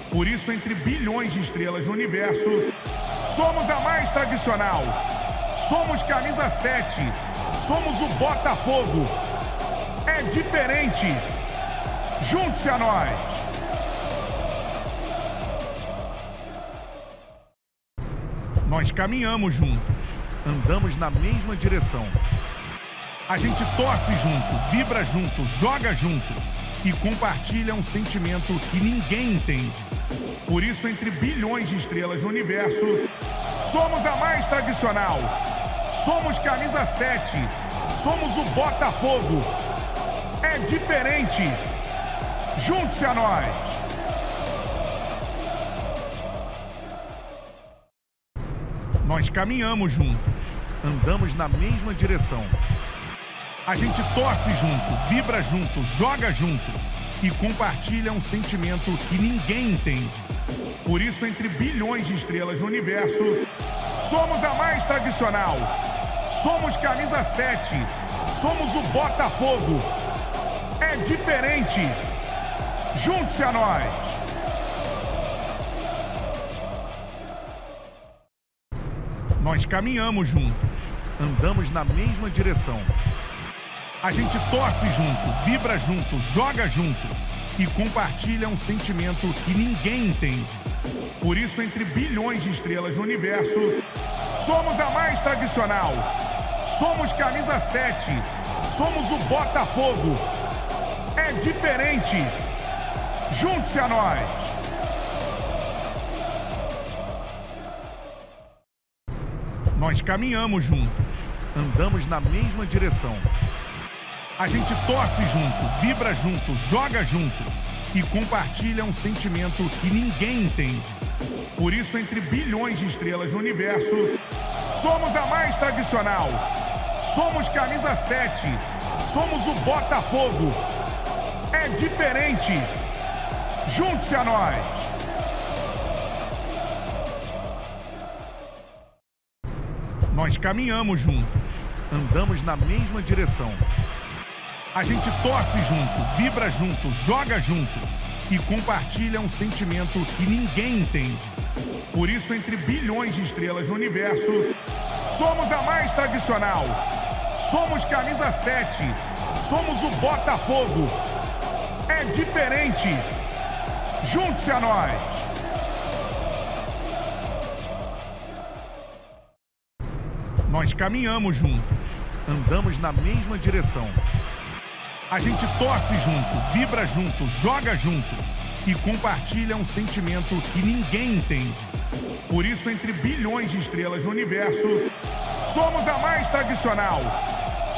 Por isso, entre bilhões de estrelas no universo, somos a mais tradicional. Somos camisa 7. Somos o Botafogo. É diferente. Junte-se a nós. Nós caminhamos juntos, andamos na mesma direção. A gente torce junto, vibra junto, joga junto e compartilha um sentimento que ninguém entende. Por isso, entre bilhões de estrelas no universo, somos a mais tradicional. Somos camisa 7. Somos o Botafogo. É diferente. Junte-se a nós. Nós caminhamos juntos, andamos na mesma direção. A gente torce junto, vibra junto, joga junto e compartilha um sentimento que ninguém entende. Por isso, entre bilhões de estrelas no universo, somos a mais tradicional. Somos camisa 7. Somos o Botafogo. É diferente. Junte-se a nós. Nós caminhamos juntos, andamos na mesma direção. A gente torce junto, vibra junto, joga junto e compartilha um sentimento que ninguém entende. Por isso, entre bilhões de estrelas no universo, somos a mais tradicional. Somos camisa 7. Somos o Botafogo. É diferente. Junte-se a nós. Nós caminhamos juntos, andamos na mesma direção. A gente torce junto, vibra junto, joga junto e compartilha um sentimento que ninguém entende. Por isso, entre bilhões de estrelas no universo, somos a mais tradicional. Somos camisa 7. Somos o Botafogo. É diferente. Junte-se a nós. Nós caminhamos juntos, andamos na mesma direção. A gente torce junto, vibra junto, joga junto e compartilha um sentimento que ninguém entende. Por isso, entre bilhões de estrelas no universo, somos a mais tradicional. Somos camisa 7. Somos o Botafogo. É diferente. Junte-se a nós. Nós caminhamos juntos, andamos na mesma direção. A gente torce junto, vibra junto, joga junto e compartilha um sentimento que ninguém entende. Por isso, entre bilhões de estrelas no universo, somos a mais tradicional.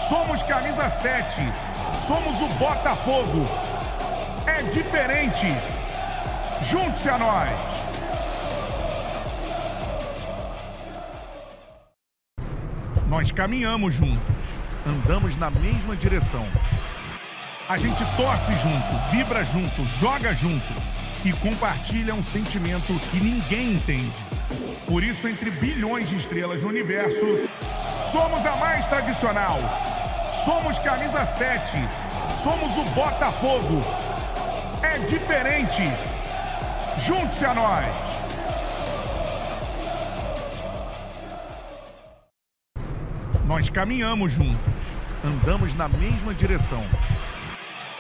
Somos camisa 7. Somos o Botafogo. É diferente. Junte-se a nós. Nós caminhamos juntos, andamos na mesma direção. A gente torce junto, vibra junto, joga junto e compartilha um sentimento que ninguém entende. Por isso, entre bilhões de estrelas no universo, somos a mais tradicional. Somos camisa 7. Somos o Botafogo. É diferente. Junte-se a nós. Nós caminhamos juntos, andamos na mesma direção.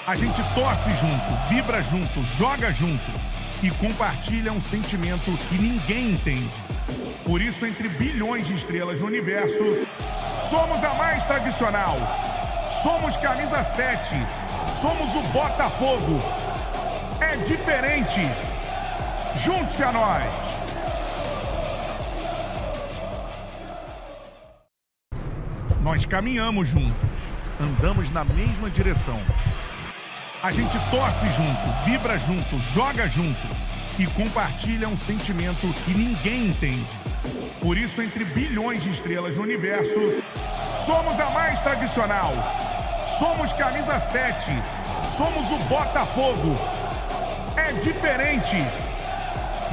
A gente torce junto, vibra junto, joga junto e compartilha um sentimento que ninguém entende. Por isso, entre bilhões de estrelas no universo, somos a mais tradicional. Somos camisa 7. Somos o Botafogo. É diferente. Junte-se a nós. Nós caminhamos juntos, andamos na mesma direção. A gente torce junto, vibra junto, joga junto e compartilha um sentimento que ninguém entende. Por isso, entre bilhões de estrelas no universo, somos a mais tradicional. Somos camisa 7. Somos o Botafogo. É diferente.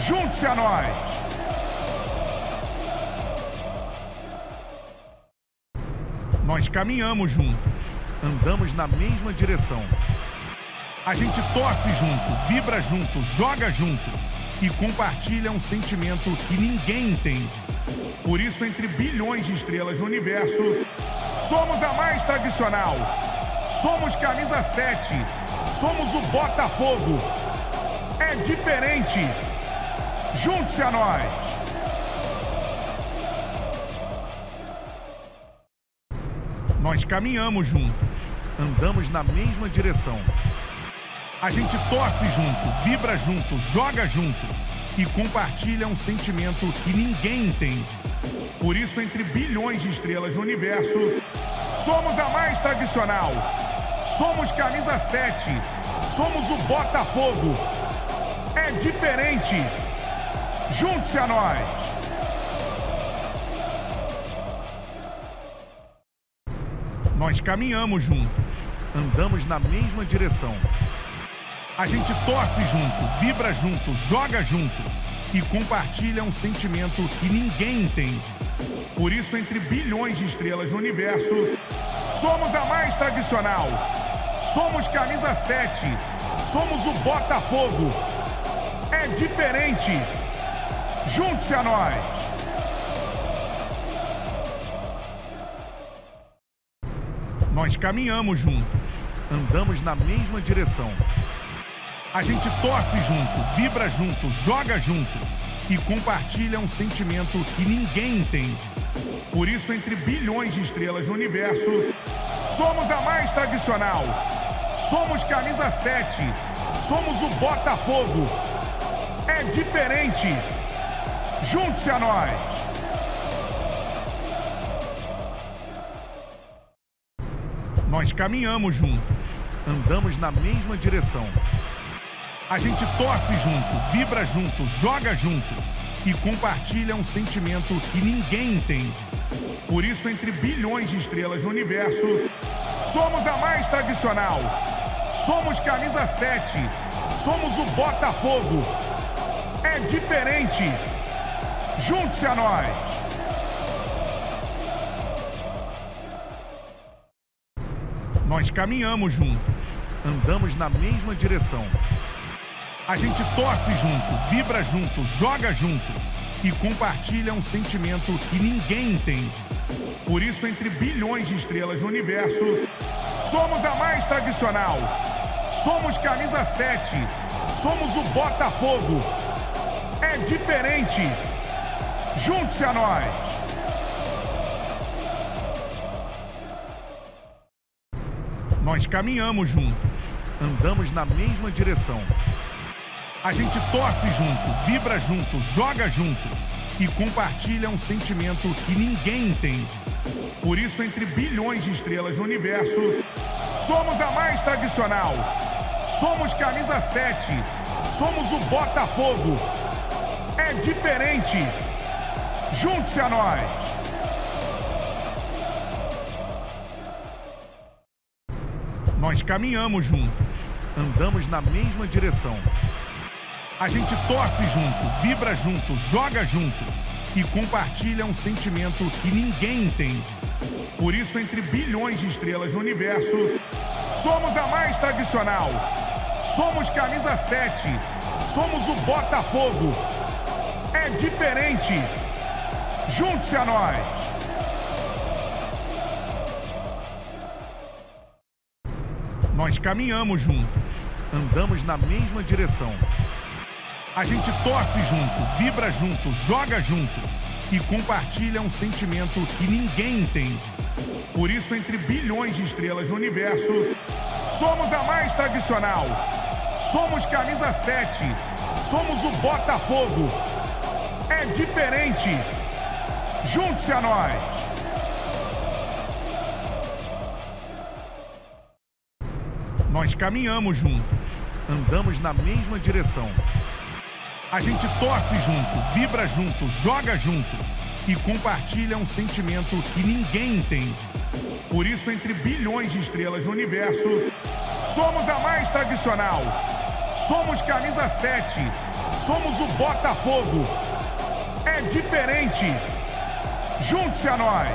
Junte-se a nós. Nós caminhamos juntos, andamos na mesma direção. A gente torce junto, vibra junto, joga junto e compartilha um sentimento que ninguém entende. Por isso, entre bilhões de estrelas no universo, somos a mais tradicional. Somos camisa 7. Somos o Botafogo. É diferente. Junte-se a nós. Nós caminhamos juntos, andamos na mesma direção. A gente torce junto, vibra junto, joga junto e compartilha um sentimento que ninguém entende. Por isso, entre bilhões de estrelas no universo, somos a mais tradicional. Somos camisa 7. Somos o Botafogo. É diferente. Junte-se a nós. Nós caminhamos juntos, andamos na mesma direção. A gente torce junto, vibra junto, joga junto e compartilha um sentimento que ninguém entende. Por isso, entre bilhões de estrelas no universo, somos a mais tradicional. Somos camisa 7. Somos o Botafogo. É diferente. Junte-se a nós. Nós caminhamos juntos, andamos na mesma direção. A gente torce junto, vibra junto, joga junto e compartilha um sentimento que ninguém entende. Por isso, entre bilhões de estrelas no universo, somos a mais tradicional. Somos camisa 7. Somos o Botafogo. É diferente. Junte-se a nós. Nós caminhamos juntos, andamos na mesma direção. A gente torce junto, vibra junto, joga junto e compartilha um sentimento que ninguém entende. Por isso, entre bilhões de estrelas no universo, somos a mais tradicional. Somos camisa 7. Somos o Botafogo. É diferente. Junte-se a nós. Nós caminhamos juntos, andamos na mesma direção. A gente torce junto, vibra junto, joga junto e compartilha um sentimento que ninguém entende. Por isso, entre bilhões de estrelas no universo, somos a mais tradicional. Somos camisa 7. Somos o Botafogo. É diferente. Junte-se a nós. Nós caminhamos juntos, andamos na mesma direção. A gente torce junto, vibra junto, joga junto e compartilha um sentimento que ninguém entende. Por isso, entre bilhões de estrelas no universo, somos a mais tradicional. Somos camisa 7. Somos o Botafogo. É diferente. Junte-se a nós. Nós caminhamos juntos, andamos na mesma direção. A gente torce junto, vibra junto, joga junto e compartilha um sentimento que ninguém entende. Por isso, entre bilhões de estrelas no universo, somos a mais tradicional. Somos camisa 7. Somos o Botafogo. É diferente. Junte-se a nós. Nós caminhamos juntos, andamos na mesma direção. A gente torce junto, vibra junto, joga junto e compartilha um sentimento que ninguém entende. Por isso, entre bilhões de estrelas no universo, somos a mais tradicional. Somos camisa 7. Somos o Botafogo. É diferente. Junte-se a nós. Nós caminhamos juntos, andamos na mesma direção. A gente torce junto, vibra junto, joga junto e compartilha um sentimento que ninguém entende. Por isso, entre bilhões de estrelas no universo, somos a mais tradicional. Somos camisa 7. Somos o Botafogo. É diferente. Junte-se a nós.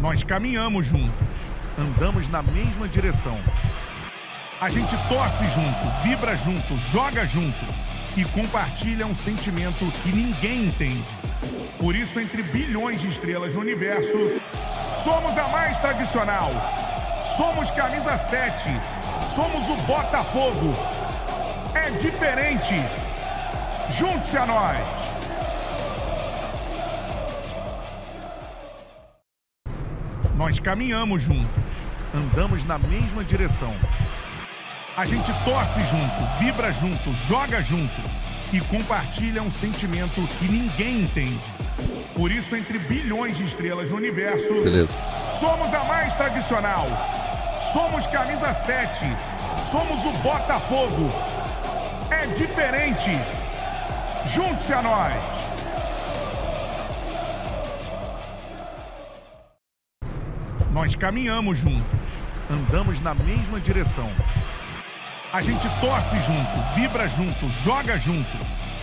Nós caminhamos juntos, andamos na mesma direção. A gente torce junto, vibra junto, joga junto e compartilha um sentimento que ninguém entende. Por isso, entre bilhões de estrelas no universo, somos a mais tradicional. Somos camisa 7. Somos o Botafogo. É diferente. Junte-se a nós. Nós caminhamos juntos, andamos na mesma direção. A gente torce junto, vibra junto, joga junto e compartilha um sentimento que ninguém entende. Por isso, entre bilhões de estrelas no universo, somos a mais tradicional. Somos camisa 7. Somos o Botafogo. É diferente. Junte-se a nós. Nós caminhamos juntos, andamos na mesma direção. A gente torce junto, vibra junto, joga junto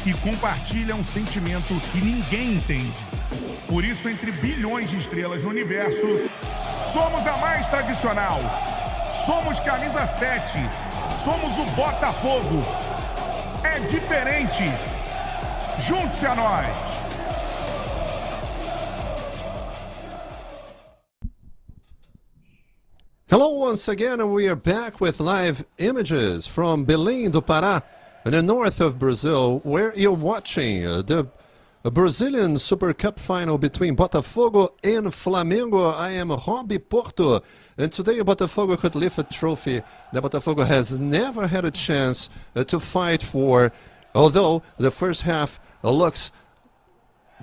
e compartilha um sentimento que ninguém entende. Por isso, entre bilhões de estrelas no universo, somos a mais tradicional. Somos camisa 7. Somos o Botafogo. É diferente. Junte-se a nós. Hello once again, and we are back with live images from Belém do Pará, in the north of Brazil, where you're watching the Brazilian Super Cup final between Botafogo and Flamengo. I am Roby Porto, and today Botafogo could lift a trophy that Botafogo has never had a chance to fight for, although the first half looks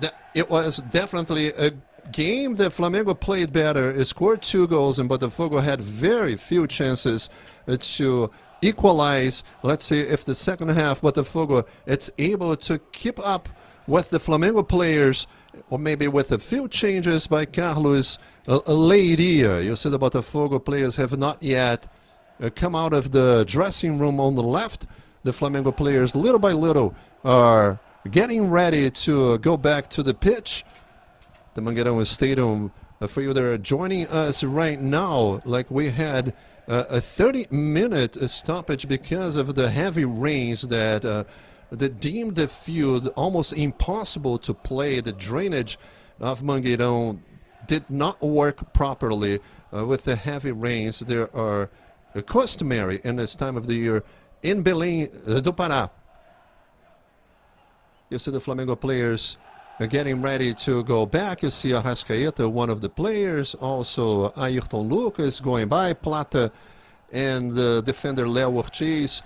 that it was definitely a game that Flamengo played better, scored 2 goals, and Botafogo had very few chances to equalize. Let's see if the second half Botafogo it's able to keep up with the Flamengo players, or maybe with a few changes by Carlos Leiria. You see the Botafogo players have not yet come out of the dressing room on the left. The Flamengo players, little by little, are getting ready to go back to the pitch. The Mangueirão Stadium, for you that are joining us right now, like we had a 30-minute stoppage because of the heavy rains that deemed the field almost impossible to play. The drainage of Mangueirão did not work properly with the heavy rains. There are customary in this time of the year in Belém do Pará. You see the Flamengo players getting ready to go back. You see Arrascaeta, one of the players, also Ayrton Lucas going by, Plata and the defender Leo Ortiz.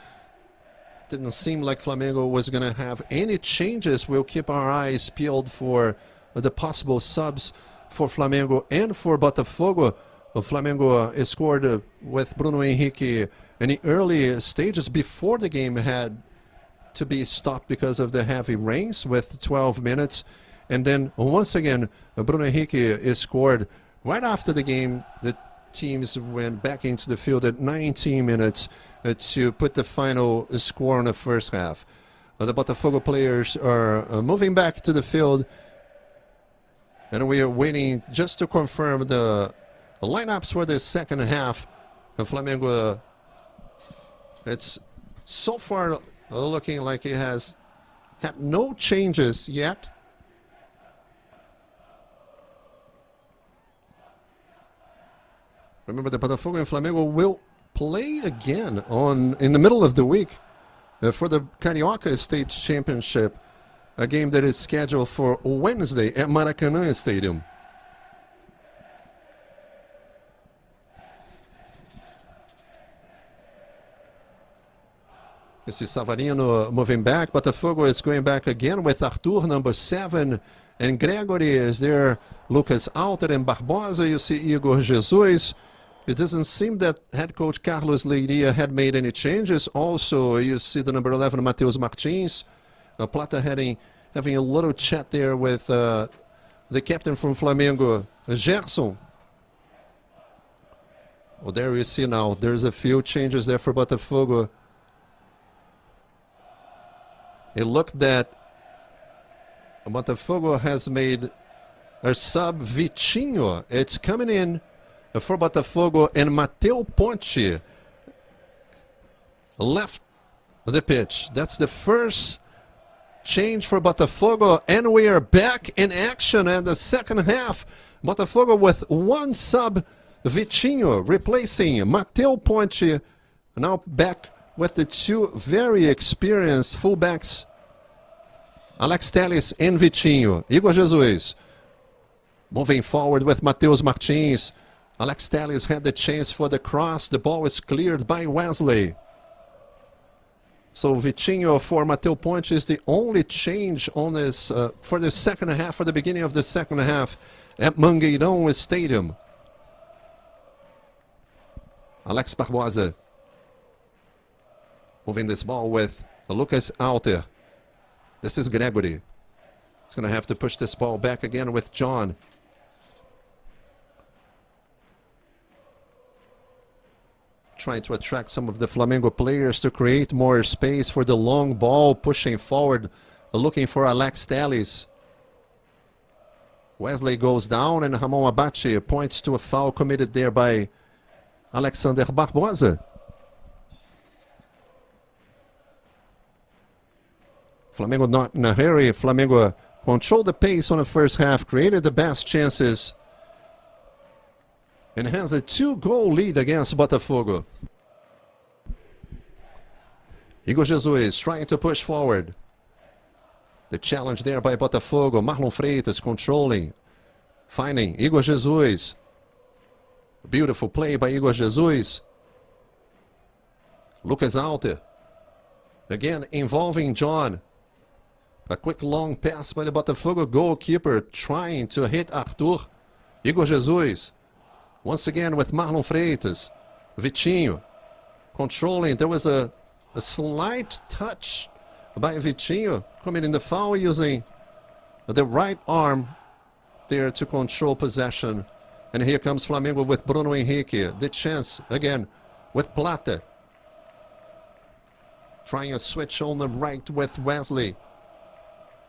Didn't seem like Flamengo was going to have any changes. We'll keep our eyes peeled for the possible subs for Flamengo and for Botafogo. Flamengo scored with Bruno Henrique in the early stages before the game had to be stopped because of the heavy rains with 12 minutes. And then once again, Bruno Henrique scored right after the game. The teams went back into the field at 19 minutes to put the final score on the first half. The Botafogo players are moving back to the field, and we are waiting just to confirm the lineups for the second half. Flamengo, it's so far looking like it has had no changes yet. Remember, the Botafogo and Flamengo will play again in the middle of the week for the Carioca State Championship, a game that is scheduled for Wednesday at Maracanã Stadium. You see Savarino moving back. Botafogo is going back again with Arthur, number 7, and Gregory is there. Lucas Alter and Barbosa. You see Igor Jesus. It doesn't seem that head coach Carlos Leiria had made any changes. Also, you see the number 11, Mateus Martins. Plata having a little chat there with the captain from Flamengo, Gerson. Well, there you see now, there's a few changes there for Botafogo. It looked that Botafogo has made Our sub Vitinho, it's coming in for Botafogo, and Mateu Ponte left the pitch. That's the first change for Botafogo, and we are back in action in the second half. Botafogo with one sub, Vitinho, replacing Mateu Ponte. Now back with the two very experienced fullbacks, Alex Telles and Vitinho. Igor Jesus moving forward with Matheus Martins. Alex Telles had the chance for the cross. The ball is cleared by Wesley. So Vitinho for Mateu Ponte is the only change on this for the second half, for the beginning of the second half at Mangueirão Stadium. Alex Barbosa moving this ball with Lucas Alter. This is Gregory. He's going to have to push this ball back again with John. Trying to attract some of the Flamengo players to create more space for the long ball, pushing forward, looking for Alex Telles. Wesley goes down, and Ramon Abate points to a foul committed there by Alexander Barbosa. Flamengo not in a hurry. Flamengo controlled the pace on the first half, created the best chances, and has a 2-goal lead against Botafogo. Igor Jesus trying to push forward. The challenge there by Botafogo. Marlon Freitas controlling, finding Igor Jesus. Beautiful play by Igor Jesus. Lucas Alter. Again involving John. A quick long pass by the Botafogo goalkeeper trying to hit Arthur. Igor Jesus. Once again with Marlon Freitas. Vitinho controlling. There was a slight touch by Vitinho, committing the foul using the right arm there to control possession. And here comes Flamengo with Bruno Henrique. The chance again with Plata. Trying a switch on the right with Wesley.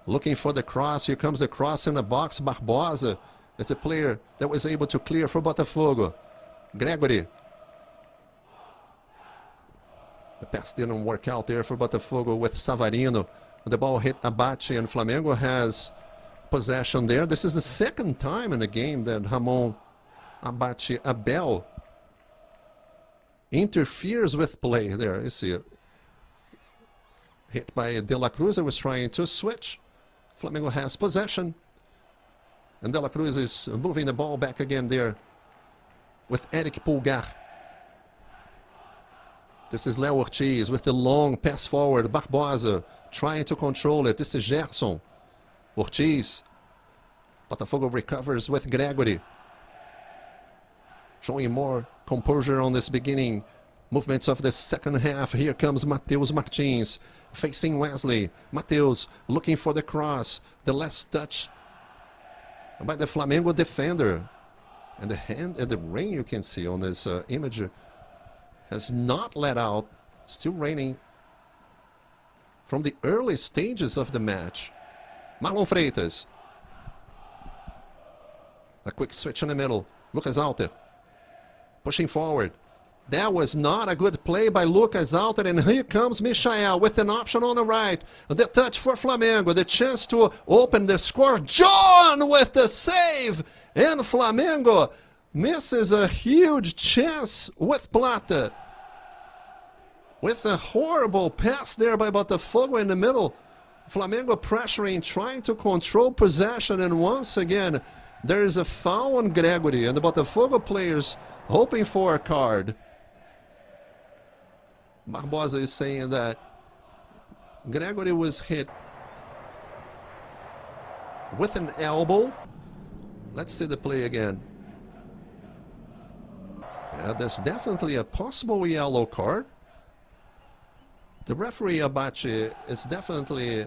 Looking for the cross. Here comes the cross in the box. Barbosa. It's a player that was able to clear for Botafogo. Gregory. The pass didn't work out there for Botafogo with Savarino. The ball hit Abate, and Flamengo has possession there. This is the second time in the game that Ramon Abate Abel interferes with play there. You see it. Hit by De La Cruz. I was trying to switch. Flamengo has possession. And De La Cruz is moving the ball back again there with Eric Pulgar. This is Leo Ortiz with the long pass forward. Barbosa trying to control it. This is Gerson. Ortiz. Botafogo recovers with Gregory. Showing more composure on this beginning movements of the second half. Here comes Matheus Martins facing Wesley. Matheus looking for the cross. The last touch by the Flamengo defender. And the hand and the rain you can see on this image has not let out. Still raining from the early stages of the match. Marlon Freitas. A quick switch in the middle. Lucas Alter pushing forward. That was not a good play by Lucas Alter, and here comes Michael with an option on the right. The touch for Flamengo, the chance to open the score. John with the save, and Flamengo misses a huge chance with Plata. With a horrible pass there by Botafogo in the middle. Flamengo pressuring, trying to control possession, and once again, there is a foul on Gregory, and the Botafogo players hoping for a card. Barbosa is saying that Gregory was hit with an elbow. Let's see the play again. Yeah, there's definitely a possible yellow card. The referee Abate is definitely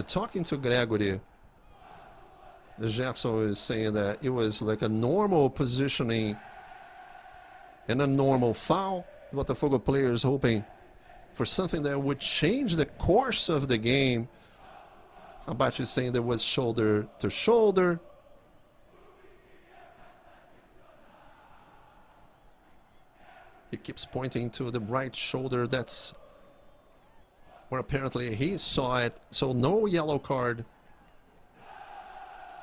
talking to Gregory. Gerson is saying that it was like a normal positioning and a normal foul. The Botafogo players hoping for something that would change the course of the game. Abate is saying there was shoulder to shoulder. He keeps pointing to the right shoulder. That's where apparently he saw it. So no yellow card.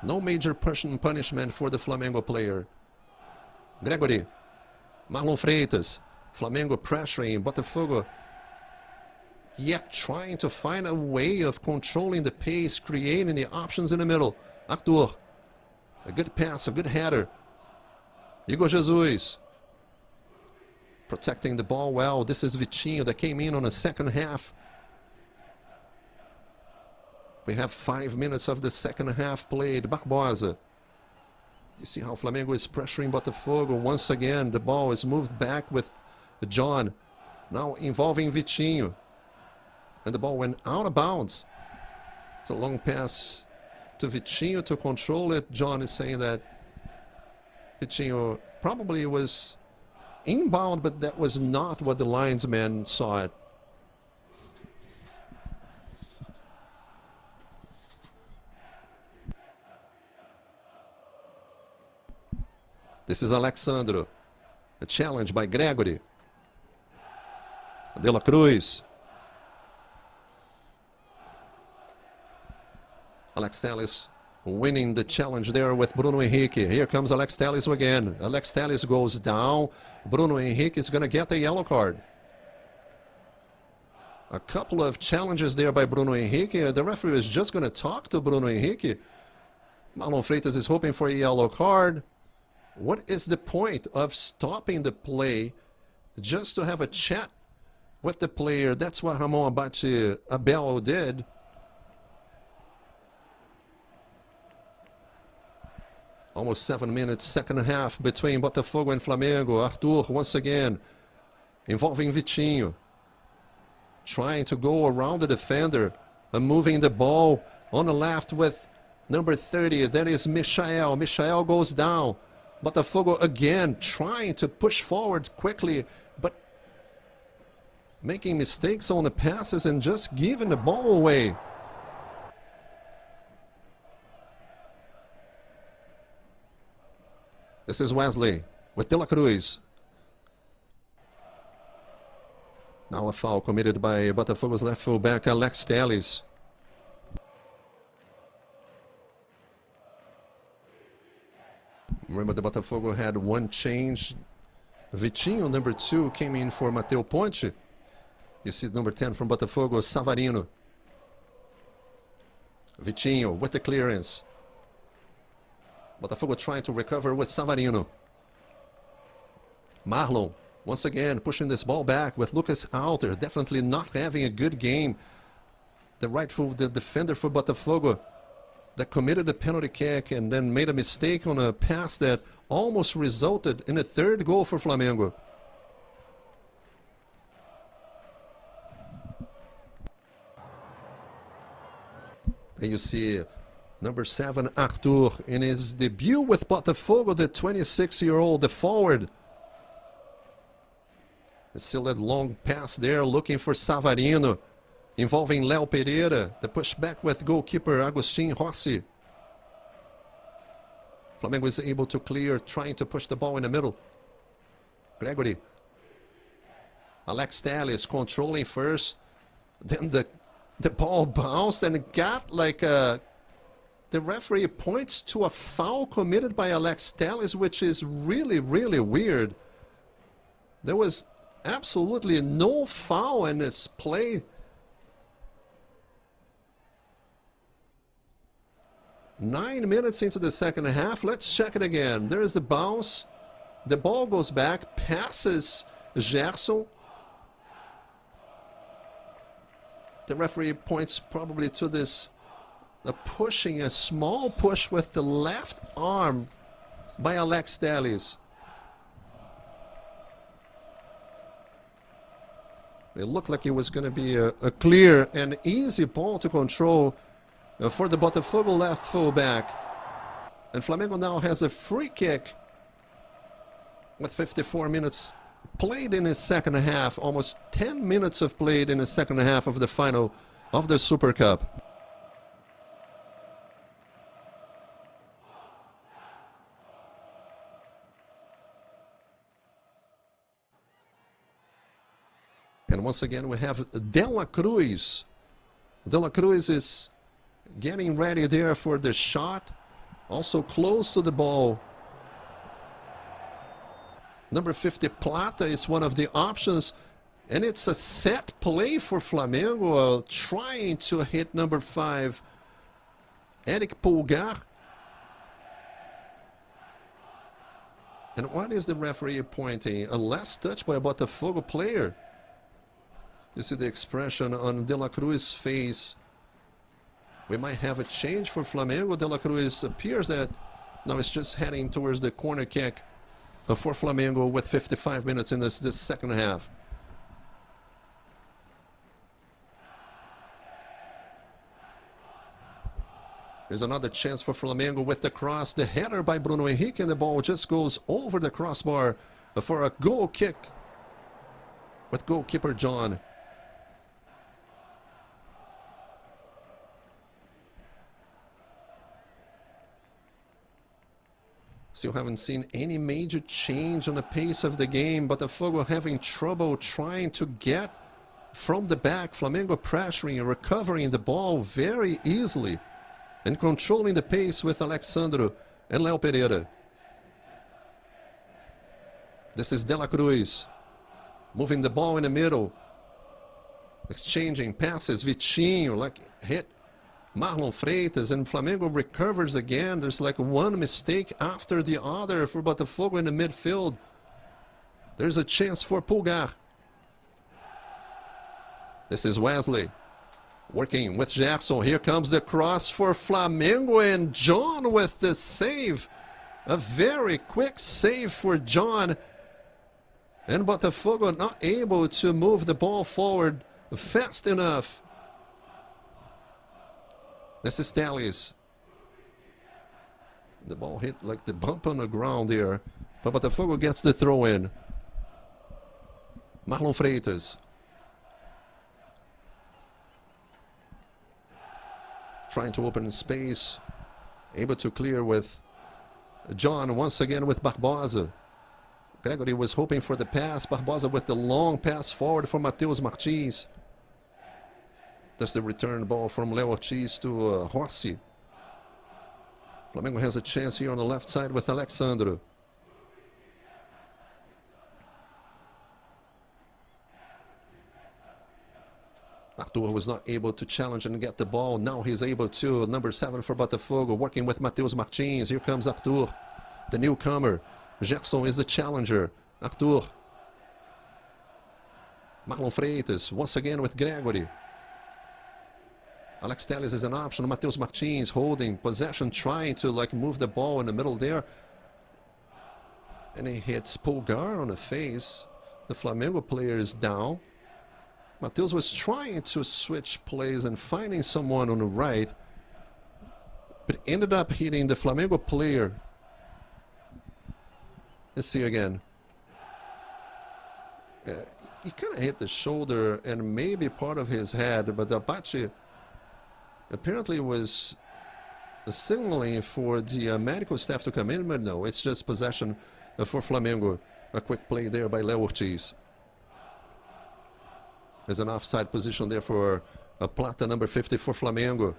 No major punishment for the Flamengo player. Gregory. Marlon Freitas. Flamengo pressuring Botafogo. Yet trying to find a way of controlling the pace, creating the options in the middle. Arthur. A good pass, a good header. Igor Jesus. Protecting the ball well. This is Vitinho that came in on the second half. We have 5 minutes of the second half played. Barbosa. You see how Flamengo is pressuring Botafogo. Once again, the ball is moved back with John. Now involving Vitinho. And the ball went out of bounds. It's a long pass to Vitinho to control it. John is saying that Vitinho probably was inbound, but that was not what the linesman saw it. This is Alexandro. A challenge by Gregory. De La Cruz. Alex Telles winning the challenge there with Bruno Henrique. Here comes Alex Telles again. Alex Telles goes down. Bruno Henrique is going to get a yellow card. A couple of challenges there by Bruno Henrique. The referee is just going to talk to Bruno Henrique. Marlon Freitas is hoping for a yellow card. What is the point of stopping the play just to have a chat with the player? That's what Ramon Abate Abel did. Almost 7 minutes, second half between Botafogo and Flamengo. Arthur once again involving Vitinho. Trying to go around the defender and moving the ball on the left with number 30. That is Michael. Michael goes down. Botafogo again trying to push forward quickly, but making mistakes on the passes and just giving the ball away. This is Wesley with De La Cruz. Now a foul committed by Botafogo's left fullback Alex Telles. Remember, the Botafogo had one change. Vitinho, number 2, came in for Mateo Ponte. You see number 10 from Botafogo, Savarino. Vitinho with the clearance. Botafogo trying to recover with Savarino. Marlon, once again, pushing this ball back with Lucas Alter. Definitely not having a good game. The defender for Botafogo that committed a penalty kick and then made a mistake on a pass that almost resulted in a third goal for Flamengo. And you see number 7, Arthur, in his debut with Botafogo, the 26-year-old, the forward. There's still that long pass there, looking for Savarino, involving Léo Pereira. The pushback with goalkeeper Agustin Rossi. Flamengo is able to clear, trying to push the ball in the middle. Gregory. Alex Telles controlling first. Then the ball bounced and got like a... The referee points to a foul committed by Alex Telles, which is really, really weird. There was absolutely no foul in this play. Nine minutes into the second half. Let's check it again. There's the bounce. The ball goes back, passes Gerson. The referee points probably to this pushing, a small push with the left arm by Alex Telles. It looked like it was going to be a clear and easy ball to control for the Botafogo left fullback. And Flamengo now has a free kick with 54 minutes played in his second half. Almost 10 minutes of played in the second half of the final of the Super Cup. And once again, we have De La Cruz. De La Cruz is getting ready there for the shot. Also close to the ball. Number 50, Plata, is one of the options. And it's a set play for Flamengo, trying to hit number 5, Eric Pulgar. And what is the referee pointing? A last touch by a Botafogo player. You see the expression on De La Cruz's face. We might have a change for Flamengo. De La Cruz appears that now it's just heading towards the corner kick for Flamengo with 55 minutes in this second half. There's another chance for Flamengo with the cross. The header by Bruno Henrique, and the ball just goes over the crossbar for a goal kick with goalkeeper John. Still haven't seen any major change on the pace of the game. Botafogo having trouble trying to get from the back. Flamengo pressuring and recovering the ball very easily and controlling the pace with Alexandro and Léo Pereira. This is De La Cruz moving the ball in the middle, exchanging passes. Vitinho like hit Marlon Freitas, and Flamengo recovers again. There's like one mistake after the other for Botafogo in the midfield. There's a chance for Pulgar. This is Wesley working with Gerson. Here comes the cross for Flamengo, and John with the save. A very quick save for John. And Botafogo not able to move the ball forward fast enough. This is Telles. The ball hit like the bump on the ground there. But Botafogo gets the throw in. Marlon Freitas. Trying to open space. Able to clear with John once again with Barbosa. Gregory was hoping for the pass. Barbosa with the long pass forward for Matheus Martins. That's the return ball from Léo Ortiz to Rossi. Flamengo has a chance here on the left side with Alexandro. Arthur was not able to challenge and get the ball. Now he's able to. Number 7 for Botafogo, working with Matheus Martins. Here comes Arthur, the newcomer. Gerson is the challenger. Arthur. Marlon Freitas, once again with Gregory. Alex Telles is an option. Matheus Martins holding possession, trying to like move the ball in the middle there. And he hits Pulgar on the face. The Flamengo player is down. Matheus was trying to switch plays and finding someone on the right, but ended up hitting the Flamengo player. Let's see again. He kind of hit the shoulder and maybe part of his head, but Apache apparently was signaling for the medical staff to come in, but no, it's just possession for Flamengo. A quick play there by Léo Ortiz. There's an offside position there for Plata, number 50 for Flamengo.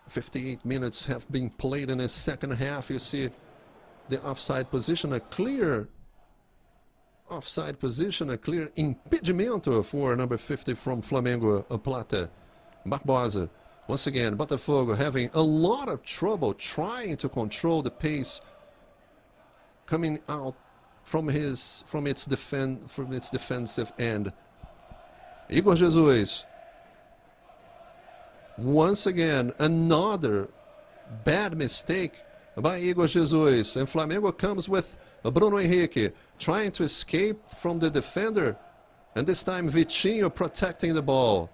58 minutes have been played in the second half. You see the offside position, a clear offside position, a clear impedimento for number 50 from Flamengo, Plata. Barbosa, once again, Botafogo having a lot of trouble trying to control the pace coming out from its defensive end. Igor Jesus. Once again, another bad mistake by Igor Jesus. And Flamengo comes with Bruno Henrique trying to escape from the defender. And this time Vitinho protecting the ball.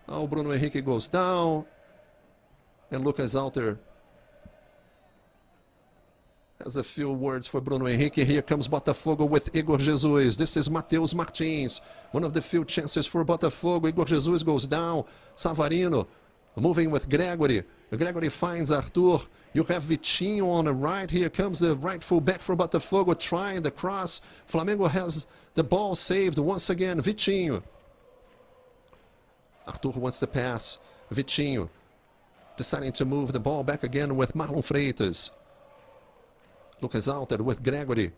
Now Bruno Henrique goes down. And Lucas Alter has a few words for Bruno Henrique. Here comes Botafogo with Igor Jesus. This is Matheus Martins. One of the few chances for Botafogo. Igor Jesus goes down. Savarino moving with Gregory. Gregory finds Arthur. You have Vitinho on the right. Here comes the right full back for Botafogo trying the cross. Flamengo has The ball saved once again. Vitinho. Arthur wants to pass. Vitinho deciding to move the ball back again with Marlon Freitas. Lucas Alter with Gregory.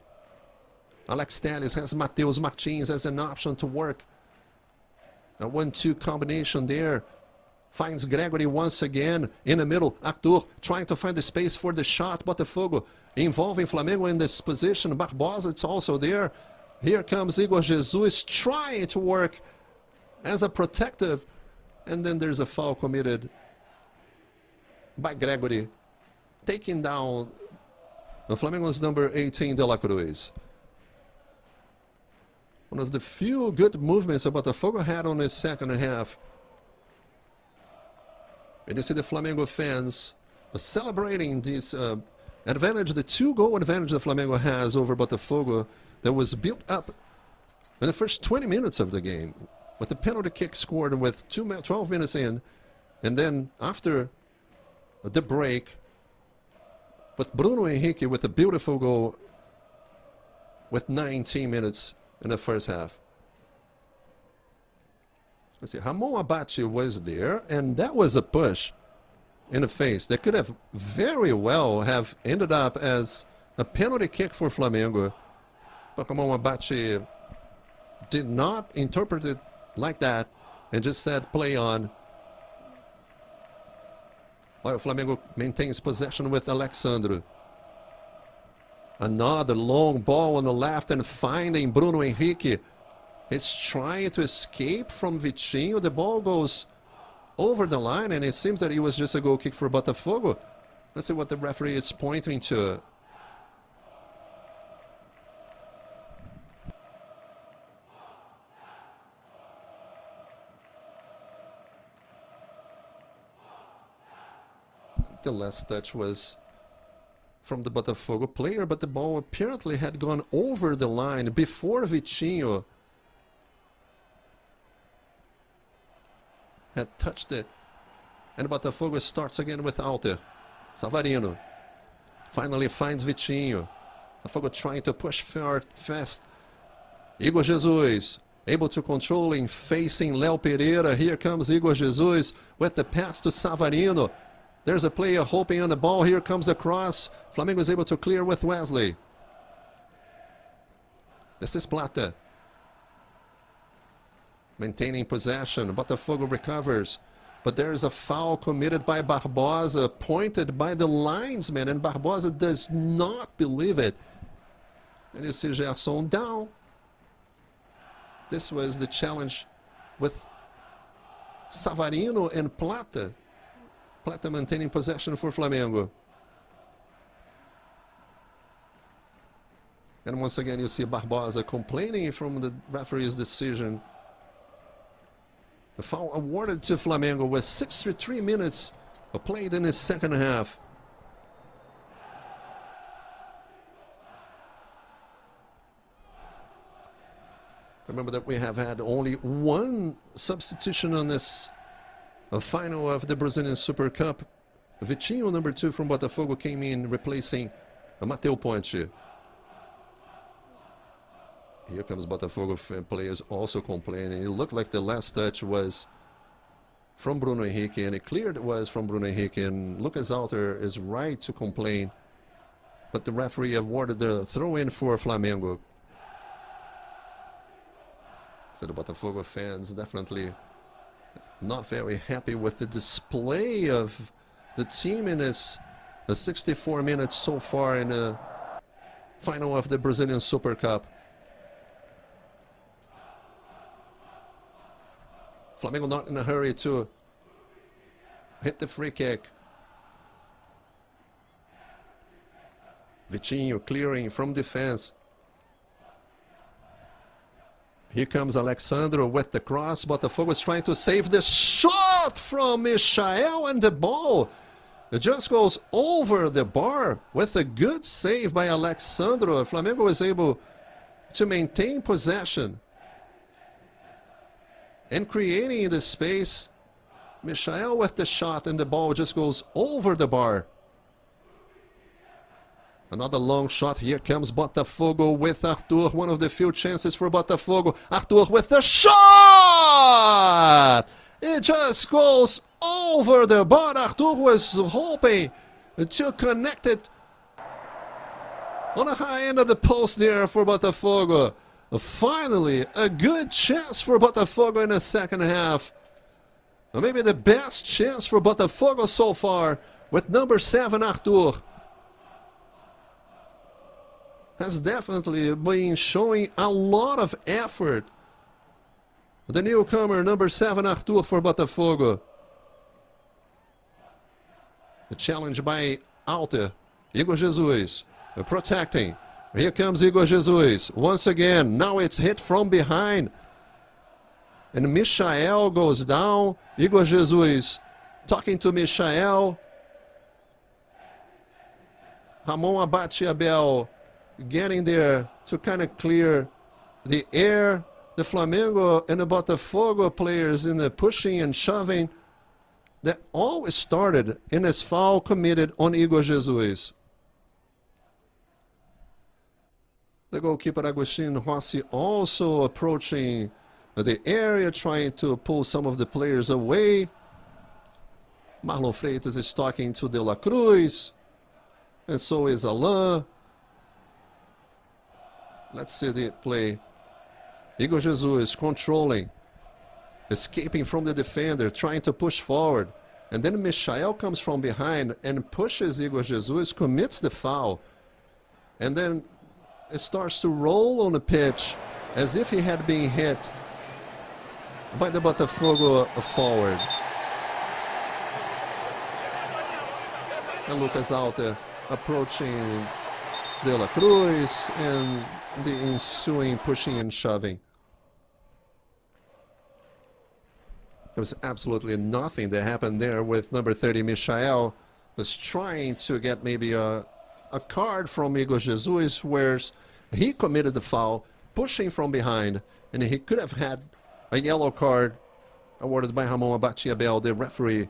Alex Telles has Mateus Martins as an option to work. A 1-2 combination there. Finds Gregory once again in the middle. Arthur trying to find the space for the shot. Botafogo involving Flamengo in this position. Barbosa, it's also there. Here comes Igor Jesus trying to work as a protective. And then there's a foul committed by Gregory, taking down the Flamengo's number 18, De La Cruz. One of the few good movements that Botafogo had on this second half. And you see the Flamengo fans celebrating this advantage, the 2-goal advantage that Flamengo has over Botafogo that was built up in the first 20 minutes of the game, with the penalty kick scored with 12 minutes in, and then after the break, with Bruno Henrique with a beautiful goal with 19 minutes in the first half. Let's see, Ramon Abate was there, and that was a push in the face that could have very well have ended up as a penalty kick for Flamengo. But Ramon Abate did not interpret it like that and just said play on. While Flamengo maintains possession with Alexandre. Another long ball on the left and finding Bruno Henrique. He's trying to escape from Vitinho. The ball goes over the line, and it seems that it was just a goal kick for Botafogo. Let's see what the referee is pointing to. The last touch was from the Botafogo player, but the ball apparently had gone over the line before Vitinho had touched it. And Botafogo starts again with Alter. Savarino finally finds Vitinho. Botafogo trying to push fast. Igor Jesus able to controlling, facing Léo Pereira. Here comes Igor Jesus with the pass to Savarino. There's a player hoping on the ball. Here comes the cross. Flamengo is able to clear with Wesley. This is Plata. Maintaining possession. Botafogo recovers. But there's a foul committed by Barbosa, pointed by the linesman, and Barbosa does not believe it. And you see Gerson down. This was the challenge with Savarino and Plata. Plata maintaining possession for Flamengo. And once again you see Barbosa complaining from the referee's decision. A foul awarded to Flamengo with 63 minutes played in his second half. Remember that we have had only one substitution on this final of the Brazilian Super Cup. Vitinho, number 2 from Botafogo, came in replacing Mateu Ponte. Here comes Botafogo players also complaining. It looked like the last touch was from Bruno Henrique, and it cleared it was from Bruno Henrique, and Lucas Alter is right to complain. But the referee awarded the throw-in for Flamengo. So the Botafogo fans definitely not very happy with the display of the team in this 64 minutes so far in the final of the Brazilian Super Cup. Flamengo not in a hurry to hit the free kick. Vitinho clearing from defense. Here comes Alexandre with the cross. Botafogo is trying to save the shot from Michael, and the ball it just goes over the bar with a good save by Alexandre. Flamengo is able to maintain possession and creating the space. Michael with the shot, and the ball just goes over the bar. Another long shot. Here comes Botafogo with Arthur. One of the few chances for Botafogo. Arthur with the shot! It just goes over the bar. Arthur was hoping to connect it on the high end of the post there for Botafogo. Finally, a good chance for Botafogo in the second half. Maybe the best chance for Botafogo so far with number 7, Arthur. Has definitely been showing a lot of effort. The newcomer, number 7, Arthur for Botafogo. The challenge by Alter. Igor Jesus protecting. Here comes Igor Jesus. Once again, now it's hit from behind. And Michael goes down. Igor Jesus talking to Michael. Ramon Abate-Abel getting there to kind of clear the air. The Flamengo and the Botafogo players in the pushing and shoving that always started in this foul committed on Igor Jesus. The goalkeeper Agustin Rossi also approaching the area, trying to pull some of the players away. Marlon Freitas is talking to De La Cruz, and so is Alain. Let's see the play. Igor Jesus controlling, escaping from the defender, trying to push forward. And then Michael comes from behind and pushes Igor Jesus, commits the foul. And then it starts to roll on the pitch as if he had been hit by the Botafogo forward. And Lucas Alter approaching De La Cruz and the ensuing pushing and shoving. There was absolutely nothing that happened there with number 30, Michael. Was trying to get maybe a card from Igor Jesus, where he committed the foul, pushing from behind, and he could have had a yellow card awarded by Ramon Abate-Abel, the referee.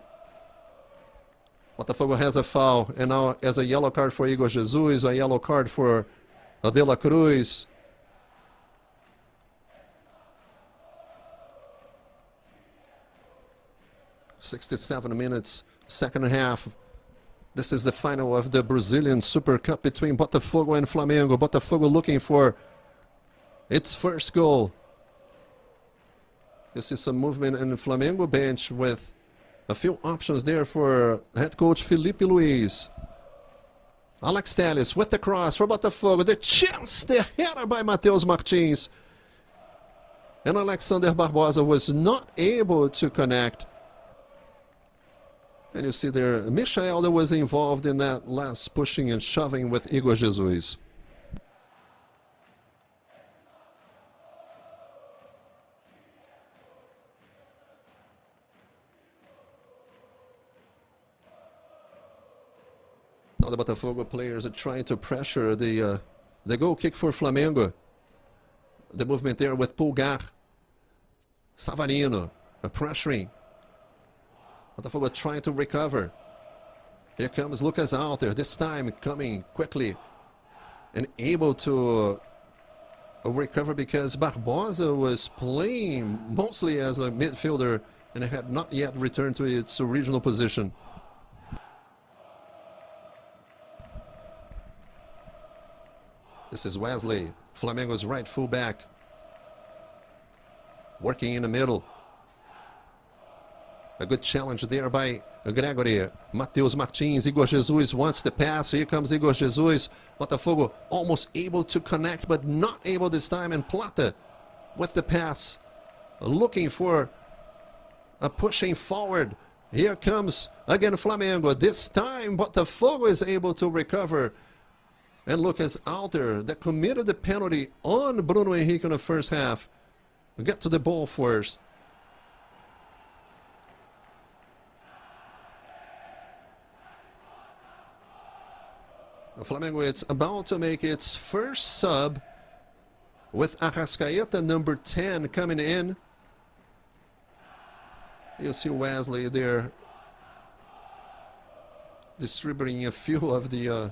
Botafogo has a foul, and now as a yellow card for Igor Jesus, a yellow card for De La Cruz. "67 minutes, second half. This is the final of the Brazilian Super Cup between Botafogo and Flamengo. Botafogo looking for its first goal. You see some movement in the Flamengo bench with a few options there for head coach Felipe Luiz. Alex Telles with the cross for Botafogo. The chance, the header by Matheus Martins. And Alexander Barbosa was not able to connect. And you see there, Michael that was involved in that last pushing and shoving with Igor Jesus. Now the Botafogo players are trying to pressure the goal kick for Flamengo. The movement there with Pulgar. Savarino pressuring. Botafogo trying to recover. Here comes Lucas Alter, this time coming quickly and able to recover because Barbosa was playing mostly as a midfielder and had not yet returned to its original position. This is Wesley, Flamengo's right fullback, working in the middle. A good challenge there by Gregory. Matheus Martins, Igor Jesus wants the pass. Here comes Igor Jesus. Botafogo almost able to connect, but not able this time. And Plata with the pass, looking for a pushing forward. Here comes again Flamengo. This time Botafogo is able to recover. And Lucas Alter that committed the penalty on Bruno Henrique in the first half. We get to the ball first. Flamengo it's about to make its first sub with Arrascaeta, number 10, coming in. You see Wesley there distributing a few of the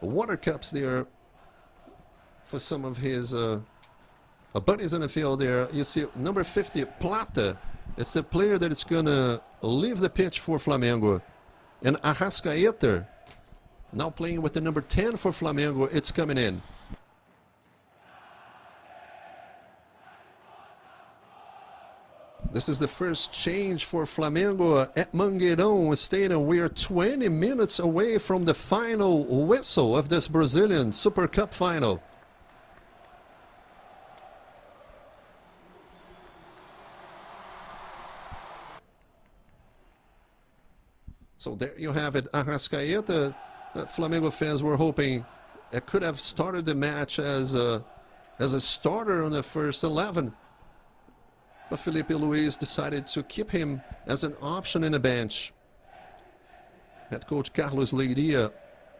water cups there for some of his buddies in the field there. You see number 50, Plata. It's the player that is going to leave the pitch for Flamengo. And Arrascaeta, now playing with the number 10 for Flamengo, it's coming in. This is the first change for Flamengo at Mangueirão Stadium. We are 20 minutes away from the final whistle of this Brazilian Super Cup final. So there you have it, Arrascaeta. Flamengo fans were hoping it could have started the match as a starter on the first 11. But Felipe Luis decided to keep him as an option in the bench. Head coach Carlos Leiria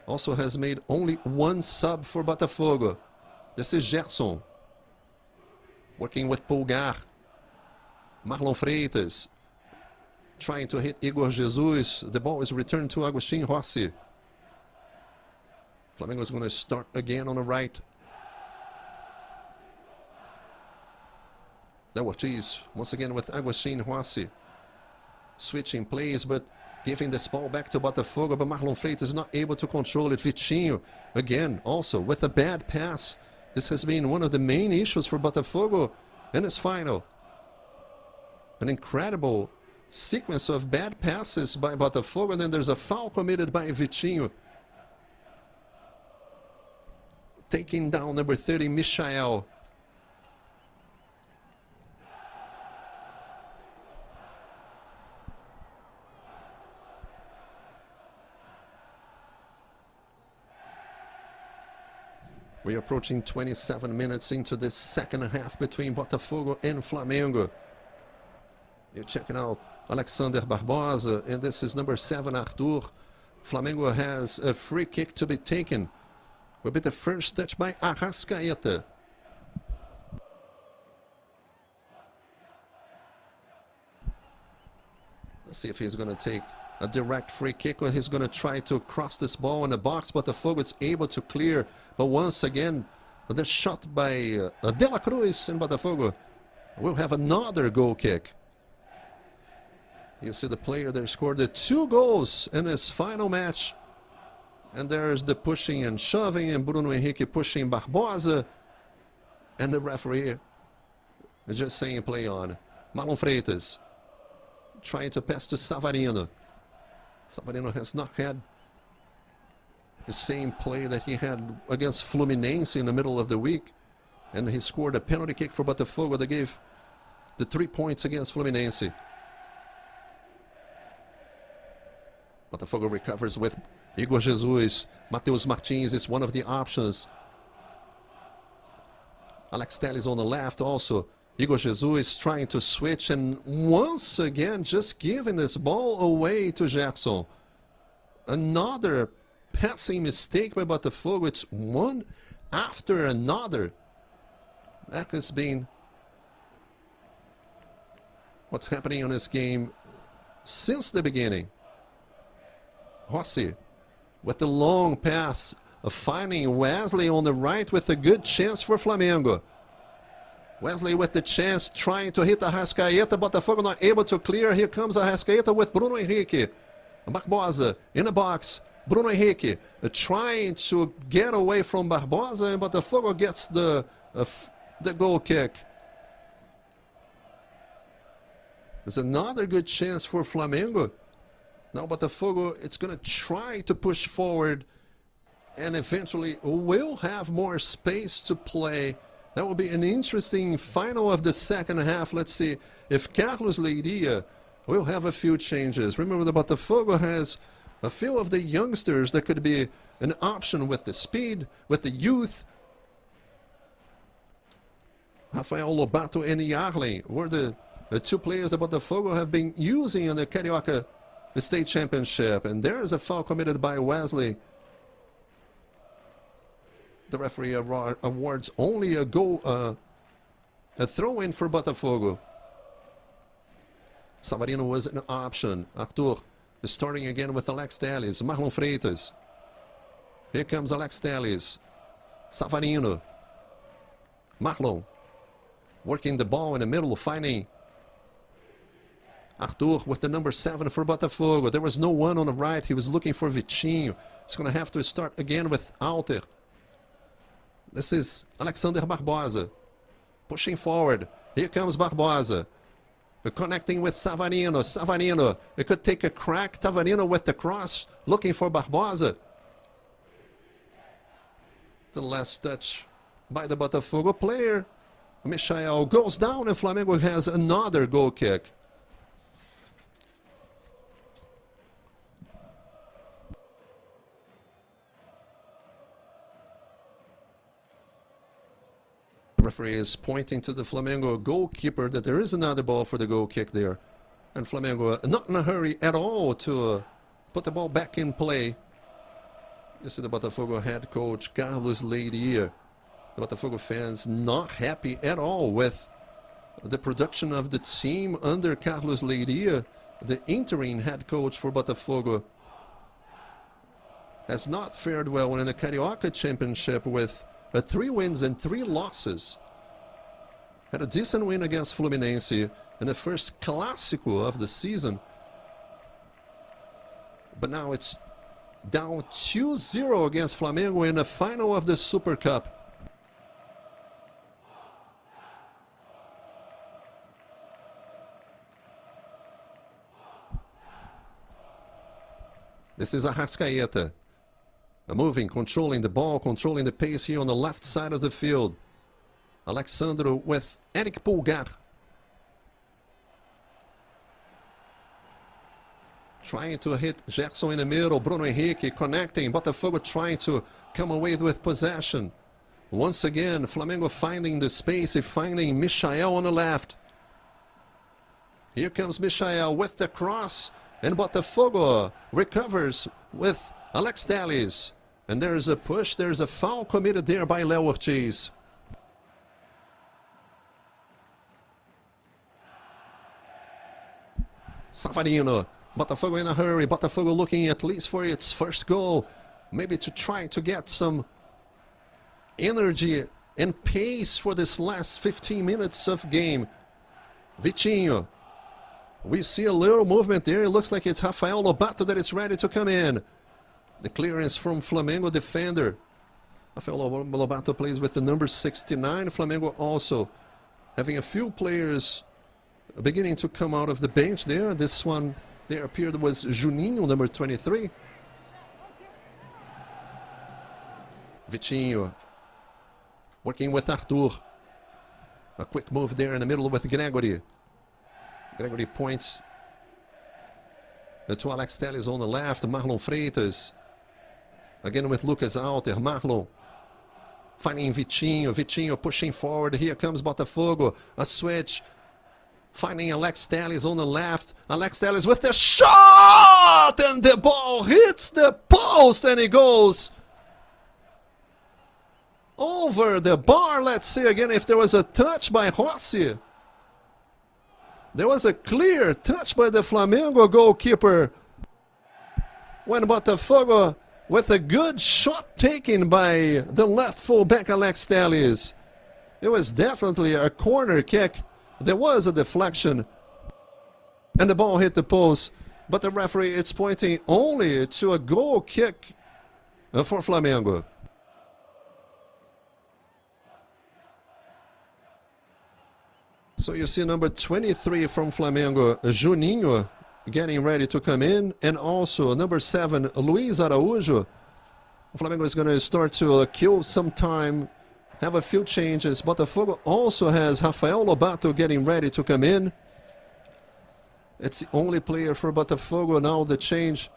also has made only one sub for Botafogo. This is Gerson. Working with Pulgar. Marlon Freitas. Trying to hit Igor Jesus. The ball is returned to Agustin Rossi. Flamengo is going to start again on the right. Now Ortiz, once again with Agustin Rossi. Switching plays, but giving this ball back to Botafogo, but Marlon Freitas is not able to control it. Vitinho, again, also with a bad pass. This has been one of the main issues for Botafogo in this final. An incredible sequence of bad passes by Botafogo, and then there's a foul committed by Vitinho. Taking down number 30, Michael. We're approaching 27 minutes into this second half between Botafogo and Flamengo. You're checking out Alexander Barbosa, and this is number 7, Arthur. Flamengo has a free kick to be taken. Will be the first touch by Arrascaeta. Let's see if he's going to take a direct free kick, or he's going to try to cross this ball in the box. Botafogo is able to clear, but once again, the shot by De La Cruz in Botafogo will have another goal kick. You see the player that scored the 2 goals in his final match. And there's the pushing and shoving, and Bruno Henrique pushing Barbosa. And the referee just saying play on. Marlon Freitas trying to pass to Savarino. Savarino has not had the same play that he had against Fluminense in the middle of the week. And he scored a penalty kick for Botafogo that gave the 3 points against Fluminense. Botafogo recovers with Igor Jesus. Matheus Martins is one of the options. Alex Telles on the left also. Igor Jesus trying to switch, and once again just giving this ball away to Gerson. Another passing mistake by Botafogo. It's one after another. That has been what's happening in this game since the beginning. Rossi with the long pass, finding Wesley on the right with a good chance for Flamengo. Wesley with the chance, trying to hit Arrascaeta. Botafogo not able to clear. Here comes Arrascaeta with Bruno Henrique. Barbosa in the box. Bruno Henrique trying to get away from Barbosa, and Botafogo gets the goal kick. There's another good chance for Flamengo. Now Botafogo, it's going to try to push forward and eventually will have more space to play. That will be an interesting final of the second half. Let's see if Carlos Leiria will have a few changes. Remember that Botafogo has a few of the youngsters that could be an option with the speed, with the youth. Rafael Lobato and Yarley were the 2 players that Botafogo have been using in the Carioca State Championship. And there is a foul committed by Wesley. The referee awards only a goal, a throw-in for Botafogo. Savarino was an option. Arthur is starting again with Alex Telles. Marlon Freitas. Here comes Alex Telles. Savarino. Marlon. Working the ball in the middle, finding Arthur with the number 7 for Botafogo. There was no one on the right. He was looking for Vitinho. He's going to have to start again with Alter. This is Alexander Barbosa. Pushing forward. Here comes Barbosa. Connecting with Savarino. Savarino. It could take a crack. Tavarino with the cross. Looking for Barbosa. The last touch by the Botafogo player. Michael goes down and Flamengo has another goal kick. The referee is pointing to the Flamengo goalkeeper that there is another ball for the goal kick there. And Flamengo not in a hurry at all to put the ball back in play. This is the Botafogo head coach, Carlos Leiria. The Botafogo fans not happy at all with the production of the team under Carlos Leiria. The interim head coach for Botafogo has not fared well in the Carioca Championship with 3 wins and 3 losses. Had a decent win against Fluminense in the first Clásico of the season. But now it's down 2-0 against Flamengo in the final of the Super Cup. This is Arrascaeta. Moving, controlling the ball, controlling the pace here on the left side of the field. Alexandro with Eric Pulgar. Trying to hit Gerson in the middle. Bruno Henrique connecting. Botafogo trying to come away with possession. Once again, Flamengo finding the space, finding Michael on the left. Here comes Michael with the cross. And Botafogo recovers with Alex Telles. And there's a push, there's a foul committed there by Leo Ortiz. Savarino. Botafogo in a hurry. Botafogo looking at least for its first goal. Maybe to try to get some energy and pace for this last 15 minutes of game. Vitinho. We see a little movement there. It looks like it's Rafael Lobato that is ready to come in. The clearance from Flamengo defender. Rafael Lobato plays with the number 69. Flamengo also having a few players beginning to come out of the bench there. This one there appeared was Juninho, number 23. Vitinho working with Arthur. A quick move there in the middle with Gregory. Gregory points to Alex Telles on the left. Marlon Freitas. Again with Lucas Alter. Marlon finding Vitinho. Vitinho pushing forward. Here comes Botafogo. A switch. Finding Alex Telles on the left. Alex Telles with the shot! And the ball hits the post and it goes over the bar. Let's see again if there was a touch by Rossi. There was a clear touch by the Flamengo goalkeeper when Botafogo with a good shot taken by the left fullback Alex Telles. It was definitely a corner kick. There was a deflection and the ball hit the post, but the referee is pointing only to a goal kick for Flamengo. So you see number 23 from Flamengo, Juninho, getting ready to come in, and also number 7, Luiz Araújo. Flamengo is going to start to kill some time, have a few changes. Botafogo also has Rafael Lobato getting ready to come in. It's the only player for Botafogo now. The change,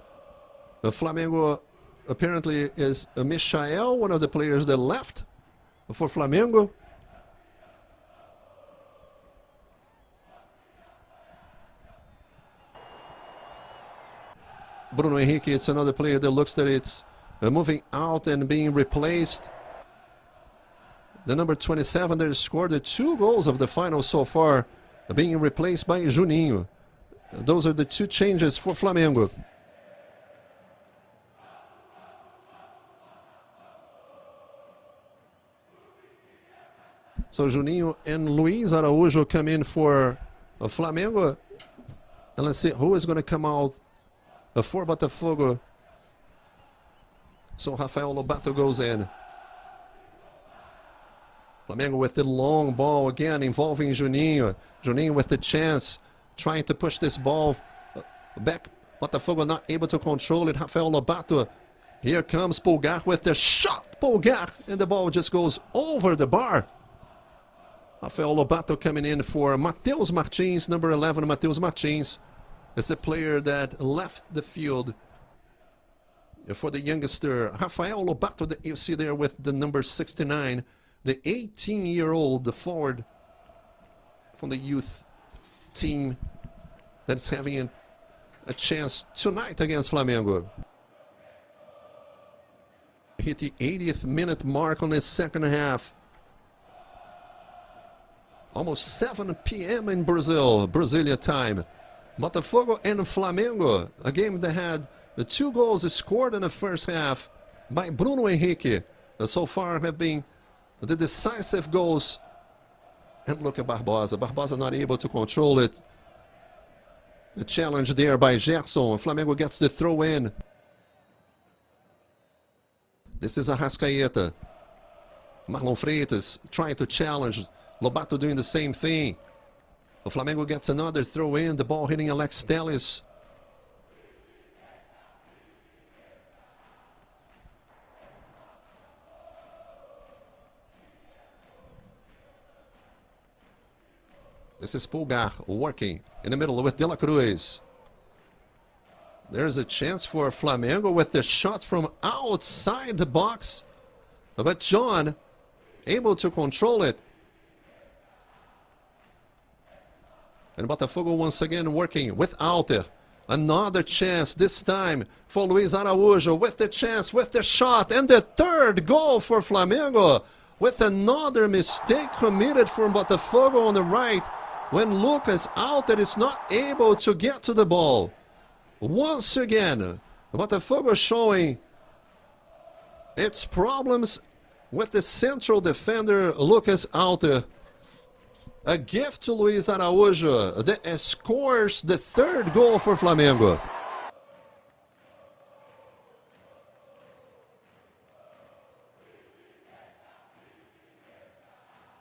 Flamengo apparently is Michael, one of the players that left for Flamengo. Bruno Henrique, it's another player that looks that it's moving out and being replaced. The number 27 that scored the 2 goals of the final so far, being replaced by Juninho. Those are the 2 changes for Flamengo. So Juninho and Luiz Araújo come in for Flamengo. And let's see who is going to come out for Botafogo. So Rafael Lobato goes in. Flamengo with the long ball again involving Juninho. Juninho with the chance, trying to push this ball back. Botafogo not able to control it. Rafael Lobato. Here comes Pulgar with the shot. Pulgar. And the ball just goes over the bar. Rafael Lobato coming in for Matheus Martins, number 11. Matheus Martins is the player that left the field for the youngster Rafael Lobato that you see there with the number 69. The 18-year-old, the forward from the youth team that's having a chance tonight against Flamengo. Hit the 80th minute mark on the second half. Almost 7 p.m. in Brazil, Brasilia time. Botafogo and Flamengo, a game that had the 2 goals scored in the first half by Bruno Henrique. So far have been the decisive goals. And look at Barbosa. Barbosa not able to control it. A challenge there by Gerson. Flamengo gets the throw in. This is Arrascaeta. Marlon Freitas trying to challenge. Lobato doing the same thing. The Flamengo gets another throw in. The ball hitting Alex Telles. This is Pulgar working in the middle with De La Cruz. There's a chance for Flamengo with the shot from outside the box. But John able to control it. And Botafogo once again working with Alter. Another chance, this time for Luiz Araújo with the chance, with the shot. And the third goal for Flamengo with another mistake committed from Botafogo on the right when Lucas Alter is not able to get to the ball. Once again, Botafogo showing its problems with the central defender Lucas Alter. A gift to Luiz Araújo that scores the third goal for Flamengo.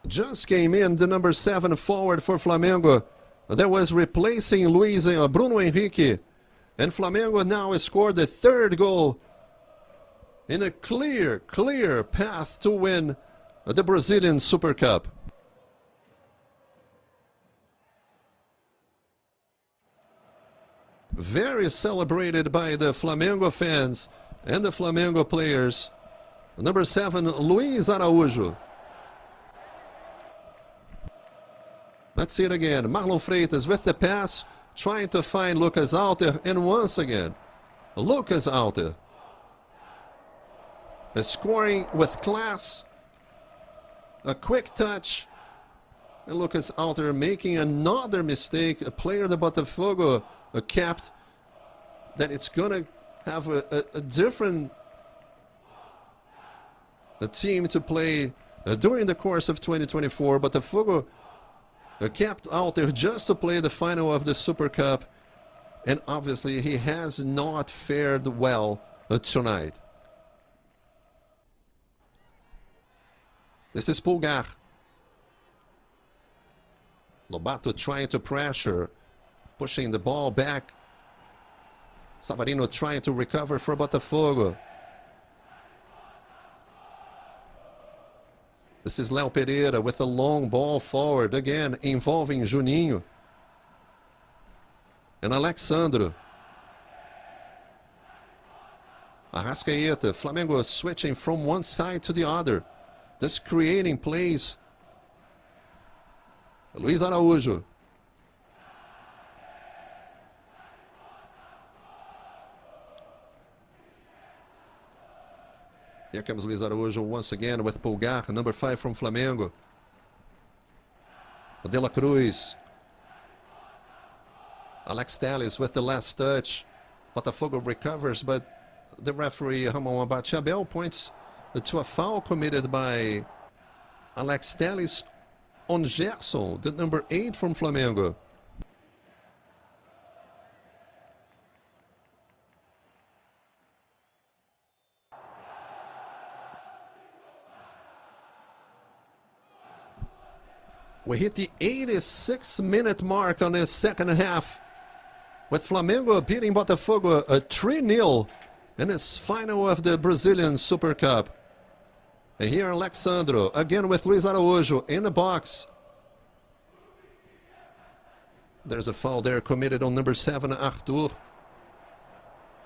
Just came in the number 7 forward for Flamengo. That was replacing Bruno Henrique. And Flamengo now scored the third goal in a clear path to win the Brazilian Super Cup. Very celebrated by the Flamengo fans and the Flamengo players. Number 7, Luiz Araújo. Let's see it again. Marlon Freitas with the pass, trying to find Lucas Alter, and once again, Lucas Alter is scoring with class. A quick touch, and Lucas Alter making another mistake. A player that Botafogo kept, that it's going to have a different team to play during the course of 2024. Botafogo kept Alter just to play the final of the Super Cup, and obviously he has not fared well tonight. This is Pulgar. Lobato trying to pressure, pushing the ball back. Savarino trying to recover for Botafogo. This is Léo Pereira with a long ball forward, again involving Juninho and Alexandro. Arrascaeta, Flamengo switching from one side to the other, just creating plays. Luiz Araújo. Here comes Luiz Araújo once again with Pulgar, number 5 from Flamengo. De La Cruz. Alex Telles with the last touch. Botafogo recovers, but the referee, Ramon Abate Abel, points to a foul committed by Alex Telles on Gerson, the number 8 from Flamengo. We hit the 86-minute mark on this second half, with Flamengo beating Botafogo 3-0 in this final of the Brazilian Super Cup. And here Alexandro, again with Luis Araújo in the box. There's a foul there committed on number 7, Arthur.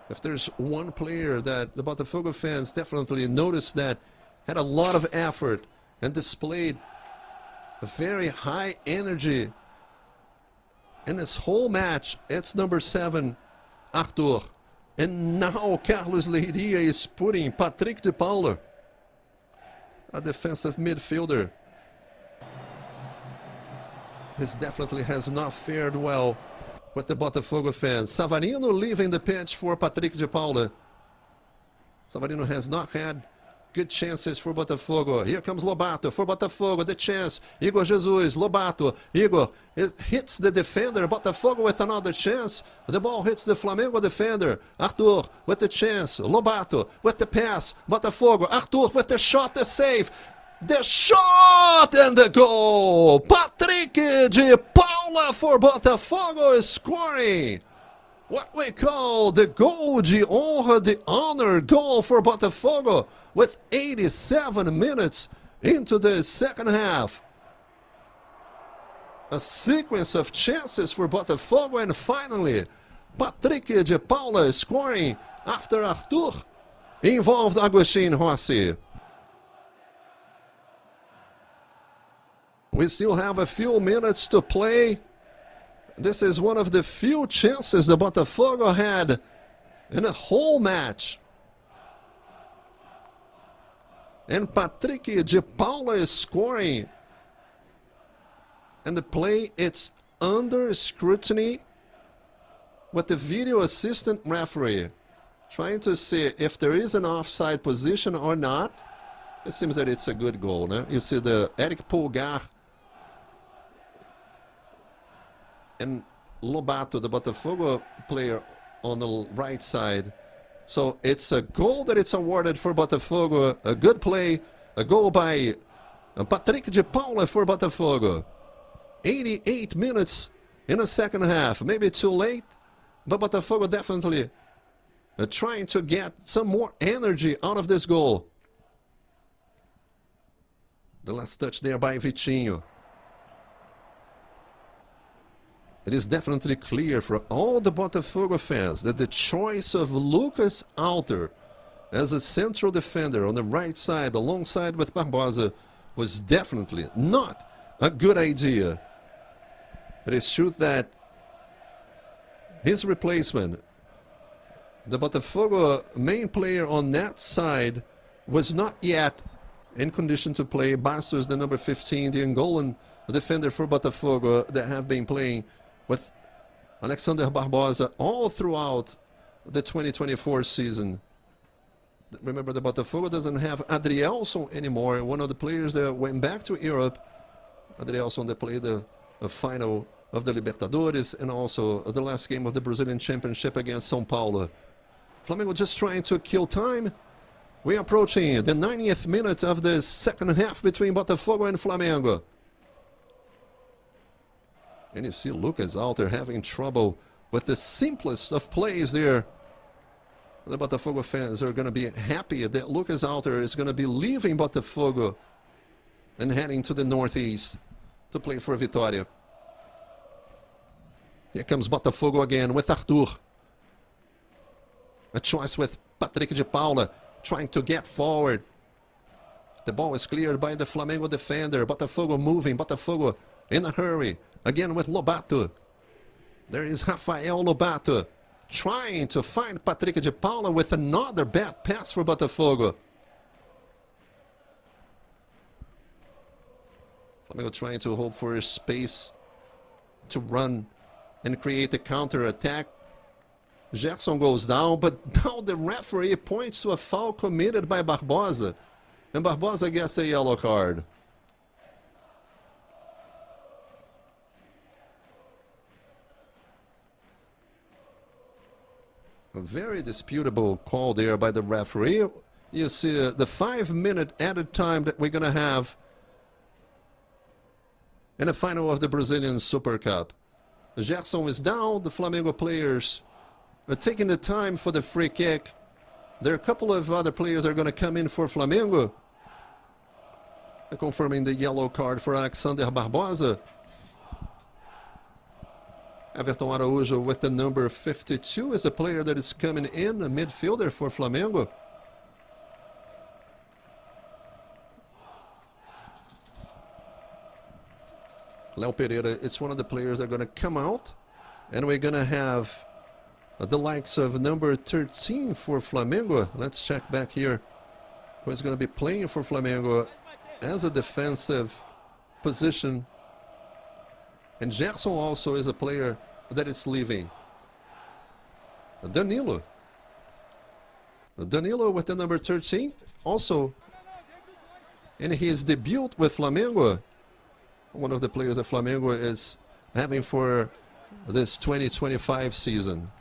If there's one player that the Botafogo fans definitely noticed that had a lot of effort and displayed a very high energy in this whole match, it's number 7, Arthur. And now Carlos Leiria is putting Patrick de Paula, a defensive midfielder. This definitely has not fared well with the Botafogo fans. Savarino leaving the pitch for Patrick de Paula. Savarino has not had good chances for Botafogo. Here comes Lobato for Botafogo. The chance. Igor Jesus. Lobato. Igor hits the defender. Botafogo with another chance. The ball hits the Flamengo defender. Arthur with the chance. Lobato with the pass. Botafogo. Arthur with the shot. The save. The shot and the goal. Patrick de Paula for Botafogo is scoring. What we call the goal de honra, the honor goal for Botafogo with 87 minutes into the second half. A sequence of chances for Botafogo, and finally Patrick de Paula scoring after Arthur involved Agustin Rossi. We still have a few minutes to play. This is one of the few chances the Botafogo had in a whole match. And Patrick de Paula is scoring. And the play, it's under scrutiny with the video assistant referee trying to see if there is an offside position or not. It seems that it's a good goal. No? You see the Eric Pulgar and Lobato, the Botafogo player, on the right side. So it's a goal that it's awarded for Botafogo. A good play, a goal by Patrick de Paula for Botafogo. 88 minutes in the second half. Maybe too late, but Botafogo definitely trying to get some more energy out of this goal. The last touch there by Vitinho. It is definitely clear for all the Botafogo fans that the choice of Lucas Alter as a central defender on the right side alongside with Barbosa was definitely not a good idea. It is true that his replacement, the Botafogo main player on that side, was not yet in condition to play. Bastos, the number 15, the Angolan defender for Botafogo that have been playing with Alexander Barbosa all throughout the 2024 season. Remember, the Botafogo doesn't have Adrielson anymore, one of the players that went back to Europe. Adrielson that played the final of the Libertadores and also the last game of the Brazilian Championship against São Paulo. Flamengo just trying to kill time. We're approaching the 90th minute of the second half between Botafogo and Flamengo. And you see Lucas Alter having trouble with the simplest of plays there. The Botafogo fans are going to be happy that Lucas Alter is going to be leaving Botafogo and heading to the northeast to play for Vitória. Here comes Botafogo again with Arthur. A choice with Patrick de Paula trying to get forward. The ball is cleared by the Flamengo defender. Botafogo moving. Botafogo in a hurry. Again with Lobato. There is Rafael Lobato trying to find Patrick de Paula with another bad pass for Botafogo. Flamengo trying to hold for a space to run and create a counter-attack. Gerson goes down, but now the referee points to a foul committed by Barbosa, and Barbosa gets a yellow card. A very disputable call there by the referee. You see the 5-minute added time that we're going to have in the final of the Brazilian Super Cup. Gerson is down. The Flamengo players are taking the time for the free kick. There are a couple of other players that are going to come in for Flamengo. Confirming the yellow card for Alexander Barbosa. Everton Araújo with the number 52 is the player that is coming in, the midfielder for Flamengo. Léo Pereira, it's one of the players that are going to come out. And we're going to have the likes of number 13 for Flamengo. Let's check back here. Who's going to be playing for Flamengo as a defensive position. And Gerson also is a player that is leaving. Danilo. Danilo with the number 13 also in his debut with Flamengo. One of the players that Flamengo is having for this 2025 season.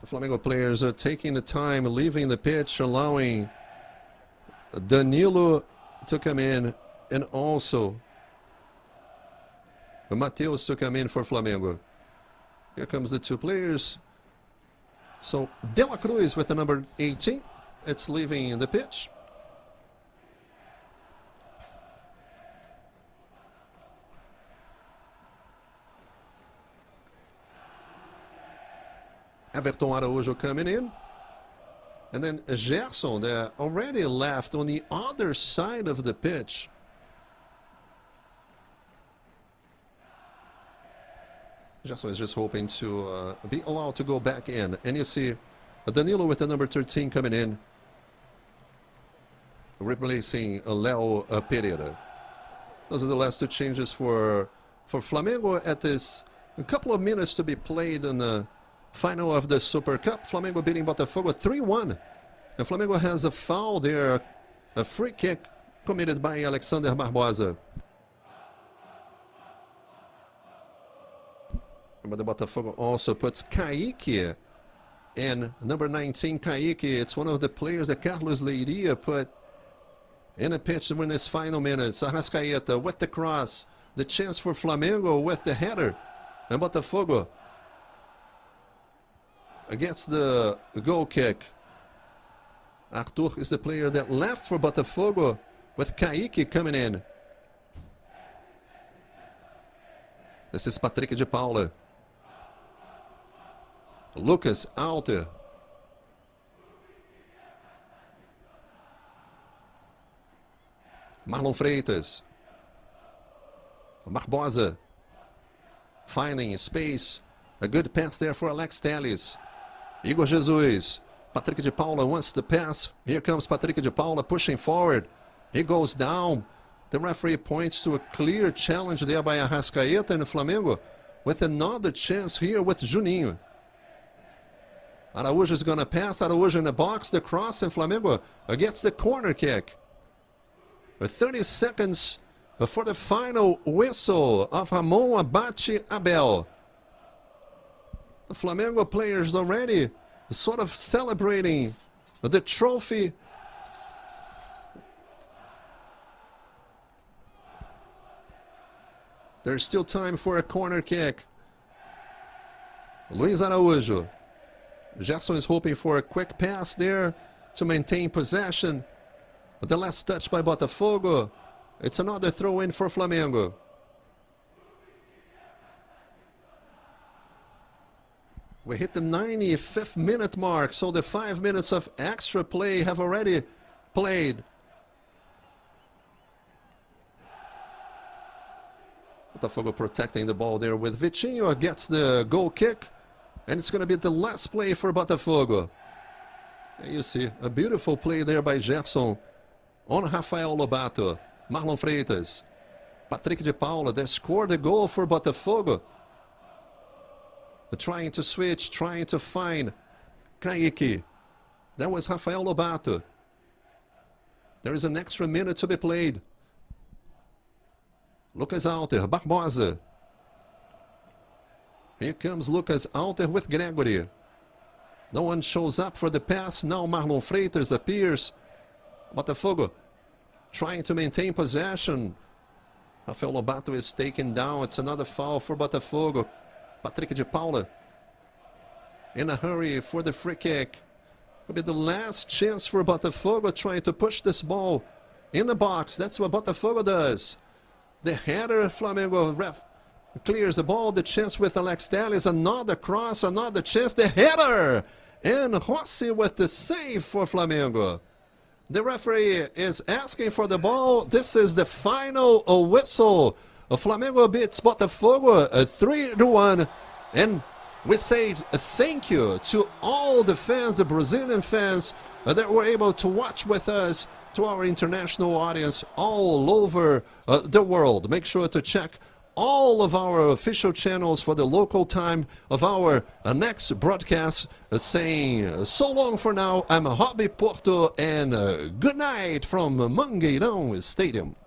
The Flamengo players are taking the time, leaving the pitch, allowing Danilo to come in, and also Matheus to come in for Flamengo. Here comes the two players. So De La Cruz with the number 18. It's leaving the pitch. Everton Araújo coming in. And then Gerson, that already left on the other side of the pitch. Gerson is just hoping to be allowed to go back in. And you see Danilo with the number 13 coming in, replacing Léo Pereira. Those are the last two changes for Flamengo at this a couple of minutes to be played in the final of the Super Cup. Flamengo beating Botafogo 3-1. And Flamengo has a foul there, a free kick committed by Alexander Barbosa. But the Botafogo also puts Kaique in, number 19, Kaique. It's one of the players that Carlos Leiria put in a pitch in his final minutes. Arrascaeta with the cross, the chance for Flamengo with the header. And Botafogo against the goal kick. Arthur is the player that left for Botafogo, with Kaique coming in. This is Patrick de Paula. Lucas Alter. Marlon Freitas. Barbosa. Finding space. A good pass there for Alex Telles. Igor Jesus. Patrick de Paula wants the pass. Here comes Patrick de Paula pushing forward. He goes down. The referee points to a clear challenge there by Arrascaeta and Flamengo, with another chance here with Juninho. Araújo is going to pass. Araújo in the box. The cross, and Flamengo gets the corner kick. 30 seconds for the final whistle of Ramon Abate Abel. The Flamengo players already sort of celebrating the trophy. There's still time for a corner kick. Luiz Araújo. Gerson is hoping for a quick pass there to maintain possession. The last touch by Botafogo. It's another throw-in for Flamengo. We hit the 95th minute mark, so the 5 minutes of extra play have already played. Botafogo protecting the ball there with Vitinho, gets the goal kick, and it's going to be the last play for Botafogo. And you see a beautiful play there by Gerson on Rafael Lobato. Marlon Freitas, Patrick de Paula, they scored a goal for Botafogo. Trying to switch, trying to find Kaique. That was Rafael Lobato. There is an extra minute to be played. Lucas Alter, Barbosa. Here comes Lucas Alter with Gregory. No one shows up for the pass. Now Marlon Freitas appears. Botafogo trying to maintain possession. Rafael Lobato is taken down. It's another foul for Botafogo. Patrick de Paula in a hurry for the free kick. Will be the last chance for Botafogo, trying to push this ball in the box. That's what Botafogo does. The header, Flamengo ref clears the ball. The chance with Alex Telles. Another cross, another chance. The header! And Rossi with the save for Flamengo. The referee is asking for the ball. This is the final whistle. Flamengo beats Botafogo 3-1. And we say thank you to all the fans, the Brazilian fans that were able to watch with us, to our international audience all over the world. Make sure to check all of our official channels for the local time of our next broadcast, saying so long for now. I'm Roby Porto, and good night from Mangueirão Stadium.